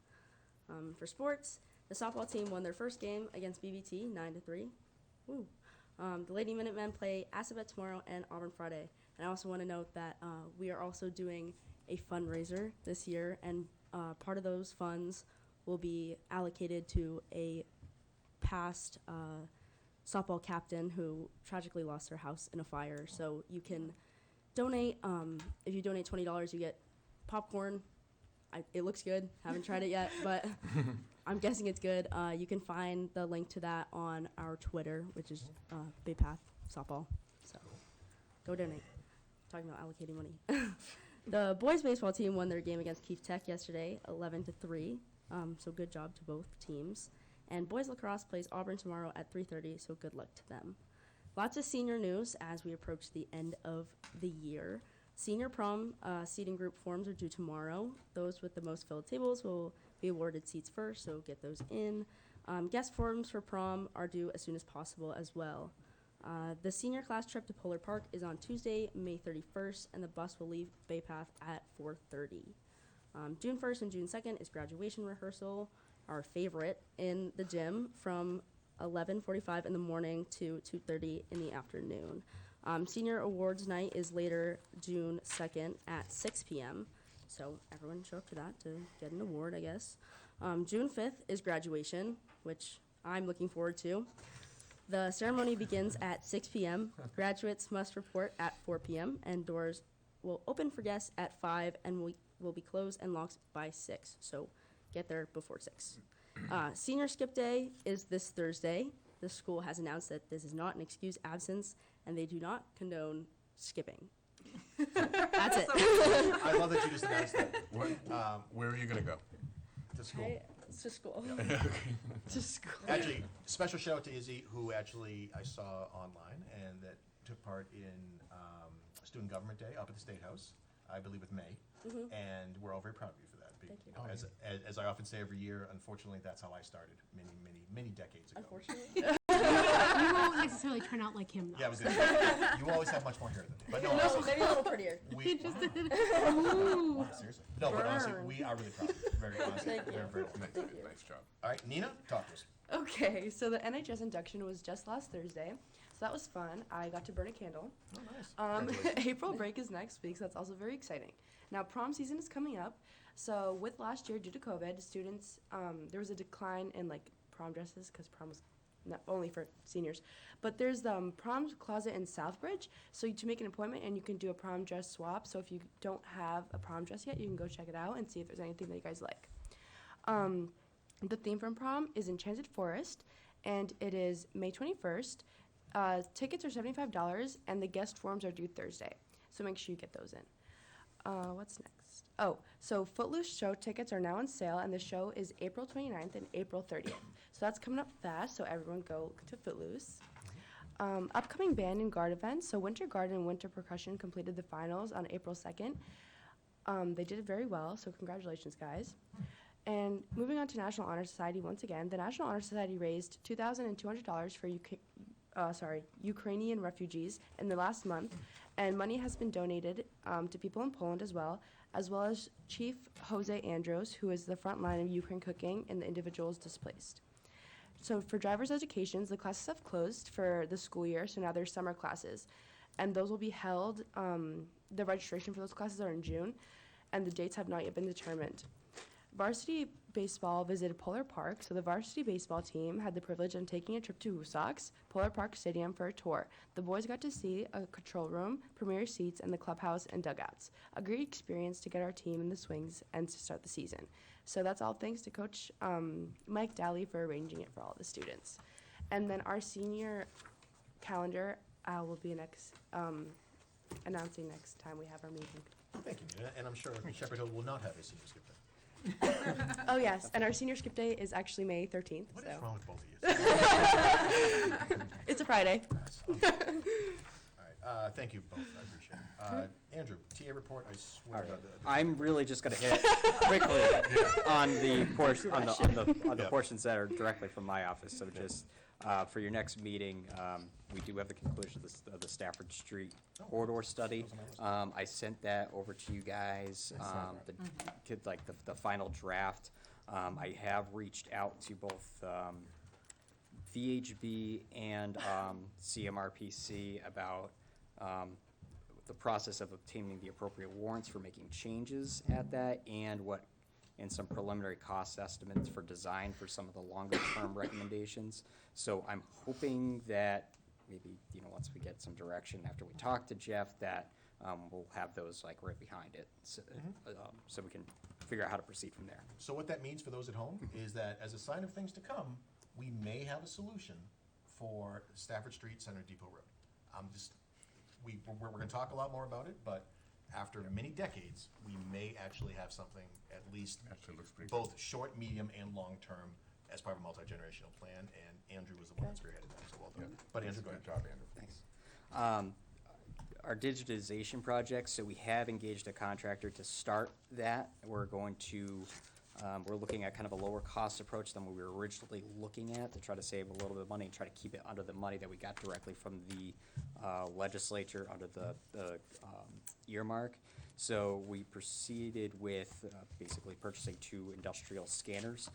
For sports, the softball team won their first game against BVT 9-3. Woo. The Lady Minutemen play Assabet tomorrow and Auburn Friday. And I also want to note that we are also doing a fundraiser this year, and part of those funds will be allocated to a past softball captain who tragically lost her house in a fire. So you can donate. If you donate $20, you get popcorn. It looks good. Haven't tried it yet, but I'm guessing it's good. You can find the link to that on our Twitter, which is Bay Path Softball. So go donate. Talking about allocating money. The boys baseball team won their game against Keith Tech yesterday, 11-3. So good job to both teams. And boys lacrosse plays Auburn tomorrow at 3:30. So good luck to them. Lots of senior news as we approach the end of the year. Senior prom seating group forms are due tomorrow. Those with the most filled tables will be awarded seats first, so get those in. Guest forms for prom are due as soon as possible as well. The senior class trip to Polar Park is on Tuesday, May 31st, and the bus will leave Bay Path at 4:30. June 1st and June 2nd is graduation rehearsal, our favorite, in the gym from 11:45 in the morning to 2:30 in the afternoon. Senior awards night is later June 2nd at 6 p.m. So everyone show up to that to get an award, I guess. June 5th is graduation, which I'm looking forward to. The ceremony begins at 6 p.m. Graduates must report at 4 p.m. and doors will open for guests at 5 and will be closed and locked by 6. So get there before 6. Senior skip day is this Thursday. The school has announced that this is not an excused absence and they do not condone skipping. That's it. I love that you just announced that. Where are you gonna go? To school. It's to school. To school. Actually, special shout out to Izzy, who actually I saw online and that took part in Student Government Day up at the State House, I believe with May. And we're all very proud of you for that. Thank you. As I often say every year, unfortunately, that's how I started many decades ago. Unfortunately. You won't necessarily turn out like him, though. Yeah, I was gonna say, you always have much more hair than me. But no, No, honestly, maybe a little prettier. wow, seriously. No, but honestly, Burn. we are really proud of you. Very honestly. Thank you. Very proud. Nice job. All right, Nina, talk to us. Okay, so the NHS induction was just last Thursday, so that was fun. I got to burn a candle. Oh, nice. Congratulations. April break is next week, so that's also very exciting. Now, prom season is coming up, so with last year, due to COVID, students, there was a decline in like prom dresses, because prom was not only for seniors, but there's the prom closet in Southbridge, so to make an appointment and you can do a prom dress swap, so if you don't have a prom dress yet, you can go check it out and see if there's anything that you guys like. The theme from prom is Enchanted Forest, and it is May 21st. Tickets are $75, and the guest forms are due Thursday, so make sure you get those in. What's next? Oh, so Footloose show tickets are now on sale, and the show is April 29th and April 30th. So that's coming up fast, so everyone go to Footloose. Upcoming band and guard events. So Winter Guard and Winter Percussion completed the finals on April 2nd. They did it very well, so congratulations, guys. And moving on to National Honor Society once again, the National Honor Society raised $2,200 for Ukrainian refugees in the last month, and money has been donated to people in Poland as well as Chief Jose Andros, who is the front line of Ukraine cooking and the individuals displaced. So for driver's educations, the classes have closed for the school year, so now there's summer classes, and those will be held, the registration for those classes are in June, and the dates have not yet been determined. Varsity baseball visited Polar Park, so the varsity baseball team had the privilege of taking a trip to Woosocks, Polar Park Stadium for a tour. The boys got to see a control room, premier seats, and the clubhouse and dugouts. A great experience to get our team in the swings and to start the season. So that's all thanks to Coach Mike Daly for arranging it for all the students. And then our senior calendar will be announcing next time we have our meeting. Thank you, Nina, and I'm sure Shepherd Hill will not have a senior skip day. Oh yes, and our senior skip day is actually May 13th. What so. is wrong with both of you? It's a Friday. All right, thank you both, I appreciate it. Andrew, TA report, I swear. All right. I'm really just gonna hit quickly on the portions that are directly from my office. So just for your next meeting, we do have the conclusion of the Stafford Street corridor study. I sent that over to you guys, the final draft. I have reached out to both VHB and CMRPC about the process of obtaining the appropriate warrants for making changes at that, and some preliminary cost estimates for design for some of the longer-term recommendations. So I'm hoping that maybe, once we get some direction after we talk to Jeff, that we'll have those right behind it, so we can figure out how to proceed from there. So what that means for those at home is that as a sign of things to come, we may have a solution for Stafford Street, Center Depot Road. We're going to talk a lot more about it, but after many decades, we may actually have something at least Actually looks pretty both short, medium, and long-term as part of a multi-generational plan, and Andrew was the one that spearheaded that, so well done. Yeah. But Andrew, go ahead. Good job, Andrew. Thanks. Our digitization project, so we have engaged a contractor to start that. We're looking at kind of a lower cost approach than what we were originally looking at, to try to save a little bit of money and try to keep it under the money that we got directly from the legislature under the earmark. So we proceeded with basically purchasing 2 industrial scanners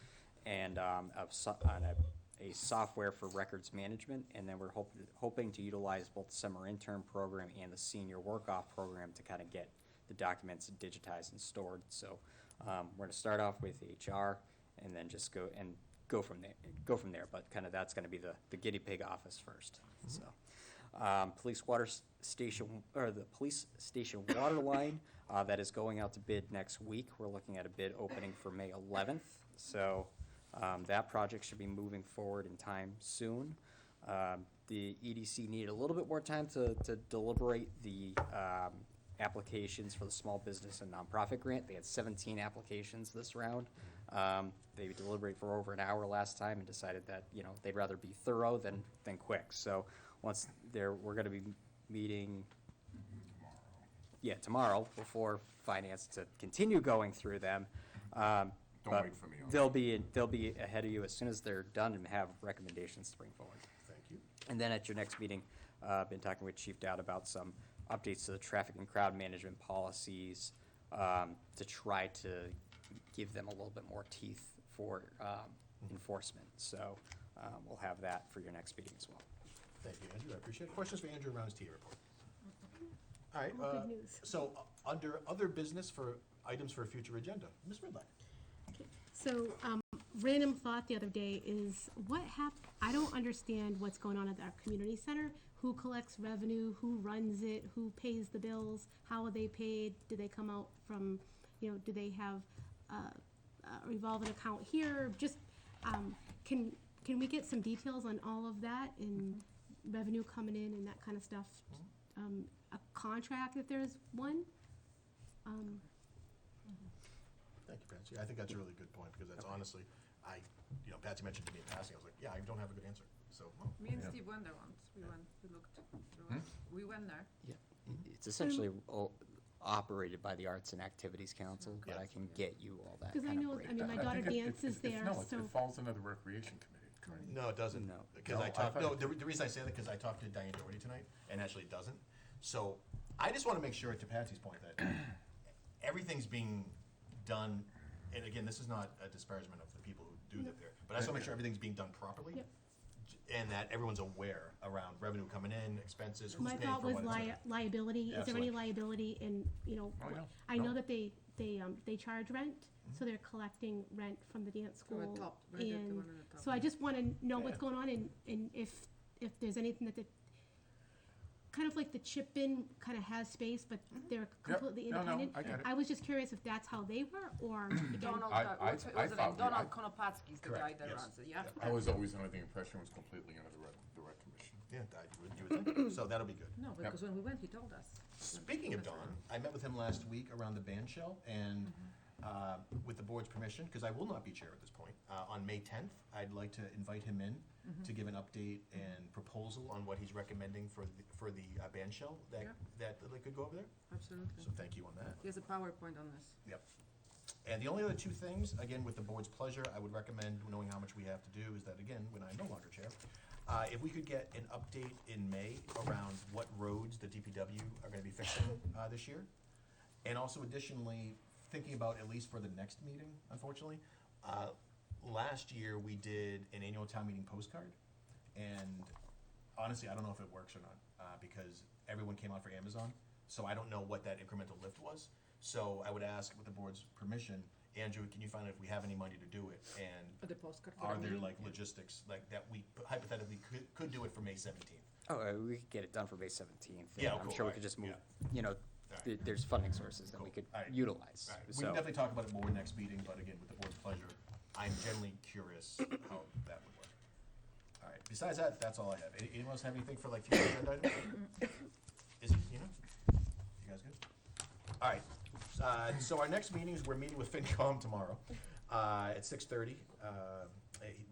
and a software for records management, and then we're hoping to utilize both the summer intern program and the senior work-off program to kind of get the documents digitized and stored. So we're going to start off with HR and then just go from there. But kind of that's going to be the guinea pig office first. So police station water line that is going out to bid next week. We're looking at a bid opening for May 11th. So that project should be moving forward in time soon. The EDC needed a little bit more time to deliberate the applications for the small business and nonprofit grant. They had 17 applications this round. They deliberated for over an hour last time and decided that, they'd rather be thorough than quick. So once we're gonna be meeting, tomorrow before finance to continue going through them. Don't But wait for me on they'll be ahead of you as soon as they're done and have recommendations to bring forward. Thank you. And then at your next meeting, been talking with Chief Dowd about some updates to the traffic and crowd management policies, to try to give them a little bit more teeth for enforcement. So we'll have that for your next meeting as well. Thank you, Andrew, I appreciate it. Questions for Andrew around his TA report? All right, Good news. so under other business for items for a future agenda, Ms. Ridlack. So, random thought the other day is I don't understand what's going on at our community center. Who collects revenue, who runs it, who pays the bills, how are they paid? Do they come out from, do they have a revolving account here? Just, can we get some details on all of that and revenue coming in and that kind of stuff? A contract if there's one? Thank you, Patsy. I think that's a really good point, because that's honestly, Patsy mentioned to me in passing, I was like, yeah, I don't have a good answer, so. Me and Steve went there once. We looked through it. We went there. Yeah, it's essentially operated by the Arts and Activities Council, but I can get you all that Because I kind of know, breakdown. my daughter dances there, so. It falls under the Recreation Committee, correct? No, it doesn't. No. Because No, I I talked, thought no, it the reason I say that, because I talked to Diane Doherty tonight, and actually it doesn't. So I just want to make sure, to Patsy's point, that everything's being done, and again, this is not a disparagement of the people who do live there, but I just want to make sure everything's being done properly. Yep. And that everyone's aware around revenue coming in, expenses, who's My paying thought for was what, et cetera. liability. Is there Absolutely. any liability in, yeah. I know No. that they charge rent, so they're collecting rent from the dance From the school. top, right at the And one on the top. so I just want to know what's Yeah. going on and if there's anything that kind of like the chip-in kind of has space, but they're completely No, no, independent. I get it. I was just curious if that's how they were, or again, Donald, I what's thought the name? we- Donald Konopatsky is the guy Correct, that yes. runs it, yeah? I was always under the impression it was completely under the Rec Commission. Yeah, you would think, so that'll be good. No, because when we went, he told us. Speaking of Don, I met with him last week around the band shell, and with the board's permission, because I will not be chair at this point, on May 10th, I'd like to invite him in to give an update and proposal on what he's recommending for the band shell that could go over there. Absolutely. So thank you on that. He has a PowerPoint on this. Yep. And the only other two things, again, with the board's pleasure, I would recommend, knowing how much we have to do, is that, again, when I'm no longer chair, if we could get an update in May around what roads the DPW are gonna be fixing this year. And also additionally, thinking about, at least for the next meeting, unfortunately, last year we did an annual town meeting postcard. And honestly, I don't know if it works or not, because everyone came out for Amazon. So I don't know what that incremental lift was. So I would ask, with the board's permission, Andrew, can you find out if we have any money to do it? And The postcard for are the there meeting? like logistics, like that we hypothetically could do it for May 17th? Oh, we could get it done for May 17th. Yeah, I'm cool, sure we right, could just move, yeah. there's funding sources that we Cool, could all right. utilize. All right, we So can definitely talk about it more next meeting, but again, with the board's pleasure, I'm generally curious how that would work. All right, besides that, that's all I have. Anyone else have anything for like future agenda items? Is it, you guys good? All right, so our next meetings, we're meeting with FinCom tomorrow at 6:30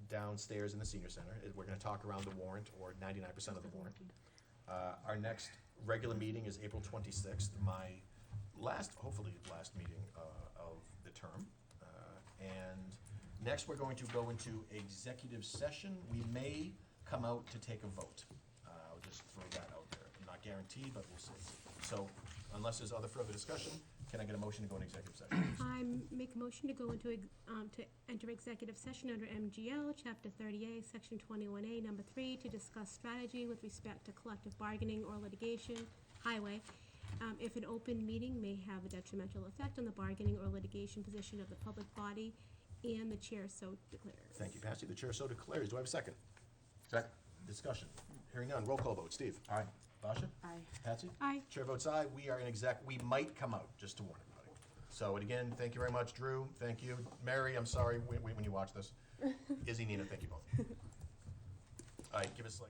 downstairs in the senior center. We're gonna talk around the warrant, or 99% of the warrant. Our next regular meeting is April 26th, my hopefully last meeting of the term. And next, we're going to go into executive session. We may come out to take a vote. I'll just throw that out there. I'm not guaranteed, but we'll see. So unless there's other further discussion, can I get a motion to go into executive session? I make a motion to go into, to enter executive session under MGL, Chapter 30A, Section 21A, Number 3, to discuss strategy with respect to collective bargaining or litigation, highway, if an open meeting may have a detrimental effect on the bargaining or litigation position of the public body, and the chair so declares. Thank you, Patsy. The chair so declares. Do I have a second? Second. Discussion. Hearing none. Roll call vote. Steve? Aye. Basha? Aye. Patsy? Aye. Chair votes aye. We are in exec. We might come out, just to warn everybody. So, and again, thank you very much, Drew. Thank you. Mary, I'm sorry when you watch this. Izzy, Nina, thank you both. All right, give us like...